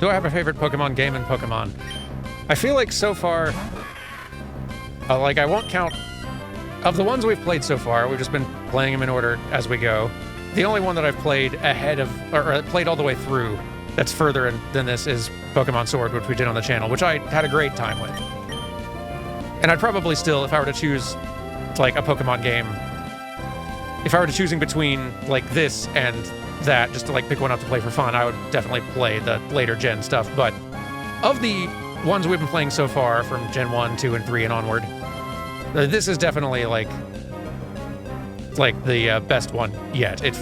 Do I have a favorite Pokemon game in Pokemon? I feel like so far, like, I won't count... Of the ones we've played so far, we've just been playing them in order as we go. The only one that I've played ahead of... or played all the way through that's further than this is Pokemon Sword, which we did on the channel, which I had a great time with. And I'd probably still, if I were to choose, like, a Pokemon game... If I were to choosing between, like, this and that, just to, like, pick one up to play for fun, I would definitely play the later gen stuff. But of the ones we've been playing so far, from Gen 1, 2, and 3 and onward, this is definitely, like the best one yet. It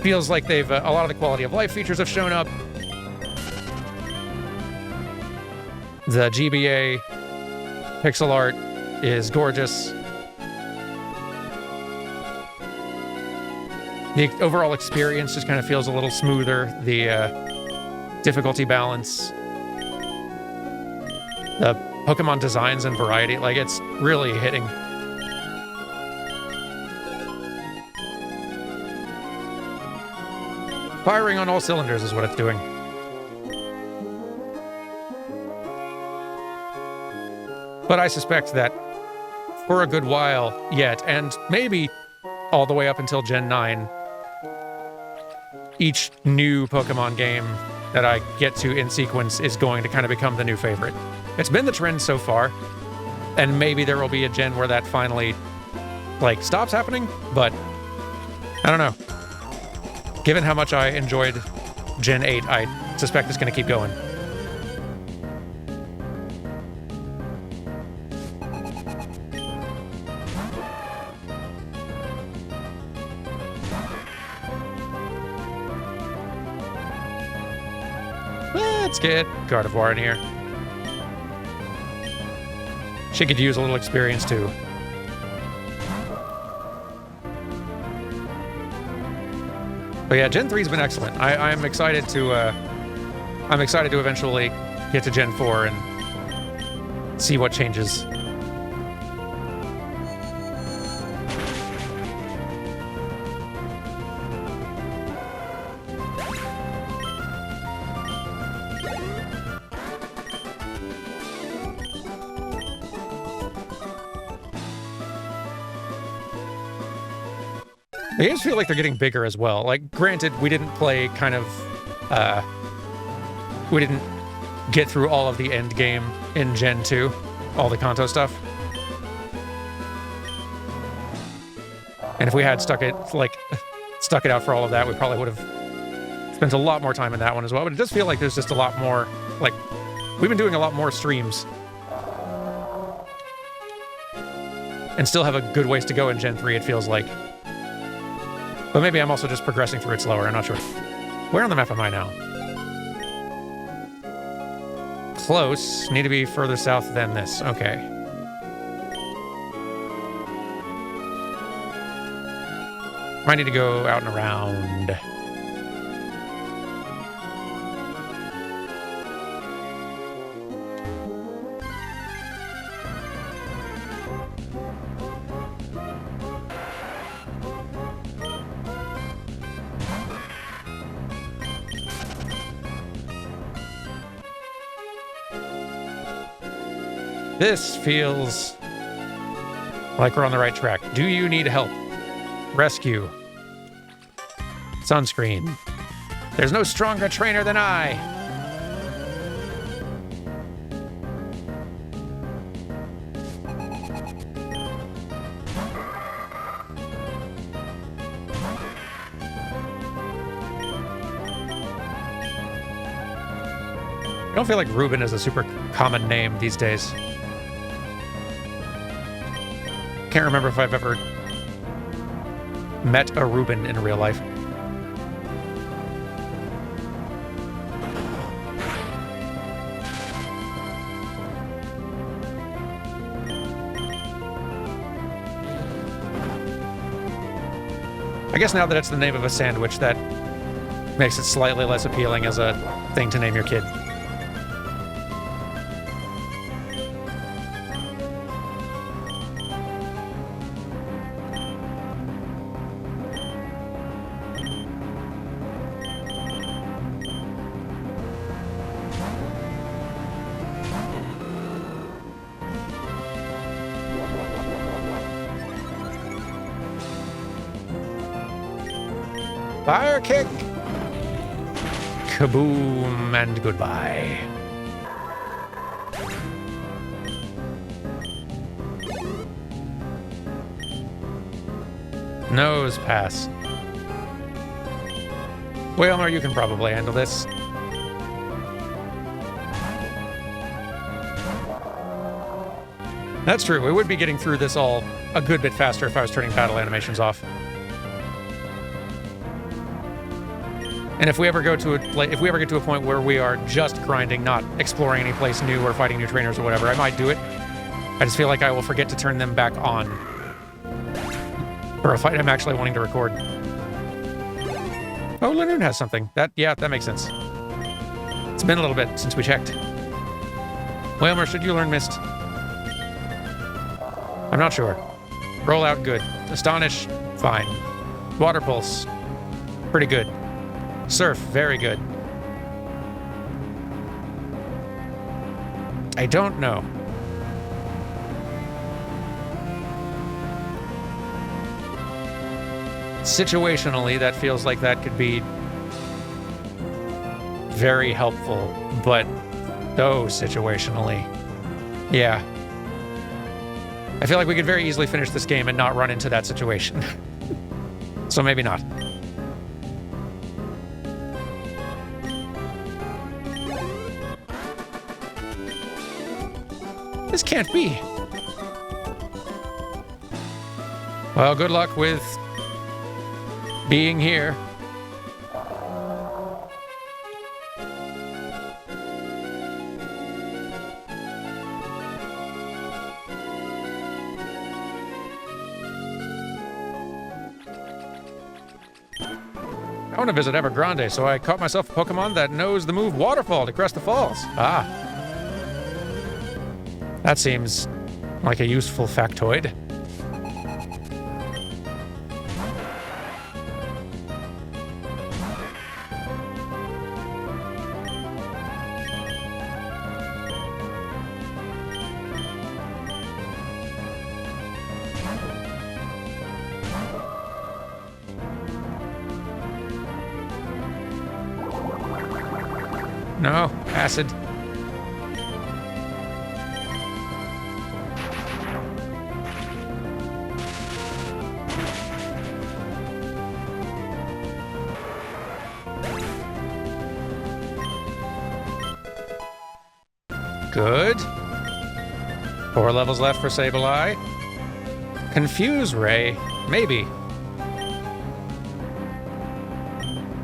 feels like they've... a lot of the quality of life features have shown up. The GBA pixel art is gorgeous. The overall experience just kind of feels a little smoother. The difficulty balance, the Pokemon designs and variety, like, it's really hitting. Firing on all cylinders is what it's doing. But I suspect that for a good while yet, and maybe all the way up until Gen 9, each new Pokemon game that I get to in sequence is going to kind of become the new favorite. It's been the trend so far, and maybe there will be a gen where that finally, like, stops happening, but I don't know. Given how much I enjoyed Gen 8, I suspect it's going to keep going. Let's get Gardevoir in here. She could use a little experience too. But yeah, Gen 3's been excellent. I'm excited to eventually get to Gen 4 and see what changes. The games feel like they're getting bigger as well. Like, granted, we didn't play we didn't get through all of the end game in Gen 2, all the Kanto stuff. And if we had stuck it out for all of that, we probably would have spent a lot more time in that one as well. But it does feel like there's just a lot more, like, we've been doing a lot more streams. And still have a good ways to go in Gen 3, it feels like. But maybe I'm also just progressing through it slower, I'm not sure. Where on the map am I now? Close. Need to be further south than this. Okay. I need to go out and around. This feels like we're on the right track. Do you need help? Rescue. Sunscreen. There's no stronger trainer than I. I don't feel like Ruben is a super common name these days. Can't remember if I've ever met a Ruben in real life. I guess now that it's the name of a sandwich, that makes it slightly less appealing as a thing to name your kid. Fire kick! Kaboom and goodbye. Nose pass. Wailmer, you can probably handle this. That's true. We would be getting through this all a good bit faster if I was turning battle animations off. And if we ever get to a point where we are just grinding, not exploring any place new or fighting new trainers or whatever, I might do it. I just feel like I will forget to turn them back on for a fight I'm actually wanting to record. Oh, Lanoon has something. Yeah, that makes sense. It's been a little bit since we checked. Wailmer, should you learn Mist? I'm not sure. Roll out, good. Astonish, fine. Water Pulse, pretty good. Surf, very good. I don't know. Situationally, that feels like that could be very helpful, but so situationally. Yeah. I feel like we could very easily finish this game and not run into that situation. So maybe not. This can't be. Well, good luck with being here. I want to visit Evergrande, so I caught myself a Pokemon that knows the move Waterfall to crest the falls. Ah. That seems like a useful factoid. No, acid. Good. 4 levels left for Sableye. Confuse Ray. Maybe.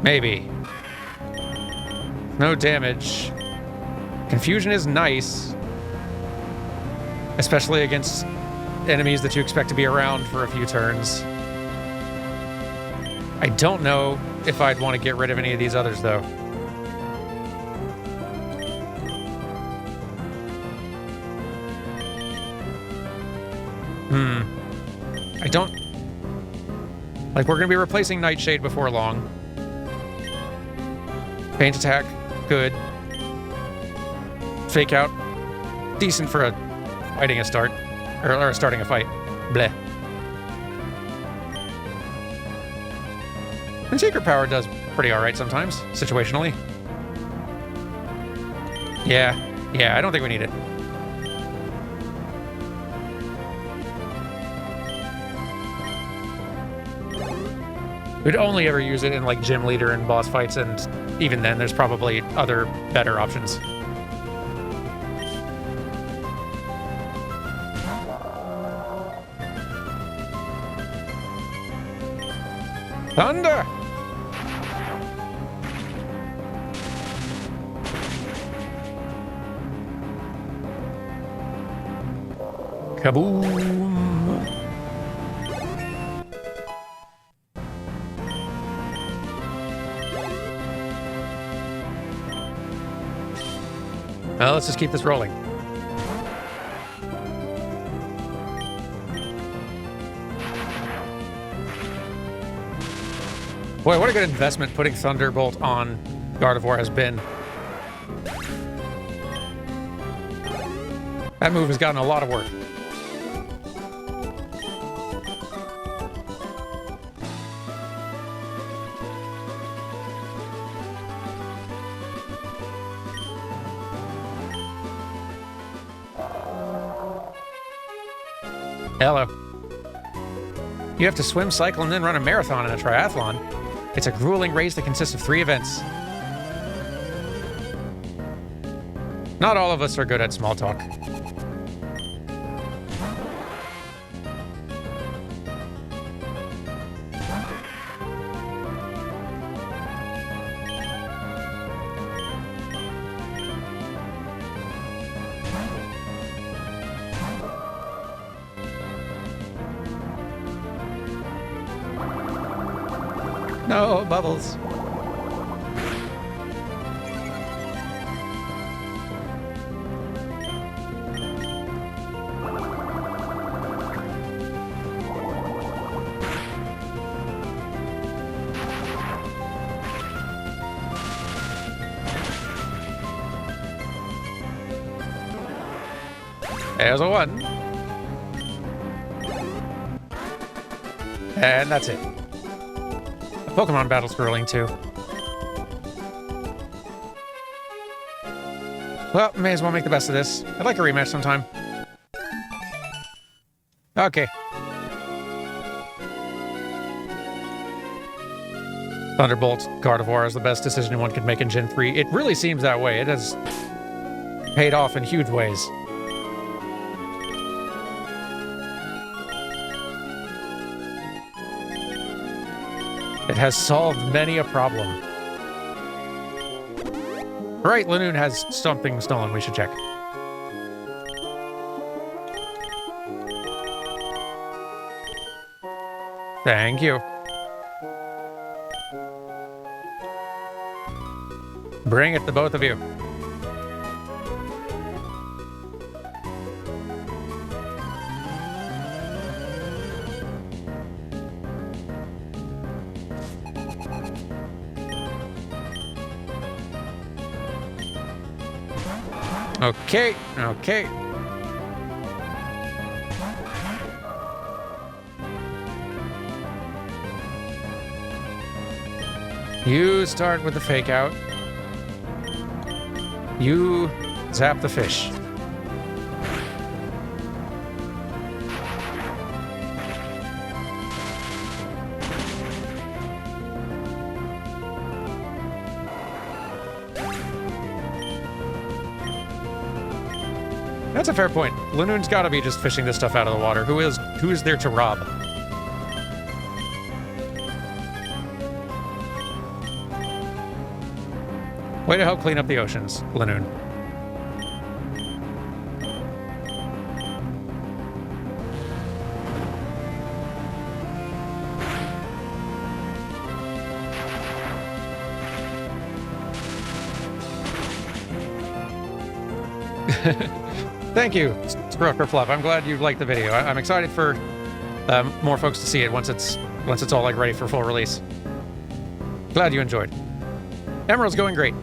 Maybe. No damage. Confusion is nice. Especially against enemies that you expect to be around for a few turns. I don't know if I'd want to get rid of any of these others, though. I don't... Like, we're going to be replacing Nightshade before long. Paint Attack, good. Fake Out, decent for fighting a start. Or starting a fight. Bleh. And Secret Power does pretty alright sometimes, situationally. Yeah, I don't think we need it. We'd only ever use it in, like, gym leader and boss fights, and even then, there's probably other, better options. Thunder! Kaboom! Well, let's just keep this rolling. Boy, what a good investment putting Thunderbolt on Gardevoir has been. That move has gotten a lot of work. Hello. You have to swim, cycle, and then run a marathon and a triathlon. It's a grueling race that consists of 3 events. Not all of us are good at small talk. No, Bubbles. There's a 1. And that's it. The Pokemon battle's scrolling too. Well, may as well make the best of this. I'd like a rematch sometime. Okay. Thunderbolt Gardevoir is the best decision one could make in Gen 3. It really seems that way. It has paid off in huge ways. It has solved many a problem. Right, Lanoon has something stolen. We should check. Thank you. Bring it, the both of you. Okay, okay. You start with the fake out. You zap the fish. That's a fair point. Lanoon's gotta be just fishing this stuff out of the water. Who is there to rob? Way to help clean up the oceans, Lanoon. Thank you, Scrucker Fluff. I'm glad you liked the video. I'm excited for more folks to see it once it's all like ready for full release. Glad you enjoyed. Emerald's going great.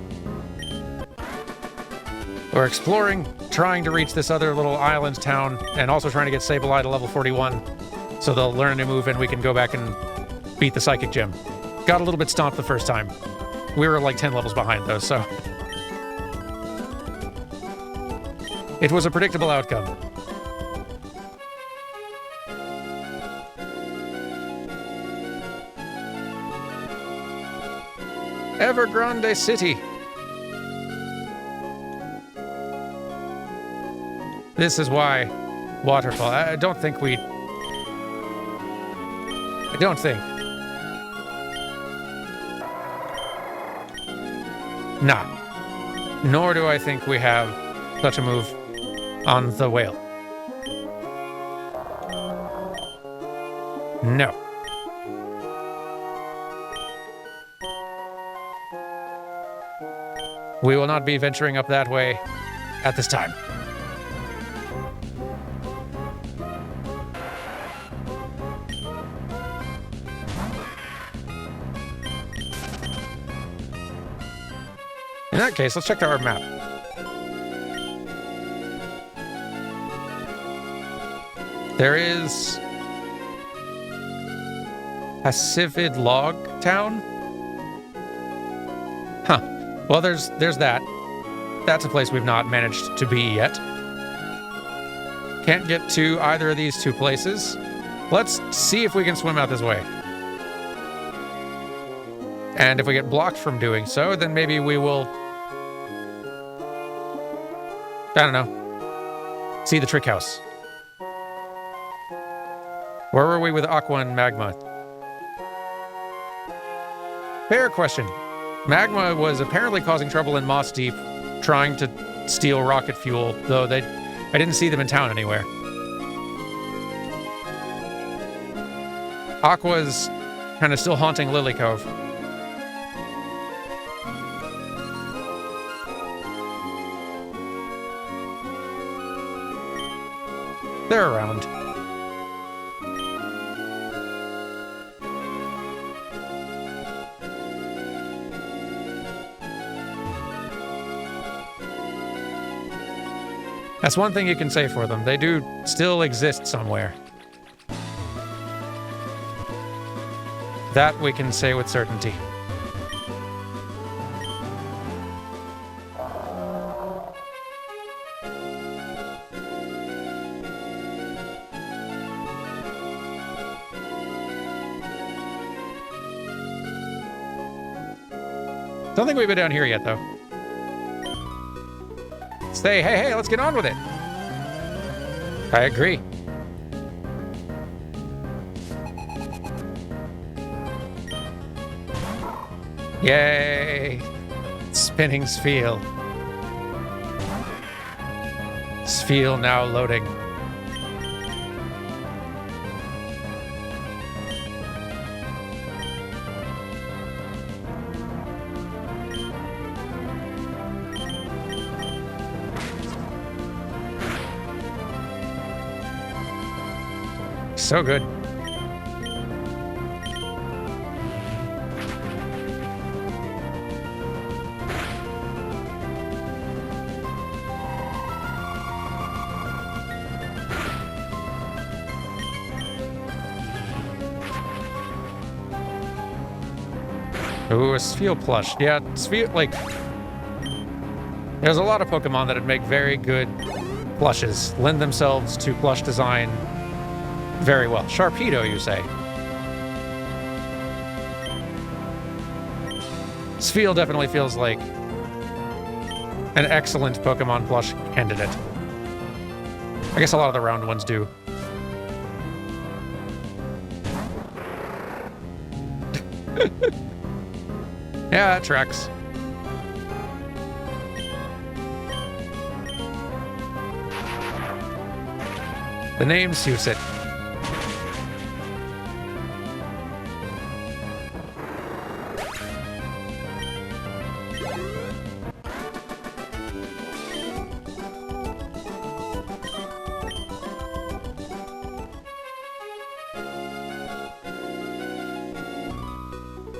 We're exploring, trying to reach this other little island town, and also trying to get Sableye to level 41, so they'll learn a new move and we can go back and beat the Psychic Gym. Got a little bit stomped the first time. We were like 10 levels behind though, so it was a predictable outcome. Evergrande City. This is why waterfall. I don't think. Nah. Nor do I think we have such a move on the whale. No. We will not be venturing up that way at this time. In that case, let's check our map. There is a Civid log town? Huh. Well, there's that. That's a place we've not managed to be yet. Can't get to either of these two places. Let's see if we can swim out this way. And if we get blocked from doing so, then maybe we will... I don't know. See the trick house. Where were we with Aqua and Magma? Fair question. Magma was apparently causing trouble in Moss Deep, trying to steal rocket fuel, though I didn't see them in town anywhere. Aqua's kind of still haunting Lily Cove. They're around. That's one thing you can say for them. They do still exist somewhere. That we can say with certainty. Don't think we've been down here yet, though. Hey, let's get on with it. I agree. Yay! Spinning Spheal. Spheal now loading. So good. Ooh, a Spheal plush. Yeah, Spheal, like... There's a lot of Pokemon that would make very good plushes, lend themselves to plush design very well. Sharpedo, you say? Spheal definitely feels like an excellent Pokemon plush candidate. I guess a lot of the round ones do. Yeah, that tracks. The name suits it.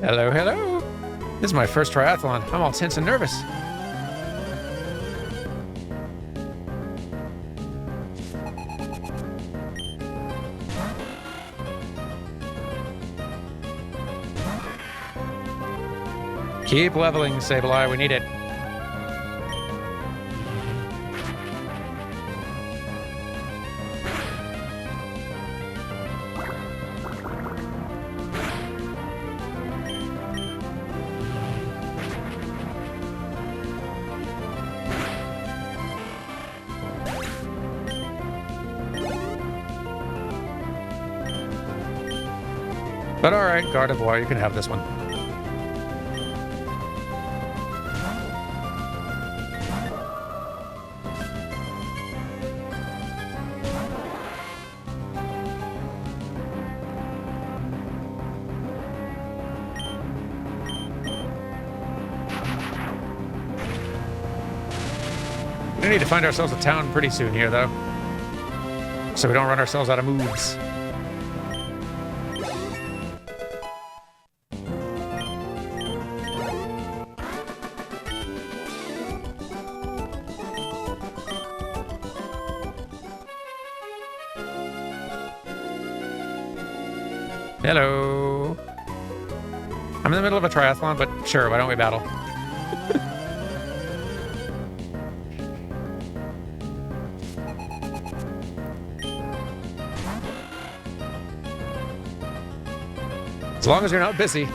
Hello, hello. This is my first triathlon. I'm all tense and nervous. Keep leveling, Sableye. We need it. But alright, Gardevoir, you can have this one. We need to find ourselves a town pretty soon here, though. So we don't run ourselves out of moves. Hello. I'm in the middle of a triathlon, but sure, why don't we battle? As long as you're not busy.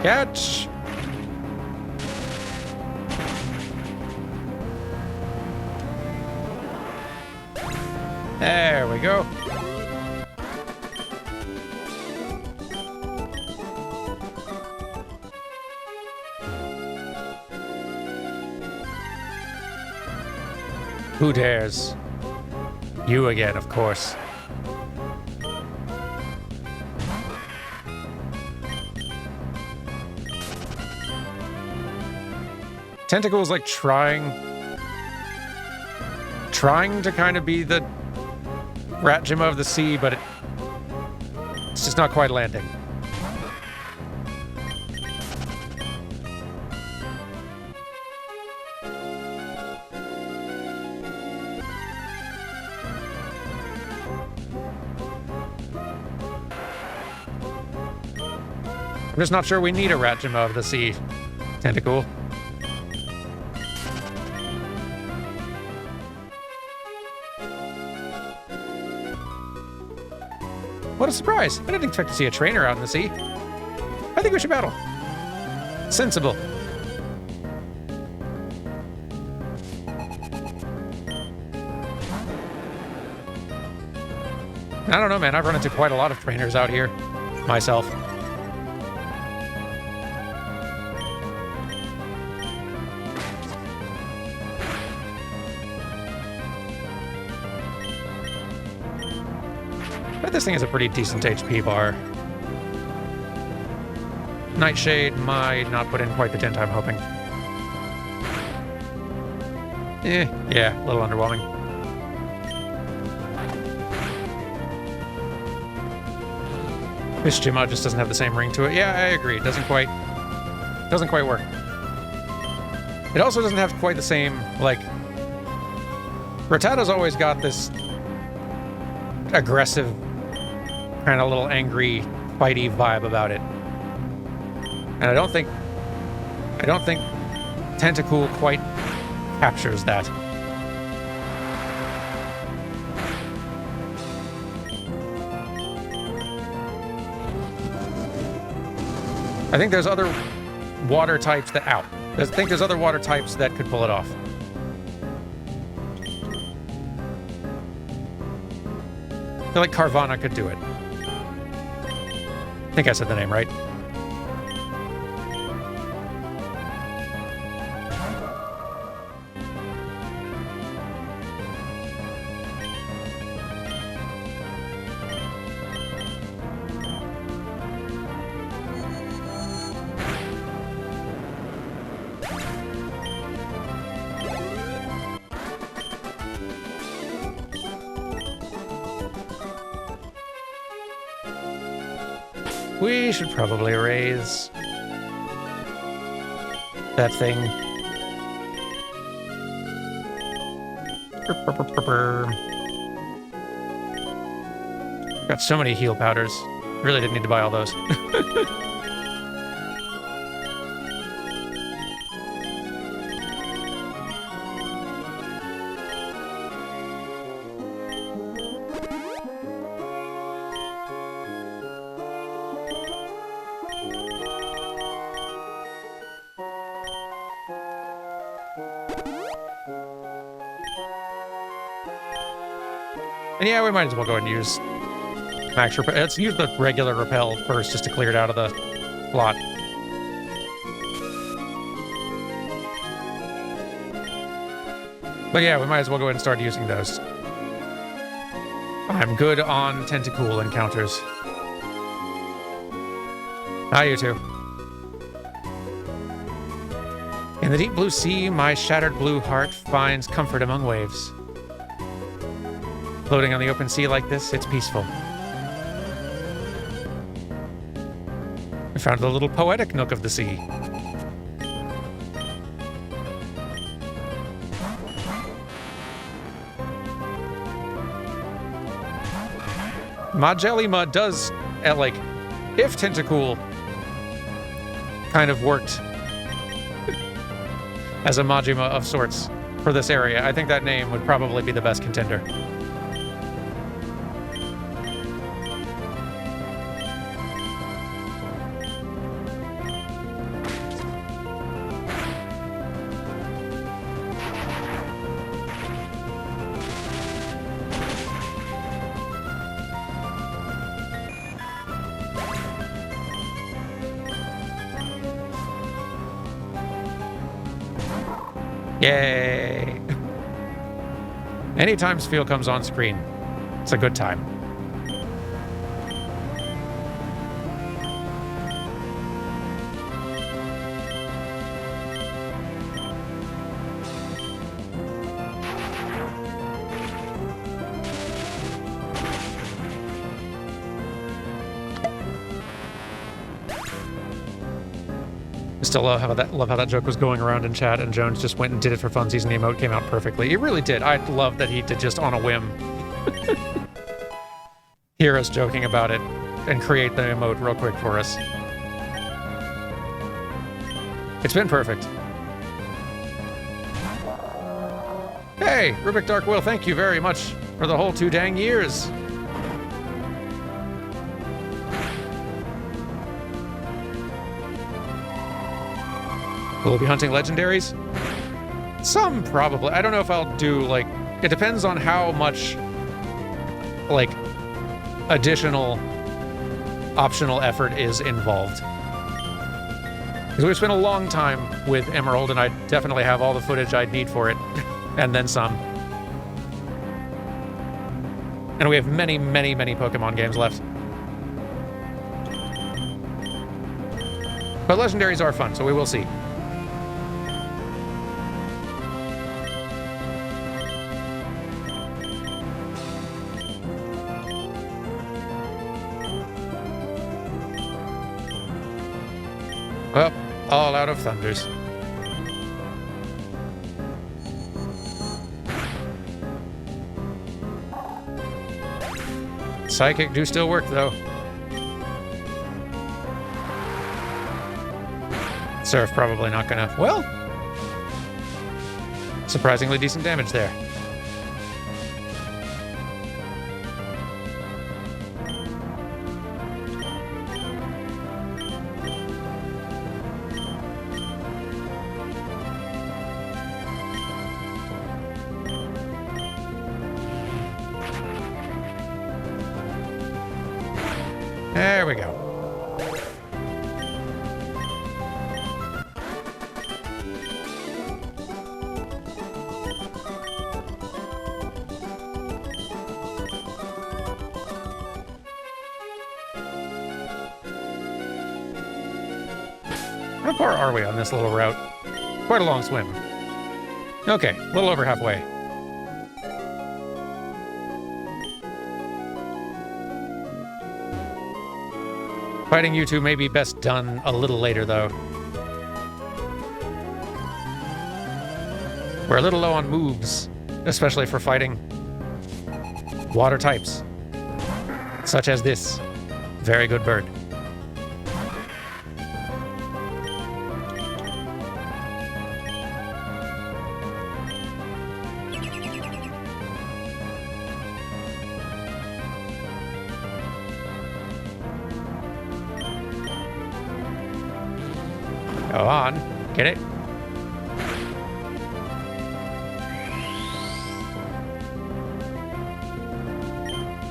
Catch! There we go. Who dares? You again, of course. Tentacle's like trying to kind of be the Rat Gym of the Sea, but it's just not quite landing. I'm just not sure we need a Rat Gym of the Sea, Tentacool. What a surprise! I didn't expect to see a trainer out in the sea. I think we should battle. Sensible. I don't know, man. I've run into quite a lot of trainers out here myself. But this thing has a pretty decent HP bar. Nightshade might not put in quite the dent I'm hoping. Yeah, a little underwhelming. This Jima just doesn't have the same ring to it. Yeah, I agree. It doesn't quite work. It also doesn't have quite the same, like... Rattata's always got this aggressive, kind of little angry, fighty vibe about it. And I don't think Tentacool quite captures that. I think there's other water types that... Ow. I think there's other water types that could pull it off. I feel like Carvana could do it. I think I said the name right. We should probably raise that thing. Got so many heal powders. Really didn't need to buy all those. And yeah, we might as well go ahead and use max repel. Let's use the regular repel first just to clear it out of the slot. But yeah, we might as well go ahead and start using those. I'm good on Tentacool encounters. Hi, you two. In the deep blue sea, my shattered blue heart finds comfort among waves. Floating on the open sea like this, it's peaceful. I found the little poetic nook of the sea. Majelima does, like, if Tentacool kind of worked as a Majima of sorts for this area, I think that name would probably be the best contender. Yay! Anytime Spheal comes on screen, it's a good time. Still love how that joke was going around in chat, and Jones just went and did it for funsies, and the emote came out perfectly. It really did. I love that he did just on a whim hear us joking about it and create the emote real quick for us. It's been perfect. Hey, Rubik Dark Will, thank you very much for the whole 2 dang years. Will we be hunting legendaries? Some, probably. I don't know if I'll do, like... It depends on how much, like, additional optional effort is involved. Because we've spent a long time with Emerald, and I definitely have all the footage I'd need for it. And then some. And we have many, many, many Pokemon games left. But legendaries are fun, so we will see. Well, all out of thunders. Psychic do still work, though. Surf probably not gonna... Well, surprisingly decent damage there. There we go. How far are we on this little route? Quite a long swim. Okay, a little over halfway. Fighting you two may be best done a little later, though. We're a little low on moves, especially for fighting water types, such as this very good bird. Go on, get it?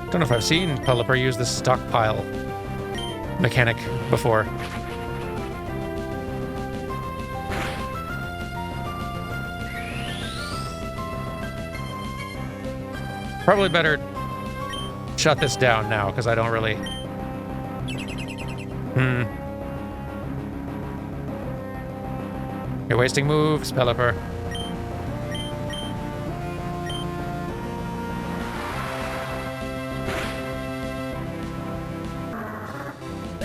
Don't know if I've seen Pelipper use the stockpile mechanic before. Probably better shut this down now, because I don't really... You're wasting moves, Pelipper.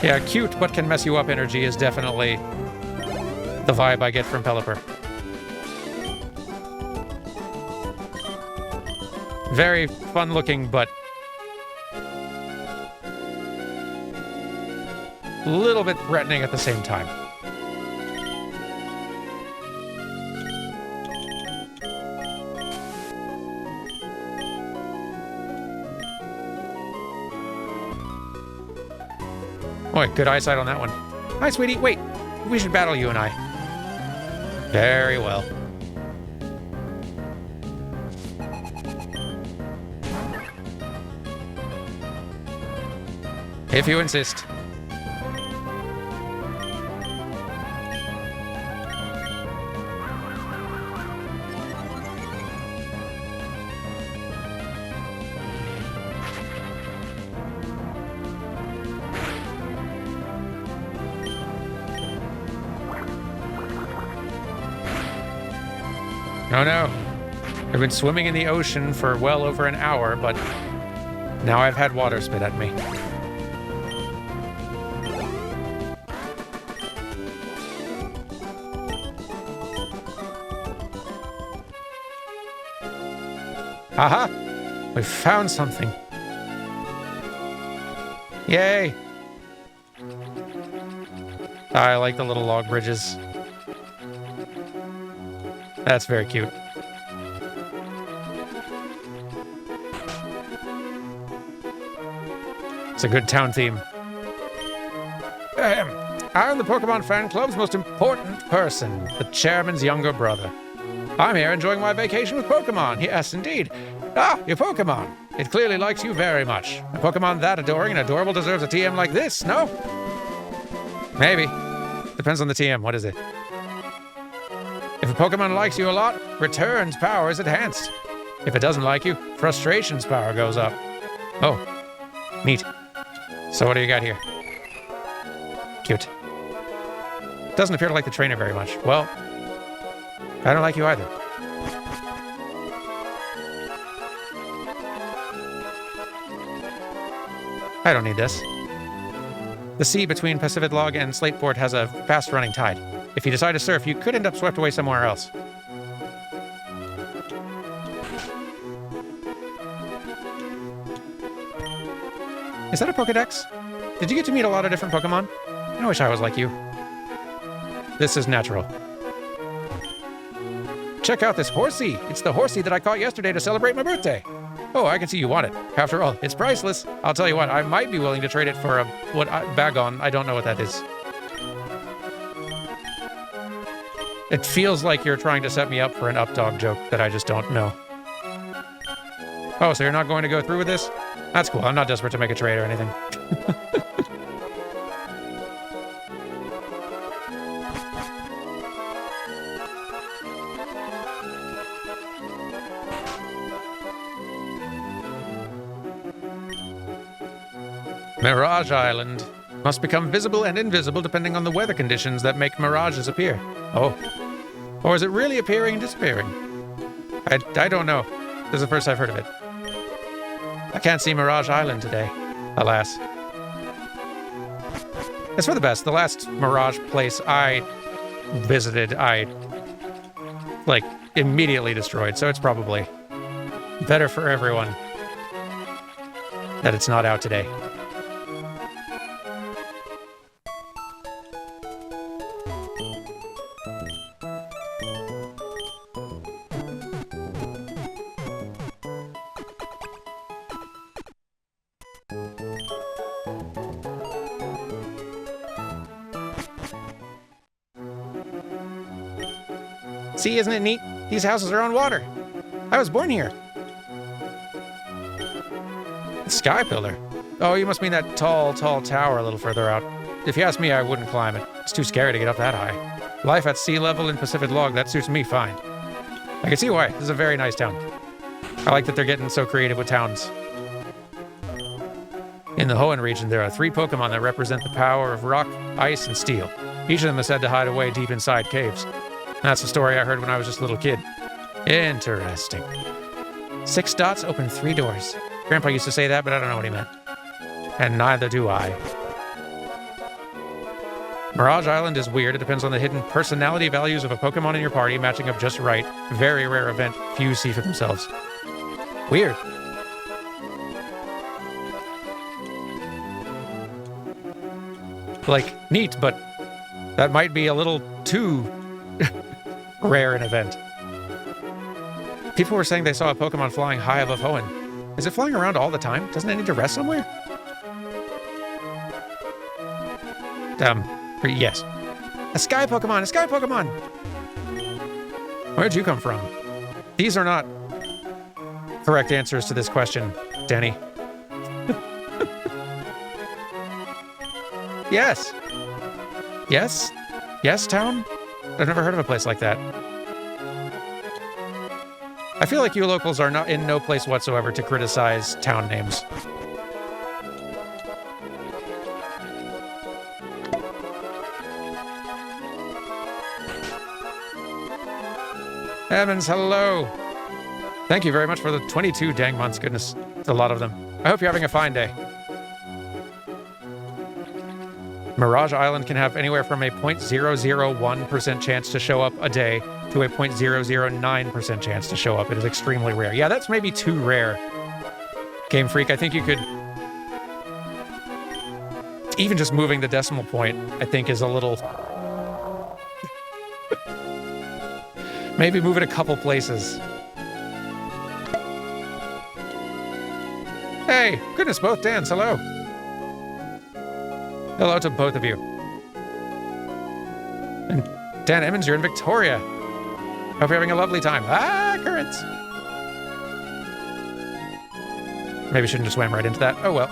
Yeah, cute but can mess you up energy is definitely the vibe I get from Pelipper. Very fun looking, but a little bit threatening at the same time. Boy, good eyesight on that one. Hi, sweetie. Wait, we should battle, you and I. Very well. If you insist. Oh no. I've been swimming in the ocean for well over an hour, but now I've had water spit at me. Aha! We found something. Yay! I like the little log bridges. That's very cute. It's a good town theme. I'm the Pokemon fan club's most important person, the chairman's younger brother. I'm here enjoying my vacation with Pokemon. Yes, indeed. Ah, your Pokemon. It clearly likes you very much. A Pokemon that adoring and adorable deserves a TM like this, no? Maybe. Depends on the TM. What is it? If a Pokemon likes you a lot, Return's power is enhanced. If it doesn't like you, Frustration's power goes up. Oh, neat. So what do you got here? Cute. Doesn't appear to like the trainer very much. Well, I don't like you either. I don't need this. The sea between Pacific Log and Slateport has a fast-running tide. If you decide to surf, you could end up swept away somewhere else. Is that a Pokedex? Did you get to meet a lot of different Pokemon? I wish I was like you. This is natural. Check out this horsey. It's the horsey that I caught yesterday to celebrate my birthday. Oh, I can see you want it. After all, it's priceless. I'll tell you what, I might be willing to trade it for a Bagon. I don't know what that is. It feels like you're trying to set me up for an Updog joke that I just don't know. Oh, so you're not going to go through with this? That's cool. I'm not desperate to make a trade or anything. Mirage Island. Must become visible and invisible depending on the weather conditions that make mirages appear. Oh. Or is it really appearing and disappearing? I don't know. This is the first I've heard of it. I can't see Mirage Island today, alas. It's for the best. The last Mirage place I visited, I, immediately destroyed, so it's probably better for everyone that it's not out today. See, isn't it neat? These houses are on water. I was born here. Sky Pillar. Oh, you must mean that tall tower a little further out. If you ask me, I wouldn't climb it. It's too scary to get up that high. Life at sea level in Pacific Log, that suits me fine. I can see why. This is a very nice town. I like that they're getting so creative with towns. In the Hoenn region, there are 3 Pokemon that represent the power of rock, ice, and steel. Each of them is said to hide away deep inside caves. That's the story I heard when I was just a little kid. Interesting. 6 dots open 3 doors. Grandpa used to say that, but I don't know what he meant. And neither do I. Mirage Island is weird. It depends on the hidden personality values of a Pokemon in your party matching up just right. Very rare event. Few see for themselves. Weird. Neat, but that might be a little too rare an event. People were saying they saw a Pokemon flying high above Hoenn. Is it flying around all the time? Doesn't it need to rest somewhere? Yes. A Sky Pokemon! A Sky Pokemon! Where'd you come from? These are not correct answers to this question, Danny. Yes. Yes? Yes, town? I've never heard of a place like that. I feel like you locals are not in no place whatsoever to criticize town names. Emmons, hello. Thank you very much for the 22 dang months. Goodness, it's a lot of them. I hope you're having a fine day. Mirage Island can have anywhere from a 0.001% chance to show up a day to a 0.009% chance to show up. It is extremely rare. Yeah, that's maybe too rare. Game Freak, I think you could... Even just moving the decimal point, I think, is a little... Maybe move it a couple places. Hey, goodness, both Dans, hello. Hello to both of you. And Dan Emmons, you're in Victoria. Hope you're having a lovely time. Ah, currents. Maybe shouldn't have swam right into that. Oh well.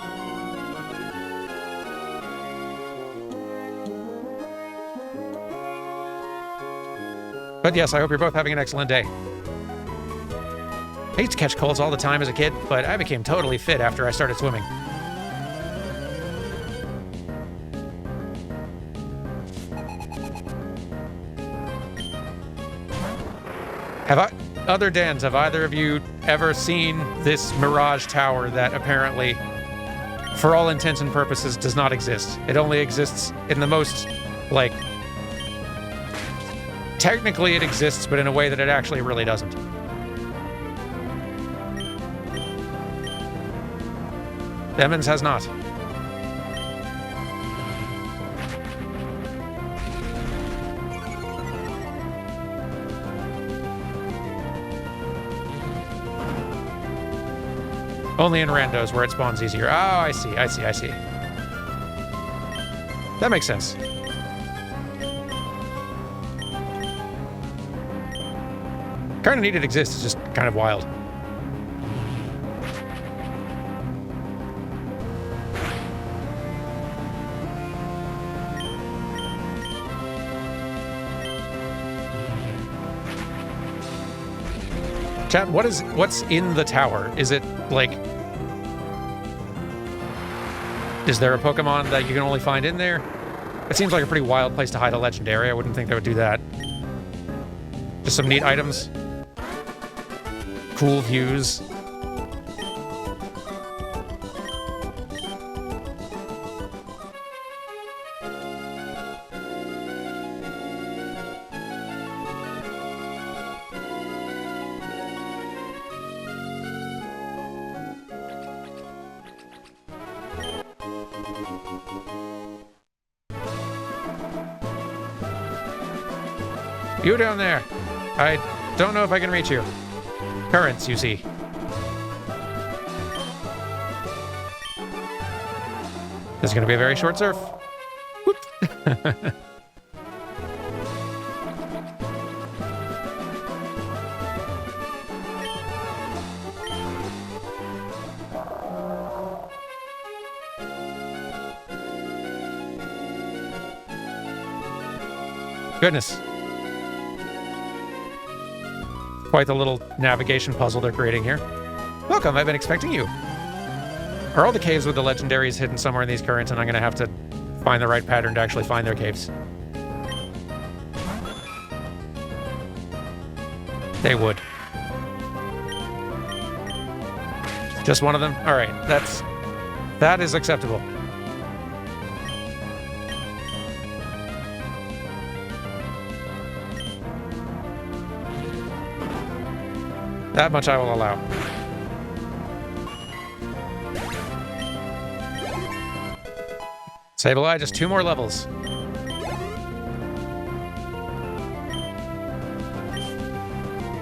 But yes, I hope you're both having an excellent day. I used to catch colds all the time as a kid, but I became totally fit after I started swimming. Other Dans, have either of you ever seen this Mirage Tower that apparently, for all intents and purposes, does not exist? It only exists in the most, like... Technically it exists, but in a way that it actually really doesn't. Emmons has not. Only in randos where it spawns easier. Oh, I see. That makes sense. Kind of neat it exists, it's just kind of wild. Chat, what's in the tower? Is it, like... Is there a Pokemon that you can only find in there? It seems like a pretty wild place to hide a legendary. I wouldn't think they would do that. Just some neat items. Cool views. You down there. I don't know if I can reach you. Currents, you see. This is going to be a very short surf. Whoop. Goodness. Quite the little navigation puzzle they're creating here. Welcome, I've been expecting you. Are all the caves with the legendaries hidden somewhere in these currents, and I'm going to have to find the right pattern to actually find their caves? They would. Just one of them? All right, that is acceptable. That much I will allow. Sableye, just 2 more levels.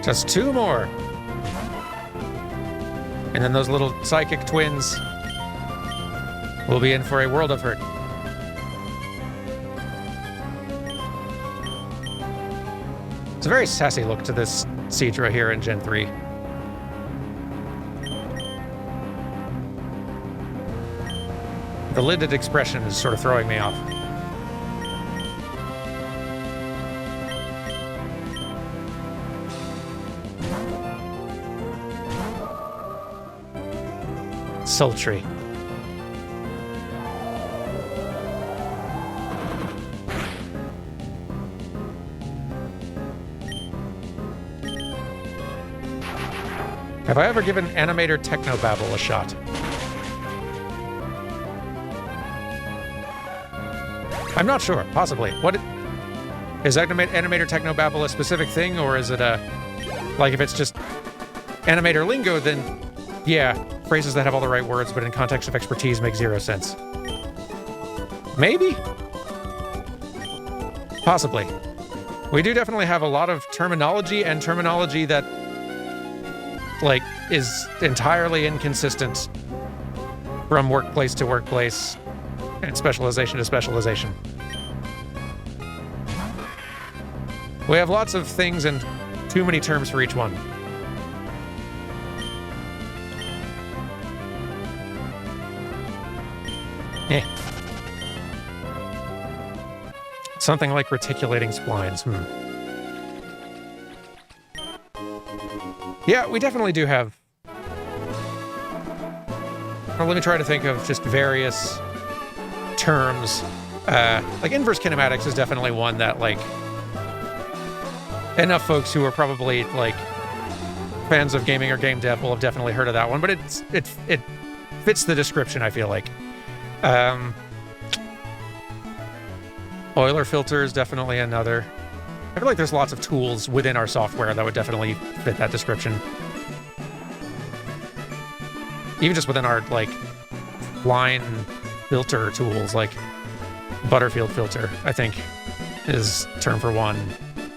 Just 2 more. And then those little psychic twins will be in for a world of hurt. It's a very sassy look to this Seadra here in Gen 3. The lidded expression is sort of throwing me off. Sultry. Have I ever given Animator Technobabble a shot? I'm not sure. Possibly. Is Animator Technobabble a specific thing, or is it a... Like, if it's just Animator lingo, then, yeah, phrases that have all the right words, but in context of expertise make zero sense. Maybe? Possibly. We do definitely have a lot of terminology, and terminology that, like, is entirely inconsistent from workplace to workplace and specialization to specialization. We have lots of things and too many terms for each one. Eh. Something like reticulating splines. Yeah, we definitely do have... Well, let me try to think of just various terms. Like, inverse kinematics is definitely one that, like, enough folks who are probably, like, fans of gaming or game dev will have definitely heard of that one, but it fits the description, I feel like. Euler filter is definitely another. I feel like there's lots of tools within our software that would definitely fit that description. Even just within our, like, line filter tools, like Butterfield filter, I think, is term for one.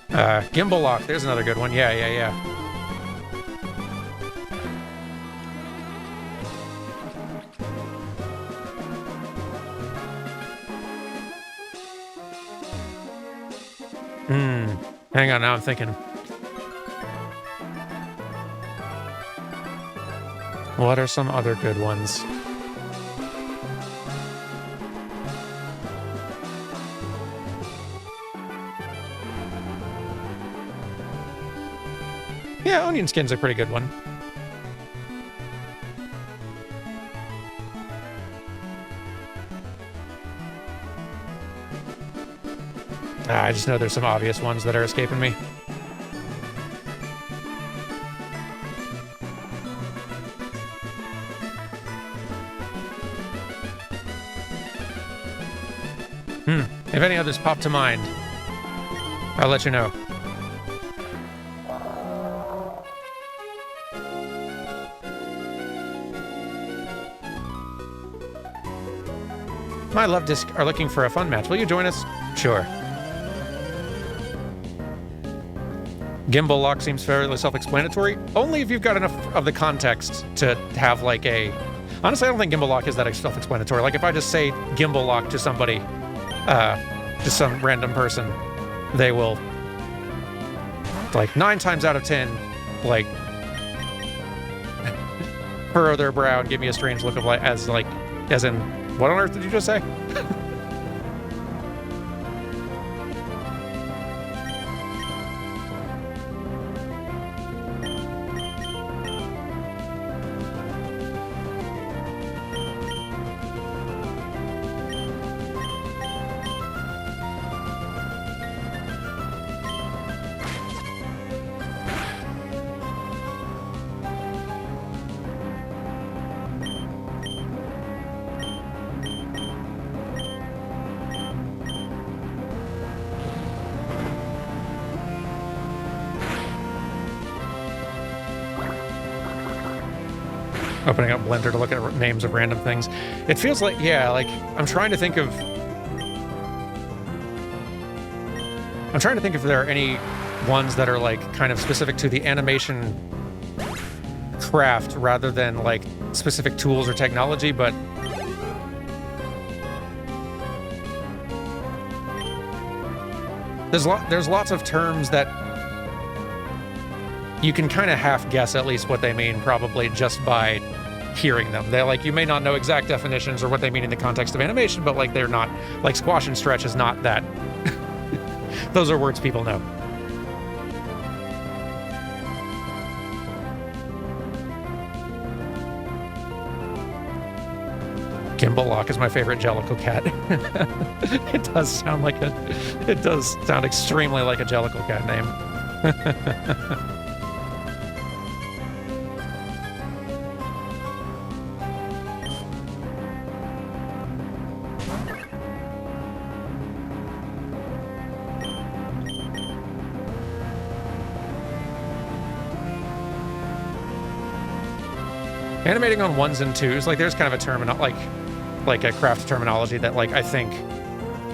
Gimbal lock, there's another good one. Yeah. Hang on, now I'm thinking. What are some other good ones? Yeah, onion skin's a pretty good one. I just know there's some obvious ones that are escaping me. If any others pop to mind, I'll let you know. My Love Disc are looking for a fun match. Will you join us? Sure. Gimbal lock seems fairly self-explanatory. Only if you've got enough of the context to have, like, a... Honestly, I don't think gimbal lock is that self-explanatory. Like, if I just say gimbal lock to somebody, just some random person, they will, like, 9 times out of 10, like, furrow their brow and give me a strange look of, like, as in, what on earth did you just say? Opening up Blender to look at names of random things. It feels like, yeah, like, I'm trying to think if there are any ones that are, like, kind of specific to the animation craft rather than, like, specific tools or technology, but there's lots of terms that you can kind of half guess at least what they mean, probably just by hearing them. They're like, you may not know exact definitions or what they mean in the context of animation, but, like, they're not, like, squash and stretch is not that. Those are words people know. Gimbal lock is my favorite Jellicle cat. It does sound extremely like a Jellicle cat name. Animating on 1s and 2s, like, there's kind of a like a craft terminology that, like, I think,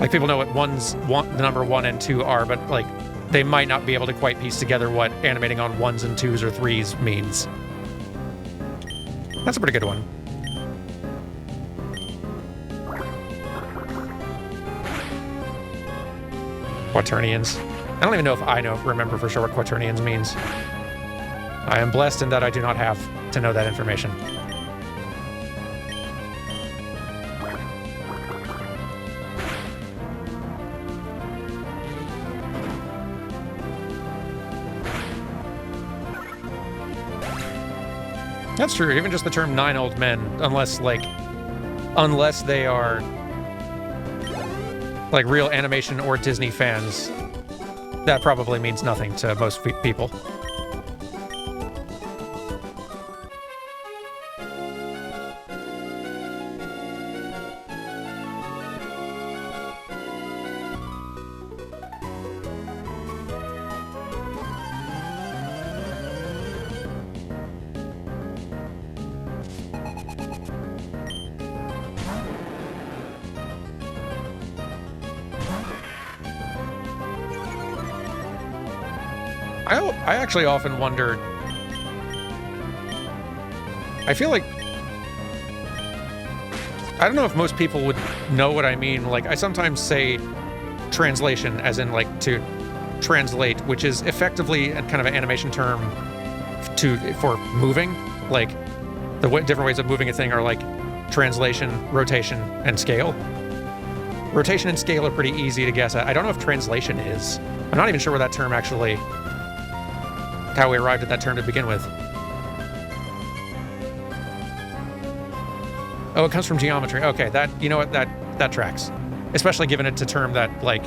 like, people know what the number 1 and 2 are, but, like, they might not be able to quite piece together what animating on 1s and 2s or 3s means. That's a pretty good one. Quaternions. I don't even know if I remember for sure what quaternions means. I am blessed in that I do not have to know that information. That's true. Even just the term 9 old men, unless they are like real animation or Disney fans, that probably means nothing to most people. I actually often wonder, I feel like, I don't know if most people would know what I mean. Like, I sometimes say translation, as in, like, to translate, which is effectively a kind of an animation term for moving. Like, the different ways of moving a thing are, like, translation, rotation, and scale. Rotation and scale are pretty easy to guess at. I don't know if translation is. I'm not even sure where that term actually, how we arrived at that term to begin with. Oh, it comes from geometry. Okay, that, you know what, that tracks. Especially given it's a term that, like,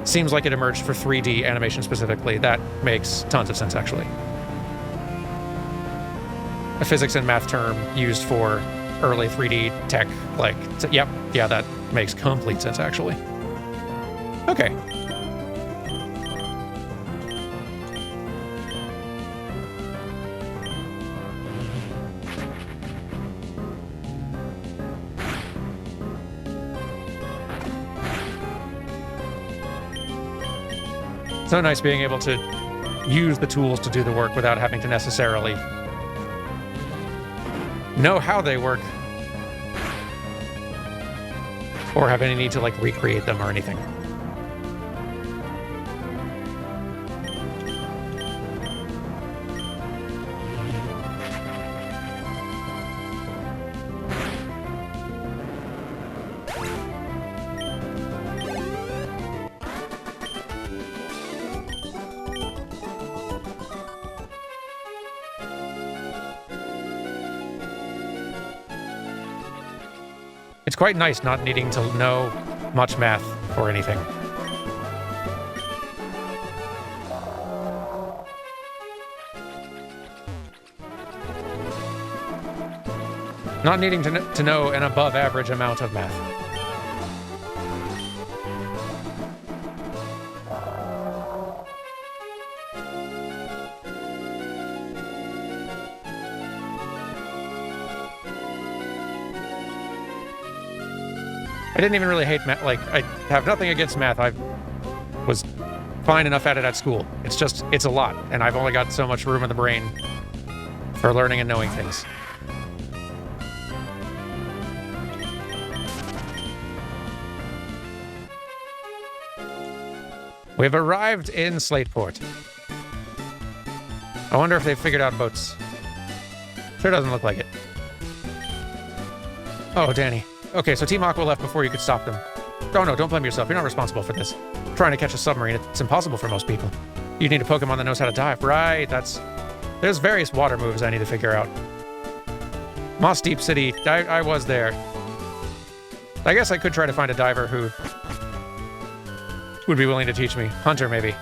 seems like it emerged for 3D animation specifically. That makes tons of sense, actually. A physics and math term used for early 3D tech, like, yep, yeah, that makes complete sense, actually. Okay. So nice being able to use the tools to do the work without having to necessarily know how they work or have any need to, like, recreate them or anything. It's quite nice not needing to know much math or anything. Not needing to know an above average amount of math. I didn't even really hate math. Like, I have nothing against math. I was fine enough at it at school. It's just, it's a lot, and I've only got so much room in the brain for learning and knowing things. We've arrived in Slateport. I wonder if they've figured out boats. Sure doesn't look like it. Oh, Danny. Okay, so Team Aqua left before you could stop them. Oh no, don't blame yourself. You're not responsible for this. Trying to catch a submarine, it's impossible for most people. You need a Pokemon that knows how to dive. Right, there's various water moves I need to figure out. Moss Deep City, I was there. I guess I could try to find a diver who would be willing to teach me. Hunter, maybe.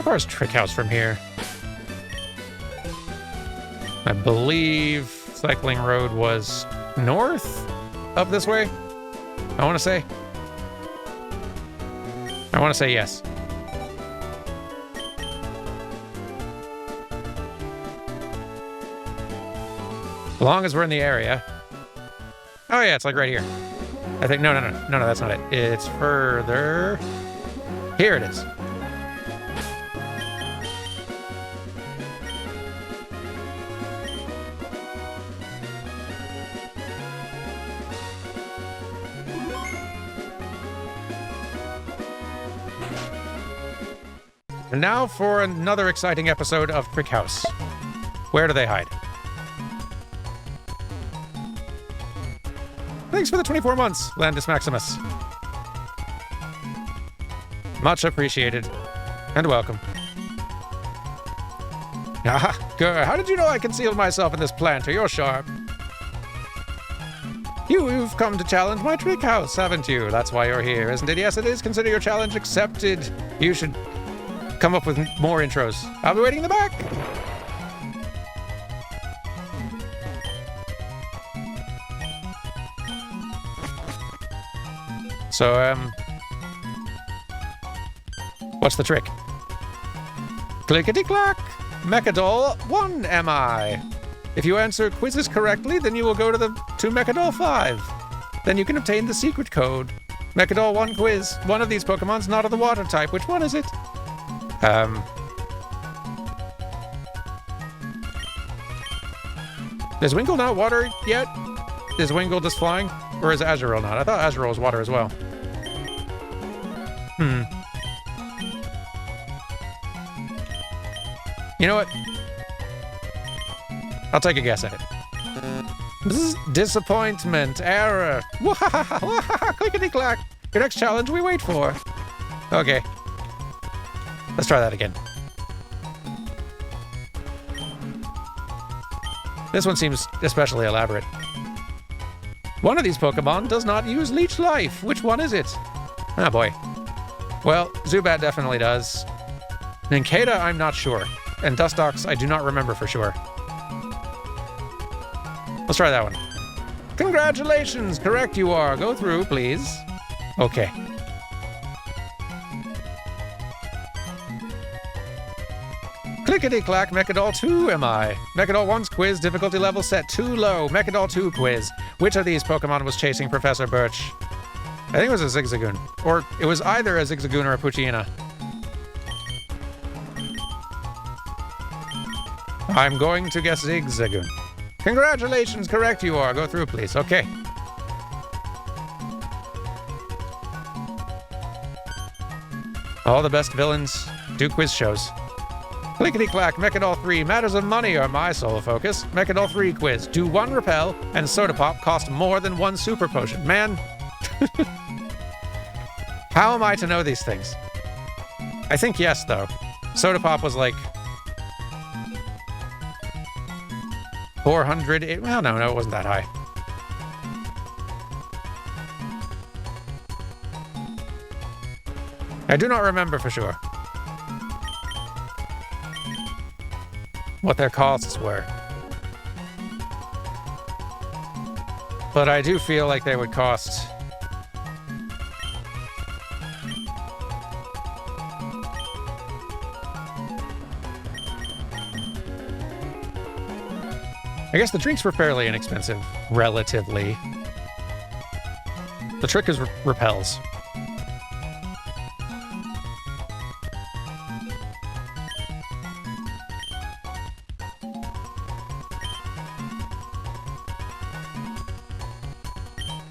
Where's Trick House from here? I believe Cycling Road was north up this way. I want to say yes. As long as we're in the area. Oh yeah, it's like right here. I think, no, that's not it. It's further. Here it is. And now for another exciting episode of Trick House. Where do they hide? Thanks for the 24 months, Landis Maximus. Much appreciated. And welcome. Ah, girl, how did you know I concealed myself in this planter? You're sharp. You've come to challenge my Trick House, haven't you? That's why you're here, isn't it? Yes, it is. Consider your challenge accepted. You should come up with more intros. I'll be waiting in the back. So, what's the trick? Clickety-clack! Mechadoll 1 am I? If you answer quizzes correctly, then you will go to Mechadoll 5. Then you can obtain the secret code. Mechadoll 1 quiz. One of these Pokemon's not of the water type. Which one is it? Is Wingull not water yet? Is Wingull just flying? Or is Azurill not? I thought Azurill was water as well. You know what? I'll take a guess at it. Disappointment. Error. Clickety-clack. Your next challenge we wait for. Okay. Let's try that again. This one seems especially elaborate. One of these Pokemon does not use Leech Life. Which one is it? Ah, boy. Well, Zubat definitely does. Nincada, I'm not sure. And Dustox, I do not remember for sure. Let's try that one. Congratulations! Correct you are. Go through, please. Okay. Clickety-clack, Mechadoll 2 am I? Mechadoll 1's quiz, difficulty level set too low. Mechadoll 2 quiz. Which of these Pokemon was chasing Professor Birch? I think it was a Zigzagoon. Or it was either a Zigzagoon or a Poochyena. I'm going to guess Zigzagoon. Congratulations, correct you are. Go through, please. Okay. All the best villains do quiz shows. Clickety-clack, Mechadoll 3, matters of money are my sole focus. Mechadoll 3 quiz, do 1 repel, and Soda Pop cost more than 1 super potion. Man, how am I to know these things? I think yes, though. Soda Pop was like 400, well, no, it wasn't that high. I do not remember for sure what their costs were. But I do feel like they would cost I guess the drinks were fairly inexpensive, relatively. The trick is repels.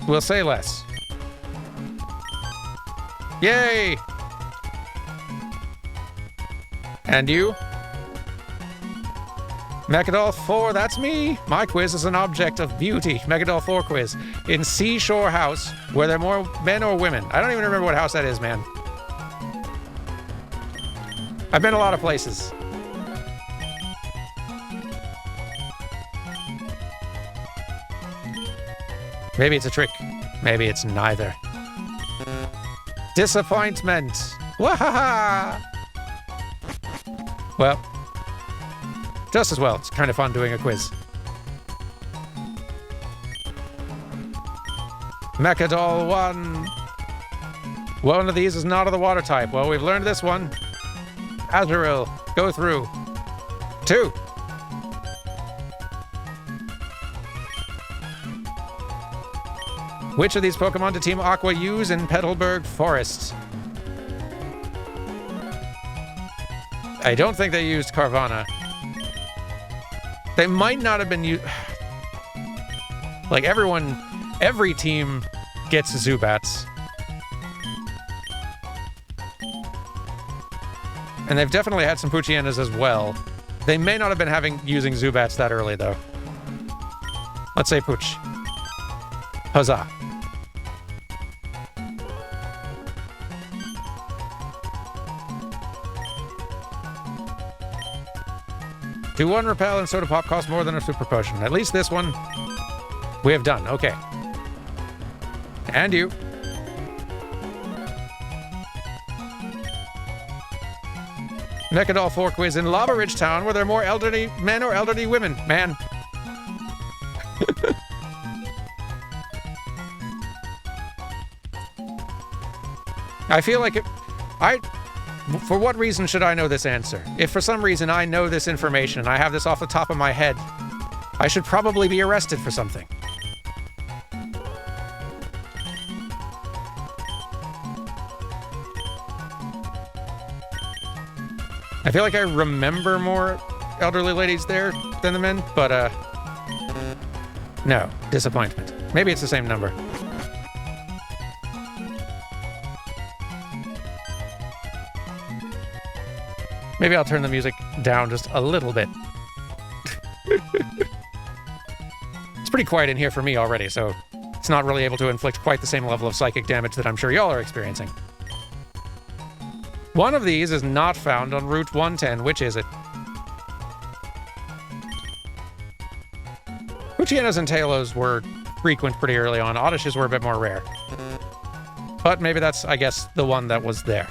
We'll say less. Yay! And you? Mechadoll 4, that's me. My quiz is an object of beauty. Mechadoll 4 quiz. In Seashore House, were there more men or women? I don't even remember what house that is, man. I've been a lot of places. Maybe it's a trick. Maybe it's neither. Disappointment. Wahaha! Well, just as well. It's kind of fun doing a quiz. Mechadol 1. One of these is not of the water type. Well, we've learned this one. Azurill, go through. 2. Which of these Pokemon did Team Aqua use in Petalburg Forest? I don't think they used Carvana. They might not have been used... Like, every team gets Zubats. And they've definitely had some Poochyena as well. They may not have been using Zubats that early, though. Let's say Pooch. Huzzah. Do 1 Repel and Soda Pop cost more than a Super Potion? At least this one we have done. Okay. And you. Mechadol 4 quiz. In Lava Ridge Town, were there more elderly men or elderly women? Man. I feel like for what reason should I know this answer? If for some reason I know this information and I have this off the top of my head, I should probably be arrested for something. I feel like I remember more elderly ladies there than the men, but no, disappointment. Maybe it's the same number. Maybe I'll turn the music down just a little bit. It's pretty quiet in here for me already, so it's not really able to inflict quite the same level of psychic damage that I'm sure y'all are experiencing. One of these is not found on Route 110. Which is it? Poochyenas and Talos were frequent pretty early on. Oddishes were a bit more rare. But maybe that's, I guess, the one that was there.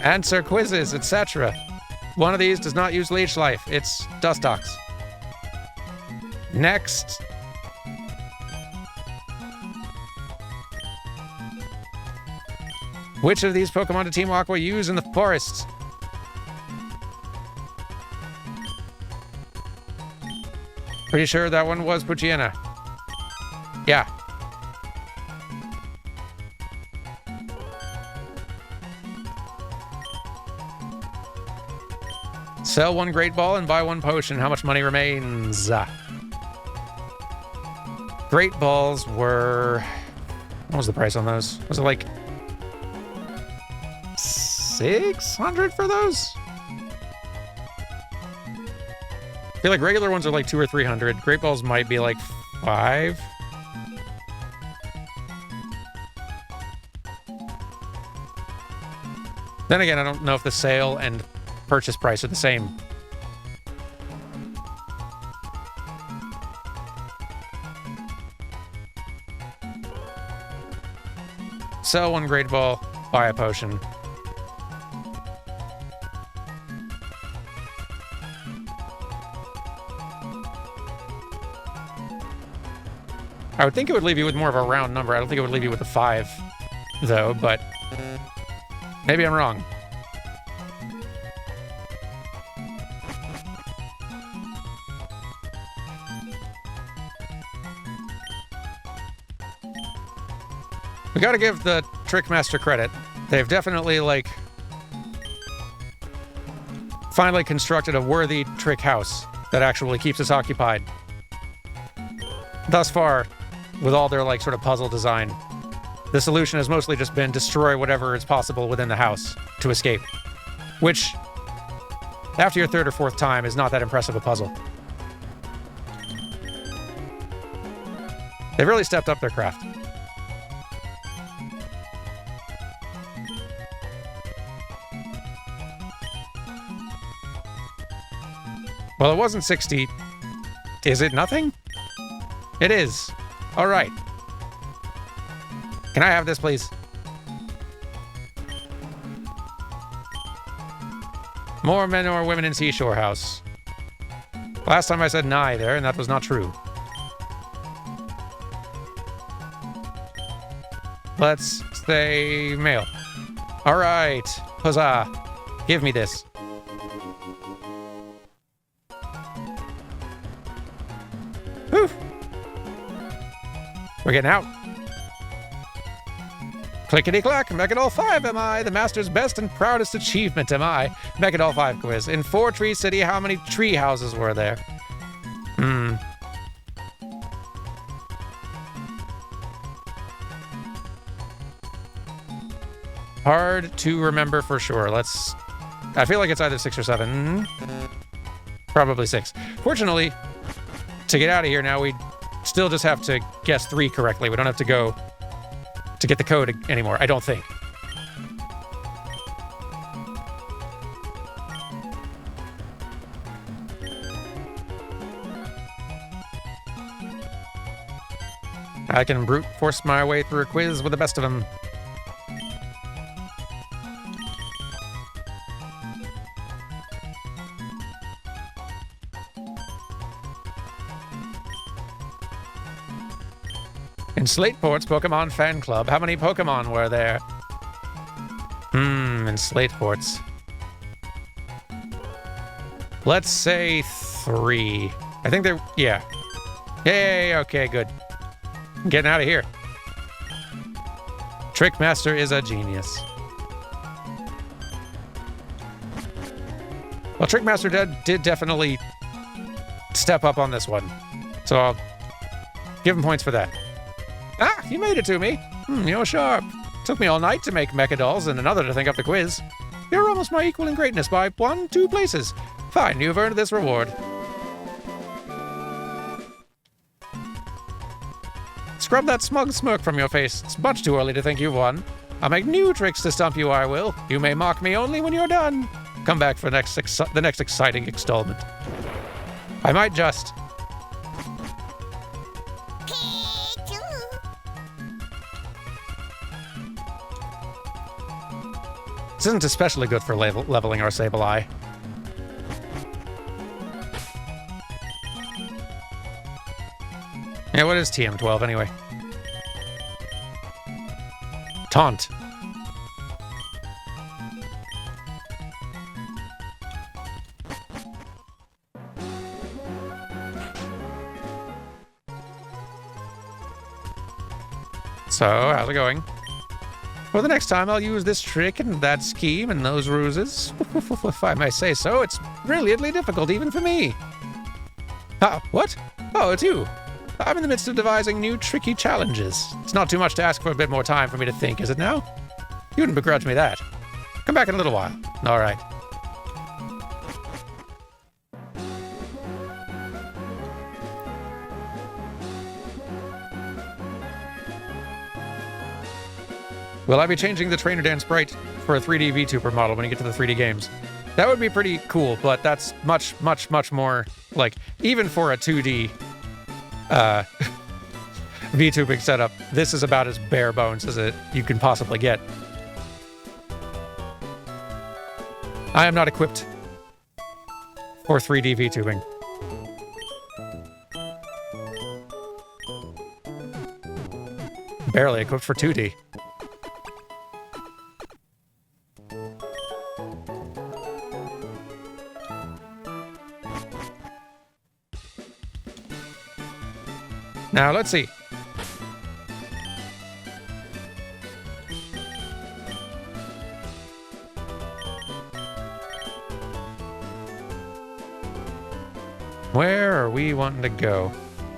Answer quizzes, etc. One of these does not use Leech Life. It's Dustox. Next. Which of these Pokemon did Team Aqua use in the forests? Pretty sure that one was Poochyena. Yeah. Sell 1 Great Ball and buy 1 potion. How much money remains? Great Balls were... What was the price on those? Was it like 600 for those? I feel like regular ones are like 200 or 300. Great Balls might be like 5. Then again, I don't know if the sale and purchase price are the same. Sell 1 Great Ball, buy a potion. I would think it would leave you with more of a round number. I don't think it would leave you with a 5, though, but maybe I'm wrong. We gotta give the Trickmaster credit. They've definitely, like, finally constructed a worthy trick house that actually keeps us occupied. Thus far, with all their, like, sort of puzzle design, the solution has mostly just been destroy whatever is possible within the house to escape. Which, after your 3rd or 4th time, is not that impressive a puzzle. They've really stepped up their craft. Well, it wasn't 60. Is it nothing? It is. All right. Can I have this, please? More men or women in Seashore House. Last time I said neither, and that was not true. Let's say male. All right. Huzzah. Give me this. Whew. We're getting out. Clickety-clack, Mechadol 5 am I. The master's best and proudest achievement am I. Mechadol 5 quiz. In 4 Tree City, how many tree houses were there? Hard to remember for sure. I feel like it's either 6 or 7. Probably 6. Fortunately, to get out of here now, we still just have to guess 3 correctly. We don't have to go to get the code anymore, I don't think. I can brute force my way through a quiz with the best of them. In Slateport's Pokemon Fan Club, how many Pokemon were there? In Slateport's. Let's say 3. I think they're... yeah. Yay, okay, good. I'm getting out of here. Trickmaster is a genius. Well, Trickmaster did definitely step up on this one. So I'll give him points for that. Ah, you made it to me. You're sharp. Took me all night to make Mechadolls and another to think up the quiz. You're almost my equal in greatness by 2 places. Fine, you've earned this reward. Scrub that smug smirk from your face. It's much too early to think you've won. I'll make new tricks to stump you, I will. You may mock me only when you're done. Come back for the next exciting installment. I might just... This isn't especially good for leveling our Sableye. Yeah, what is TM12 anyway? Taunt. So, how's it going? For the next time, I'll use this trick and that scheme and those ruses. If I may say so, it's brilliantly difficult even for me. Ah, what? Oh, it's you. I'm in the midst of devising new tricky challenges. It's not too much to ask for a bit more time for me to think, is it now? You wouldn't begrudge me that. Come back in a little while. All right. Will I be changing the Trainer Dan sprite for a 3D VTuber model when you get to the 3D games? That would be pretty cool, but that's much, much, much more, like, even for a 2D VTubing setup, this is about as bare bones as you can possibly get. I am not equipped for 3D VTubing. Barely equipped for 2D. Now, let's see. Where are we wanting to go?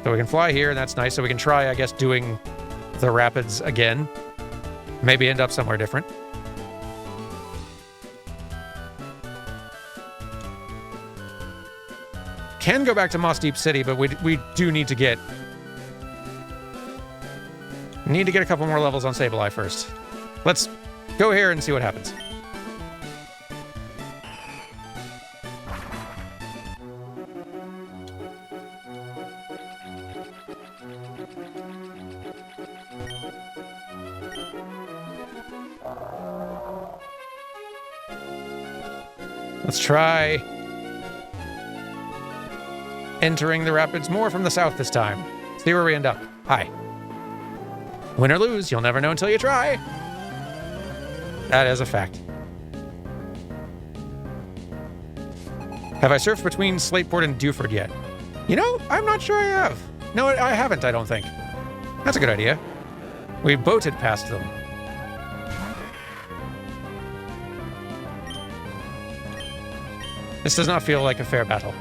So we can fly here, and that's nice. So we can try, I guess, doing the rapids again. Maybe end up somewhere different. Can go back to Moss Deep City, but we do need to get... Need to get a couple more levels on Sableye first. Let's go here and see what happens. Let's try entering the rapids more from the south this time. See where we end up. Hi. Win or lose, you'll never know until you try. That is a fact. Have I surfed between Slateport and Dewford yet? You know, I'm not sure I have. No, I haven't, I don't think. That's a good idea. We boated past them. This does not feel like a fair battle.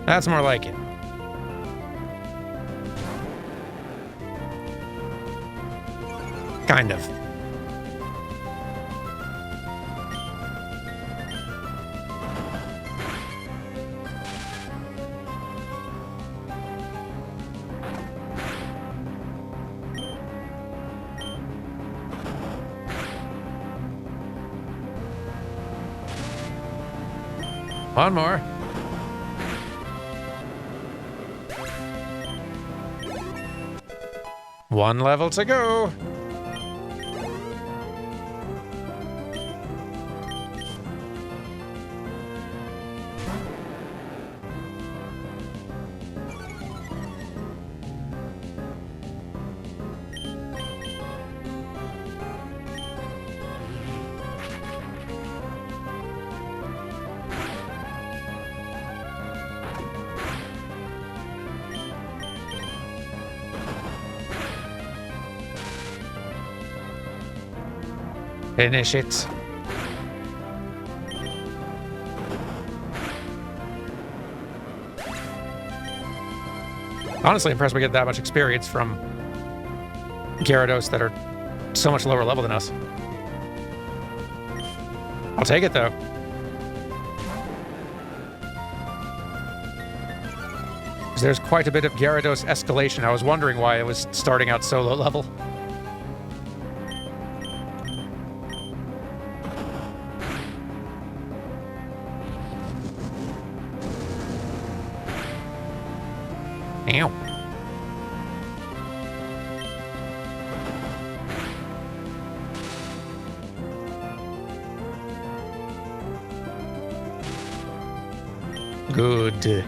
That's more like it. Kind of. One more. One level to go. Finish it. Honestly impressed we get that much experience from Gyarados that are so much lower level than us. I'll take it, though. There's quite a bit of Gyarados escalation. I was wondering why it was starting out so low level. Ow. Good.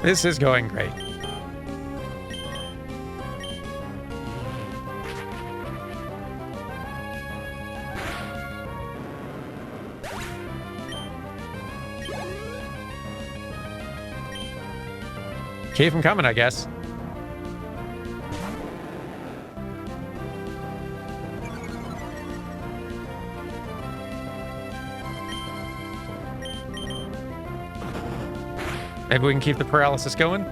This is going great. Keep him coming, I guess. Maybe we can keep the paralysis going.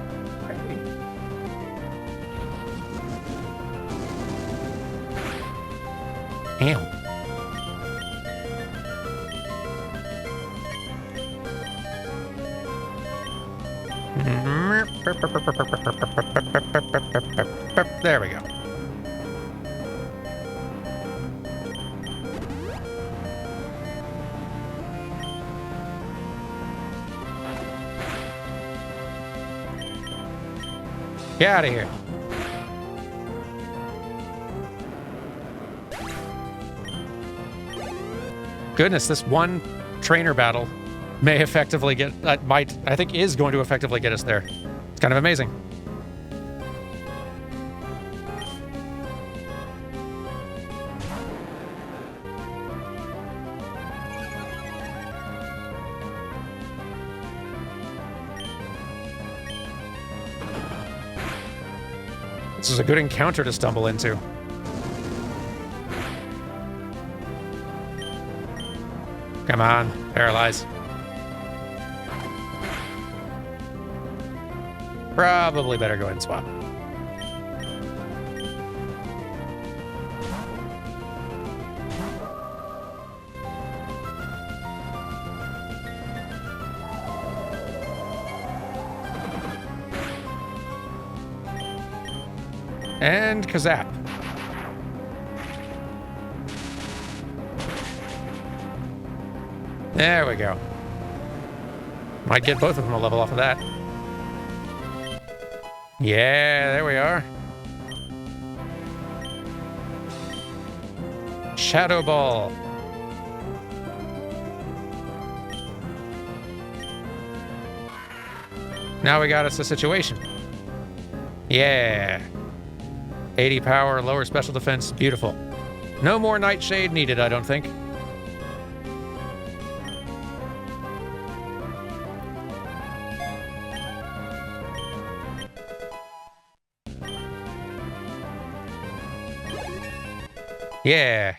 Damn. There we go. Get out of here. Goodness, this one trainer battle may effectively get, I think is going to effectively get us there. It's kind of amazing. This is a good encounter to stumble into. Come on, paralyze. Probably better go ahead and swap. And Kazap. There we go. Might get both of them a level off of that. Yeah, there we are. Shadow Ball. Now we got us a situation. Yeah. 80 power, lower special defense. Beautiful. No more Nightshade needed, I don't think. Yeah.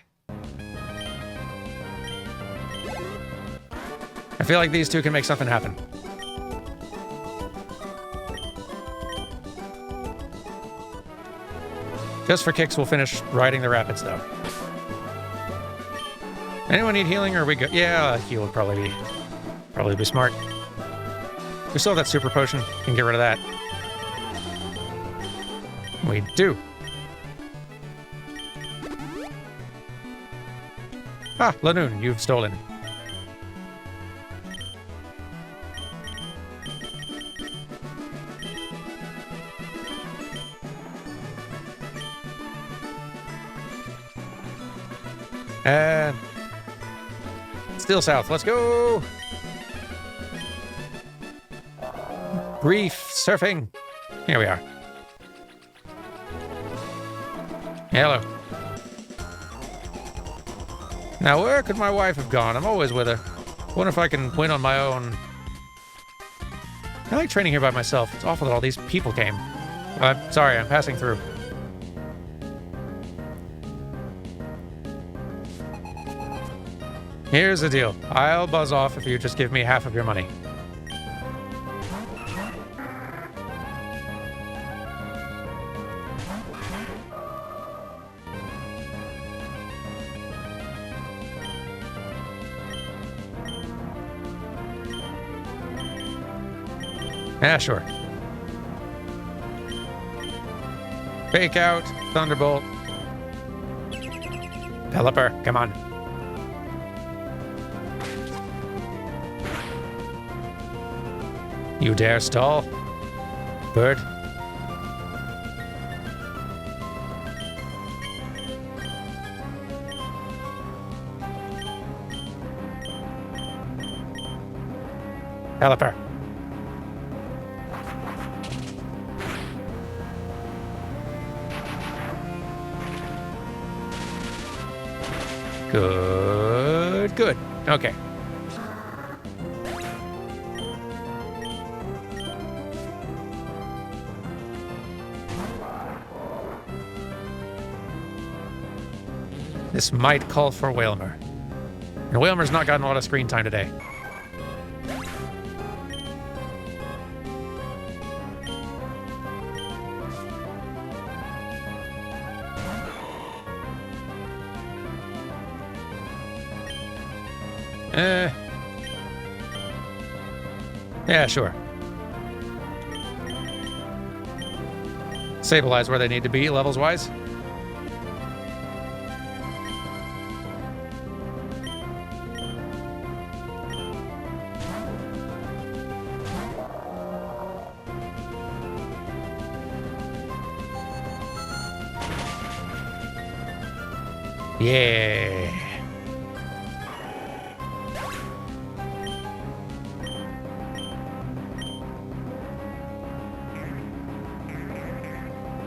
I feel like these two can make something happen. Just for kicks, we'll finish riding the rapids, though. Anyone need healing, or are we good? Yeah, heal would probably be smart. We still have that super potion. Can get rid of that. We do. Ah, Lanoon, you've stolen. And still south. Let's go. Reef surfing. Here we are. Hello. Now, where could my wife have gone? I'm always with her. Wonder if I can win on my own. I like training here by myself. It's awful that all these people came. Sorry, I'm passing through. Here's the deal. I'll buzz off if you just give me half of your money. Yeah, sure. Fake out, Thunderbolt. Pelipper, come on. You dare stall? Bird? Pelipper. Good, good. Okay. This might call for Wailmer. And Wailmer's not gotten a lot of screen time today. Yeah, sure. Stabilize where they need to be, levels-wise. Yeah.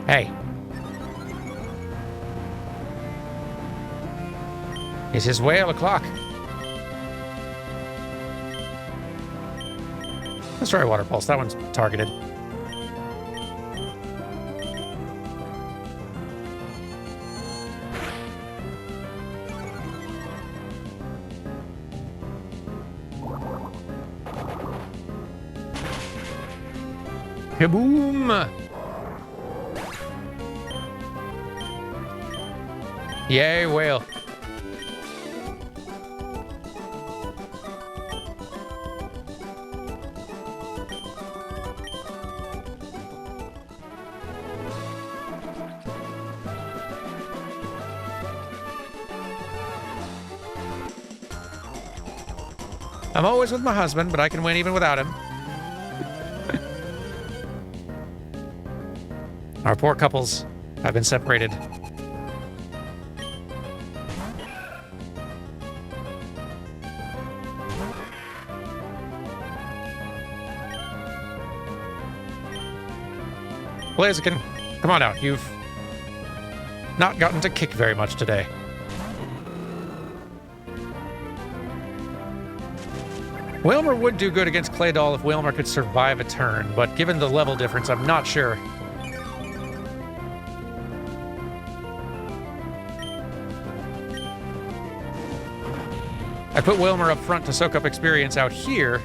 Hey. It is whale o'clock. Let's try Water Pulse. That one's targeted. Kaboom! Yay, whale. I'm always with my husband, but I can win even without him. Our poor couples have been separated. Blaziken, come on out. You've not gotten to kick very much today. Wailmer would do good against Claydol if Wailmer could survive a turn, but given the level difference, I'm not sure. I put Wailmer up front to soak up experience out here,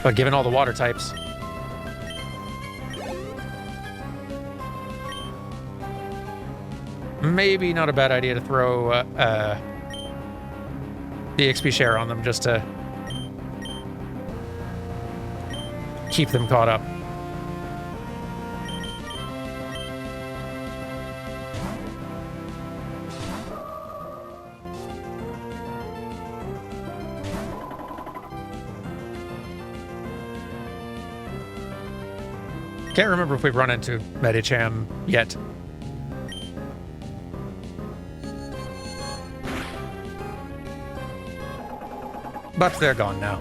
but given all the water types... maybe not a bad idea to throw the XP share on them just to keep them caught up. Can't remember if we've run into Medicham yet. But they're gone now.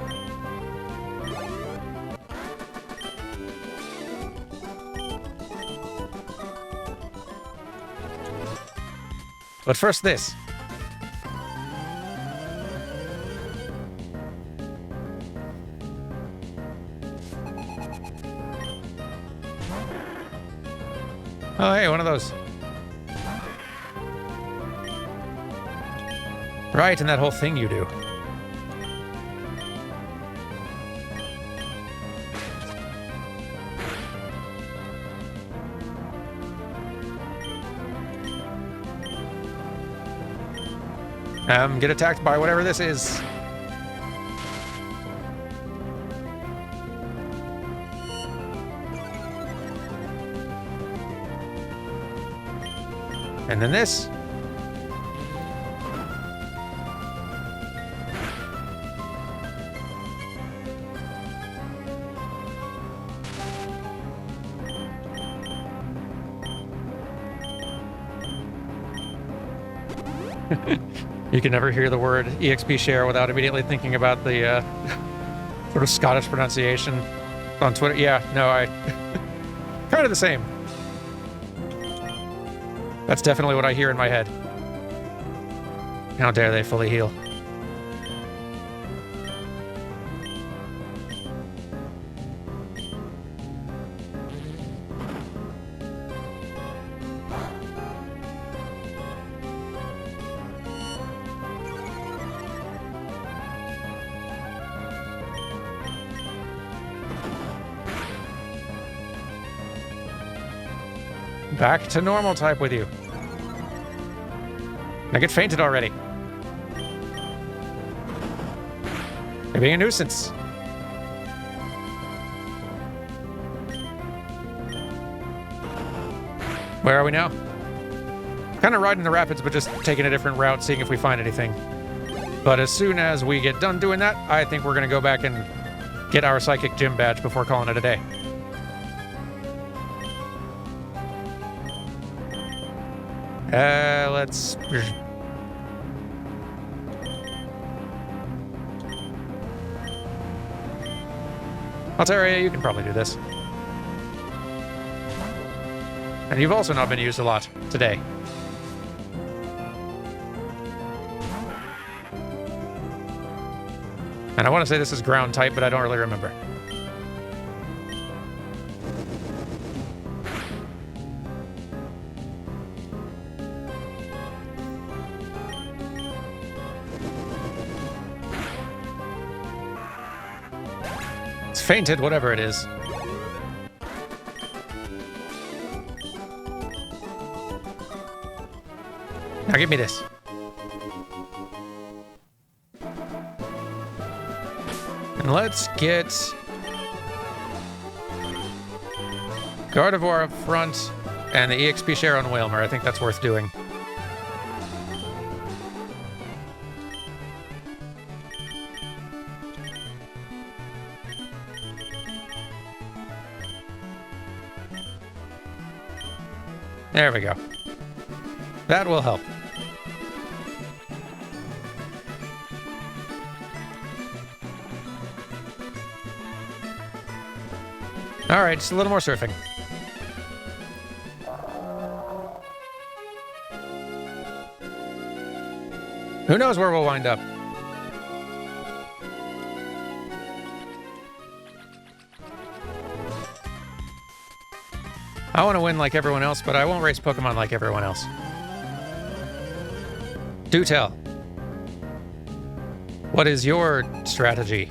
But first this. Oh, hey, one of those. Right, and that whole thing you do. Get attacked by whatever this is. And then this. You can never hear the word EXP share without immediately thinking about the sort of Scottish pronunciation on Twitter. Yeah, no, I... kind of the same. That's definitely what I hear in my head. How dare they fully heal. Back to normal type with you. I get fainted already. You're being a nuisance. Where are we now? Kind of riding the rapids, but just taking a different route, seeing if we find anything. But as soon as we get done doing that, I think we're going to go back and get our Psychic Gym badge before calling it a day. Let's... Altaria, you can probably do this. And you've also not been used a lot today. And I want to say this is ground type, but I don't really remember. Fainted, whatever it is. Now give me this. And let's get Gardevoir up front and the EXP share on Wailmer. I think that's worth doing. There we go. That will help. All right, just a little more surfing. Who knows where we'll wind up? I want to win like everyone else, but I won't race Pokemon like everyone else. Do tell. What is your strategy?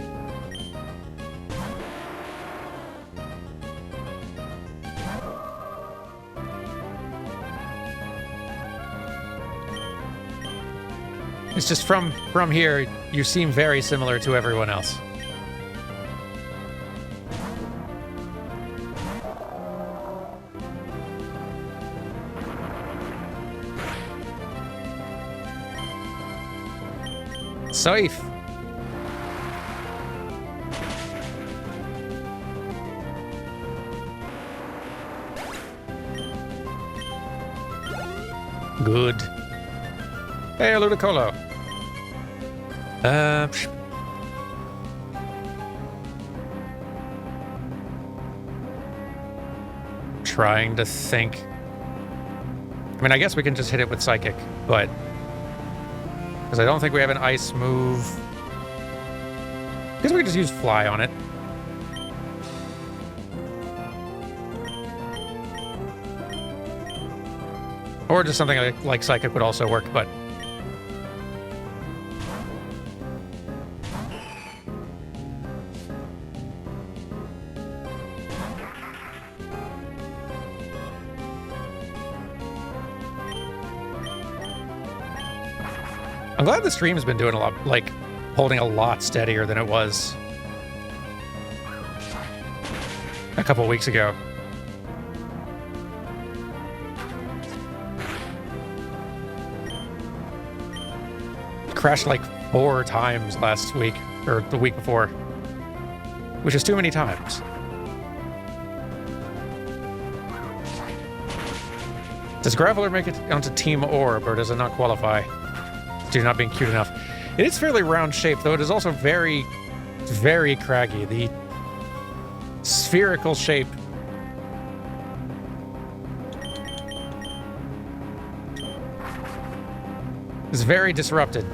It's just from here, you seem very similar to everyone else. Safe. Good. Hey, Ludicolo. Trying to think. I mean, I guess we can just hit it with Psychic, but... Because I don't think we have an Ice move. I guess we could just use Fly on it. Or just something like Psychic would also work, but... I'm glad the stream's been doing a lot, like, holding a lot steadier than it was a couple weeks ago. It crashed like 4 times last week, or the week before, which is too many times. Does Graveler make it onto Team Orb, or does it not qualify? Due to not being cute enough. It is fairly round shaped, though it is also very, very craggy. The spherical shape is very disrupted.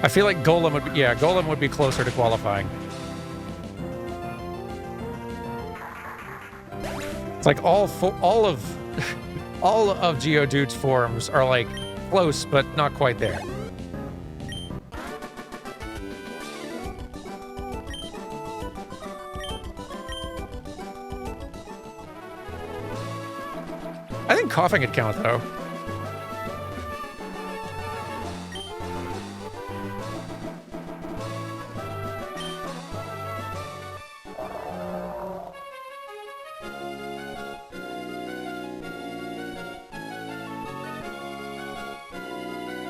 I feel like Golem would be, yeah, Golem would be closer to qualifying. It's like all of Geodude's forms are like close, but not quite there. I think coughing could count, though.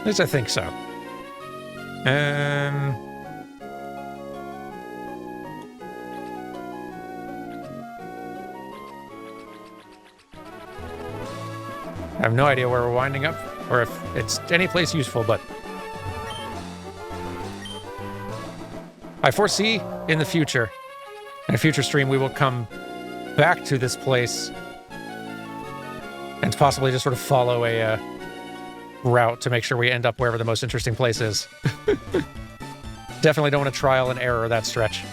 At least I think so. I have no idea where we're winding up, or if it's any place useful, but... I foresee in the future, in a future stream, we will come back to this place and possibly just sort of follow a route to make sure we end up wherever the most interesting place is. Definitely don't want to trial and error that stretch.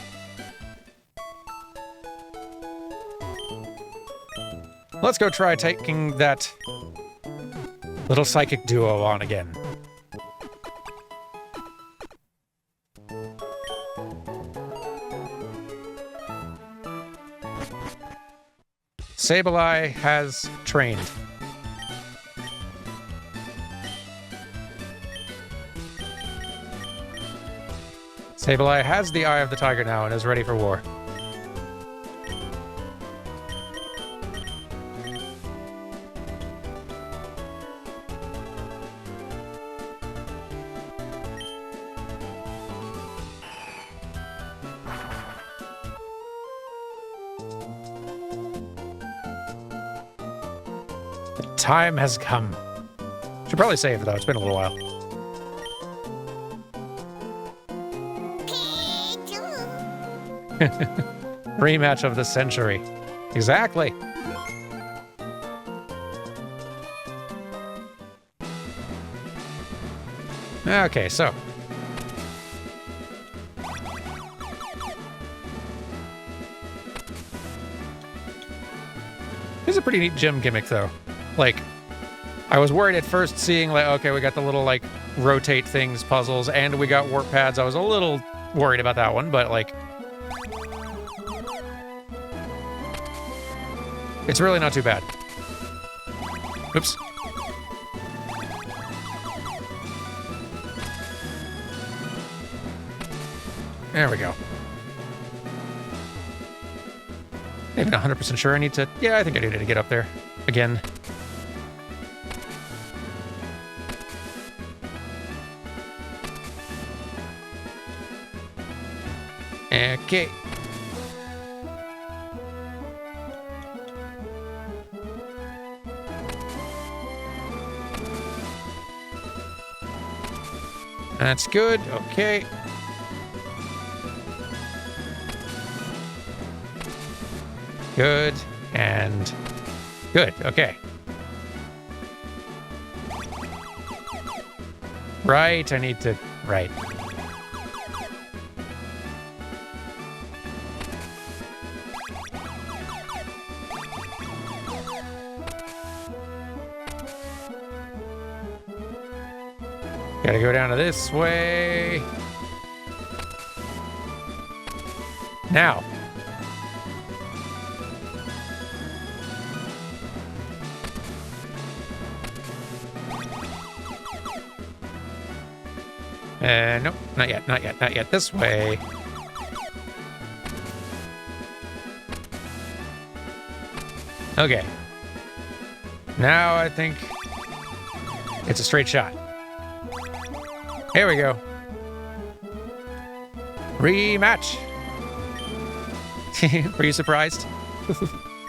Let's go try taking that little psychic duo on again. Sableye has trained. Sableye has the Eye of the Tiger now and is ready for war. time has come. Should probably save, though. It's been a little while. Rematch of the century. Exactly. Okay, so. This is a pretty neat gym gimmick, though. Like, I was worried at first seeing, like, okay, we got the little, like, rotate things, puzzles, and we got warp pads. I was a little worried about that one, but, like, it's really not too bad. Oops. There we go. I'm not 100% sure I need to... Yeah, I think I need to get up there again. Okay. That's good. Okay. Good. And good. Okay. Right. I need to... Right. Gotta go down to this way. Now. Nope, not yet, not yet, not yet. This way. Okay. Now I think it's a straight shot. Here we go. Rematch. Were you surprised?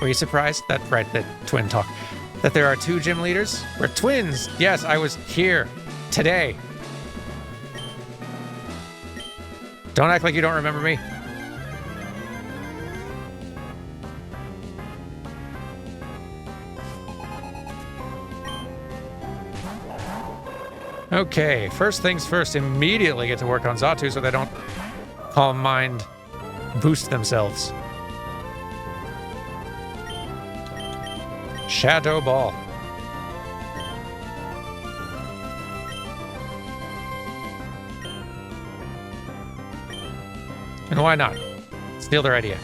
Were you surprised? That's right, the twin talk. That there are two gym leaders? We're twins. Yes, I was here today. Don't act like you don't remember me. Okay, first things first, immediately get to work on Xatu so they don't calm mind boost themselves. Shadow Ball. And why not? Steal their idea.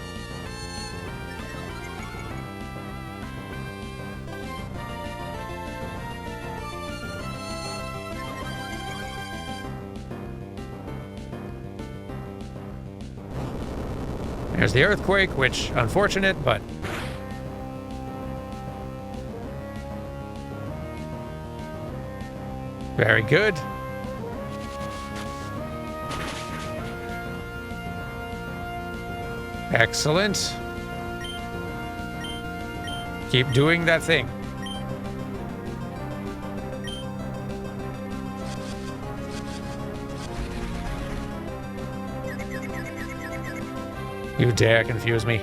There's the earthquake, which, unfortunate, but... very good. Excellent. Keep doing that thing. You dare confuse me.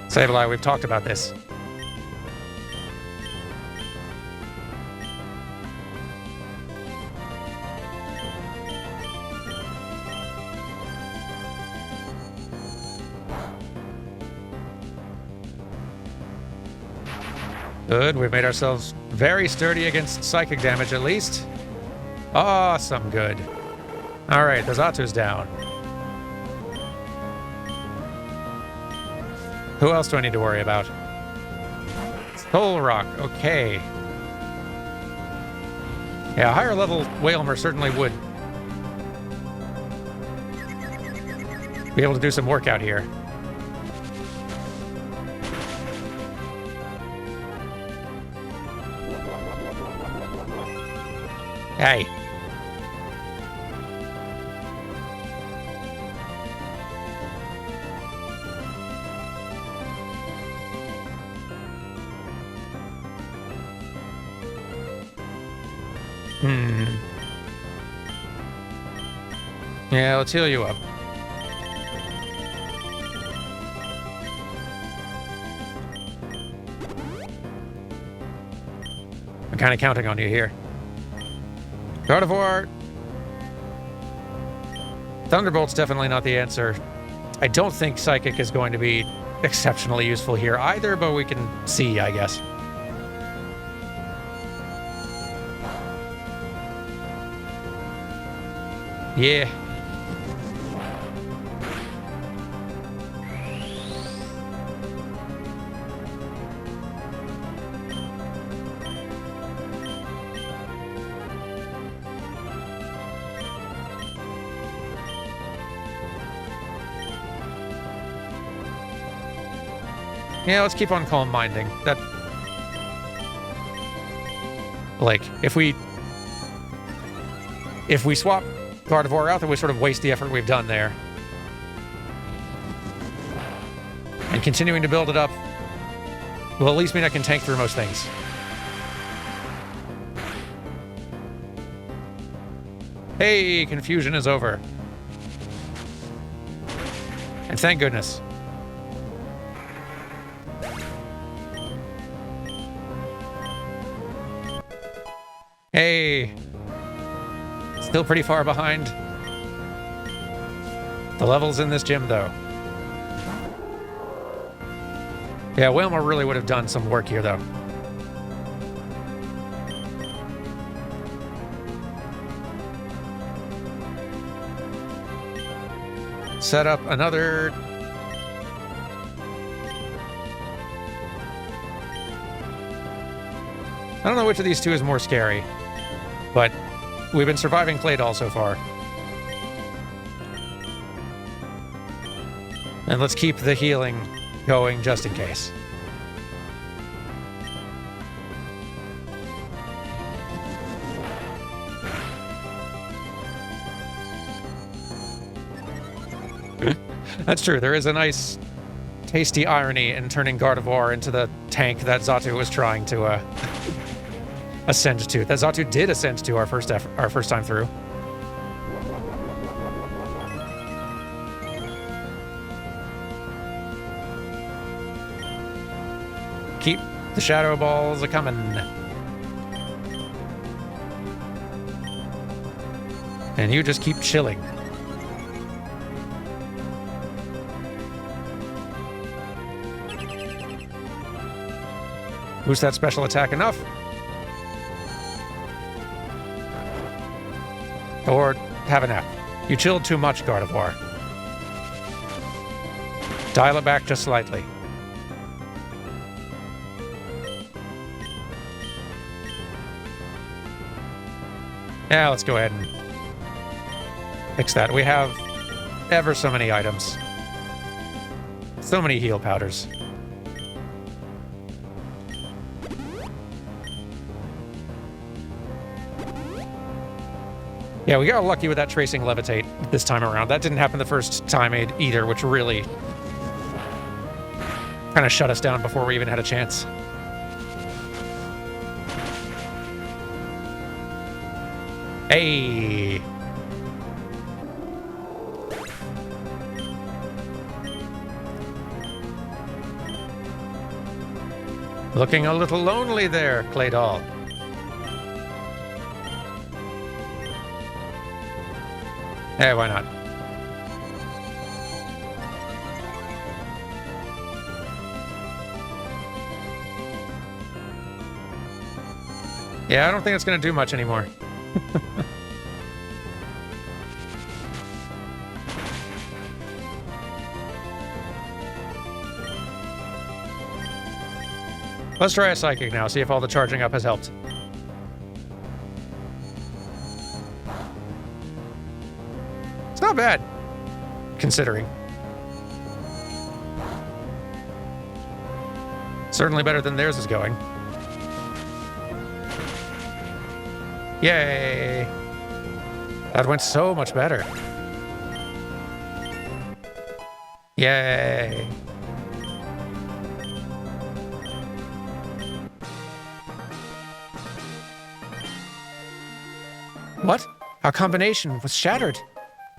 Sableye, we've talked about this. Good, we've made ourselves very sturdy against psychic damage at least. Awesome, good. Alright, the Xatu's down. Who else do I need to worry about? Soul Rock, okay. Yeah, a higher level Wailmer certainly would be able to do some work out here. Hey. Yeah, let's heal you up. I'm kind of counting on you here. Gardevoir. Thunderbolt's definitely not the answer. I don't think Psychic is going to be exceptionally useful here either, but we can see, I guess. Yeah. Yeah, let's keep on calm minding. That, like, if we swap Gardevoir out, then we sort of waste the effort we've done there. And continuing to build it up will at least mean I can tank through most things. Hey, confusion is over. And thank goodness. Hey. Still pretty far behind. The levels in this gym, though. Yeah, Wailmer really would have done some work here, though. Set up another... I don't know which of these two is more scary, but we've been surviving Claydol so far. And let's keep the healing going just in case. That's true. There is a nice, tasty irony in turning Gardevoir into the tank that Xatu was trying to ascend to. That Xatu did ascend to our first time through. Keep the shadow balls a-coming. And you just keep chilling. Boost that special attack enough. Or have a nap. You chilled too much, Gardevoir. Dial it back just slightly. Yeah, let's go ahead and fix that. We have ever so many items. So many heal powders. Yeah, we got lucky with that tracing levitate this time around. That didn't happen the first time either, which really kind of shut us down before we even had a chance. Hey! Looking a little lonely there, Claydol. Hey, why not? Yeah, I don't think it's going to do much anymore. Let's try a Psychic now, see if all the charging up has helped. It's not bad, considering. Certainly better than theirs is going. Yay! That went so much better. Yay! What? Our combination was shattered.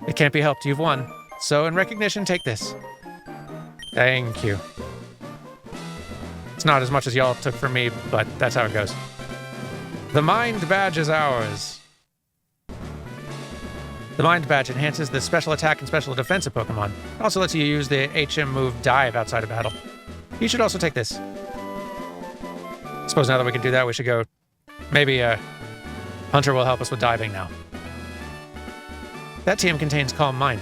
It can't be helped. You've won. So, in recognition, take this. Thank you. It's not as much as y'all took from me, but that's how it goes. The Mind Badge is ours. The Mind Badge enhances the special attack and special defense of Pokemon. It also lets you use the HM move Dive outside of battle. You should also take this. I suppose now that we can do that, we should go... Maybe, Hunter will help us with diving now. That TM contains Calm Mind.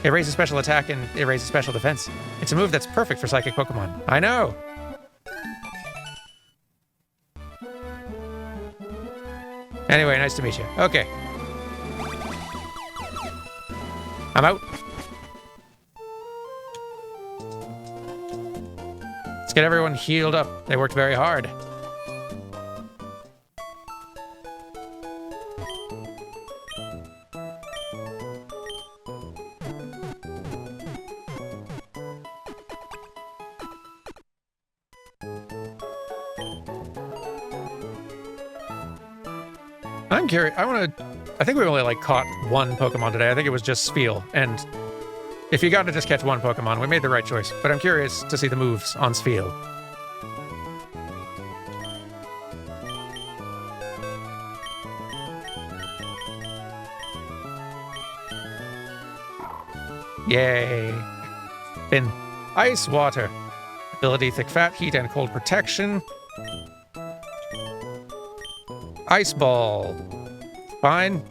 It raises special attack and it raises special defense. It's a move that's perfect for psychic Pokemon. I know! Anyway, nice to meet you. Okay. I'm out. Let's get everyone healed up. They worked very hard. I'm curious. I think we only like caught one Pokemon today. I think it was just Spheal. And if you got to just catch one Pokemon, we made the right choice. But I'm curious to see the moves on Spheal. Yay. Then Ice Water. Ability Thick Fat, Heat, and Cold Protection. Ice Ball. Fine.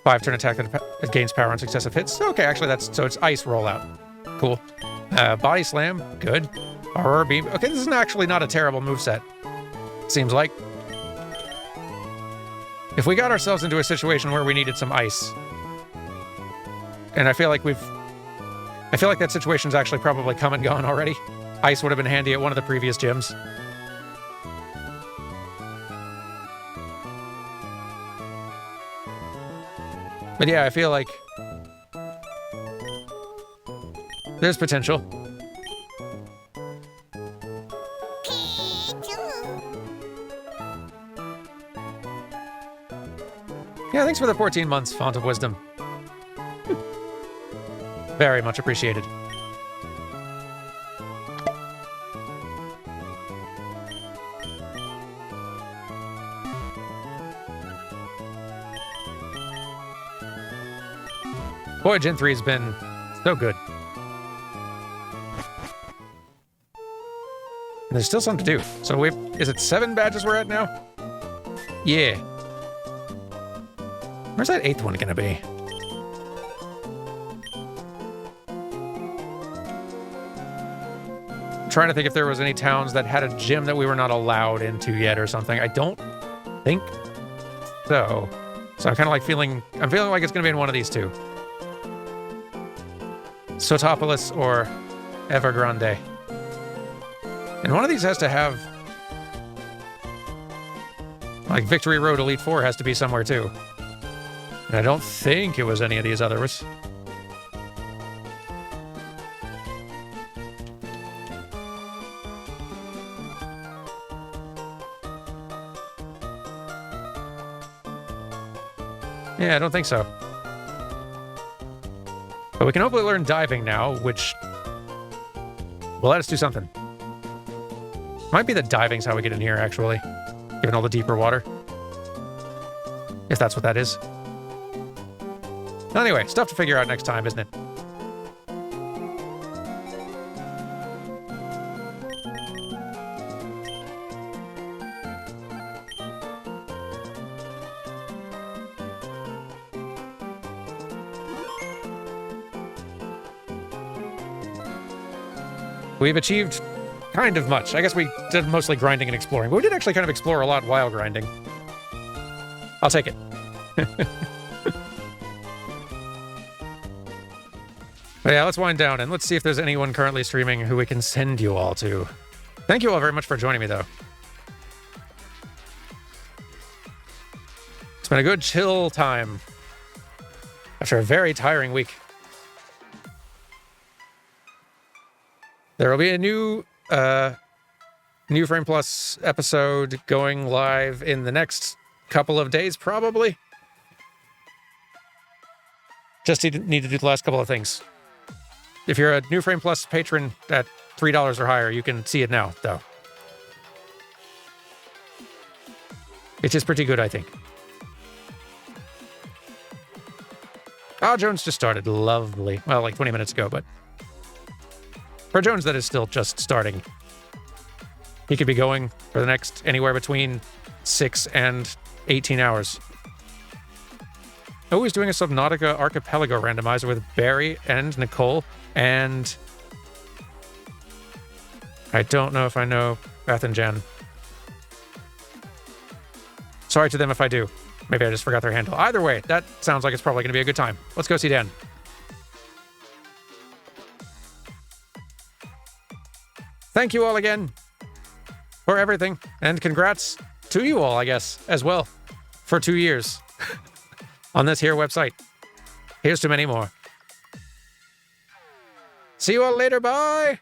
5-turn attack that gains power on successive hits. Okay, actually so it's Ice Rollout. Cool. Body Slam. Good. Aurora Beam. Okay, this is actually not a terrible moveset. Seems like. If we got ourselves into a situation where we needed some ice, and I feel like that situation's actually probably come and gone already. Ice would have been handy at one of the previous gyms. But yeah, I feel like there's potential. Yeah, thanks for the 14 months, Font of Wisdom. Very much appreciated. Boy, Gen 3 has been so good. And there's still something to do. So is it 7 badges we're at now? Yeah. Where's that 8th one gonna be? I'm trying to think if there was any towns that had a gym that we were not allowed into yet or something. I don't think so. So I'm kind of like I'm feeling like it's gonna be in one of these two. Sotopolis or Evergrande. And one of these has to have... Like, Victory Road Elite Four has to be somewhere, too. And I don't think it was any of these others. Yeah, I don't think so. But we can hopefully learn diving now, which will let us do something. Might be that diving's how we get in here, actually. Given all the deeper water. If that's what that is. Anyway, stuff to figure out next time, isn't it? We've achieved kind of much. I guess we did mostly grinding and exploring, but we did actually kind of explore a lot while grinding. I'll take it. But yeah, let's wind down and let's see if there's anyone currently streaming who we can send you all to. Thank you all very much for joining me, though. It's been a good chill time after a very tiring week. There will be a new Frame Plus episode going live in the next couple of days, probably. Just need to do the last couple of things. If you're a New Frame Plus patron at $3 or higher, you can see it now, though. It is pretty good, I think. Jones just started. Lovely. Well, like 20 minutes ago, but for Jones, that is still just starting. He could be going for the next anywhere between 6 and 18 hours. Oh, he's doing a Subnautica Archipelago randomizer with Barry and Nicole, and I don't know if I know Beth and Jen. Sorry to them if I do. Maybe I just forgot their handle. Either way, that sounds like it's probably going to be a good time. Let's go see Dan. Thank you all again for everything, and congrats to you all, I guess, as well, for 2 years on this here website. Here's to many more. See you all later. Bye.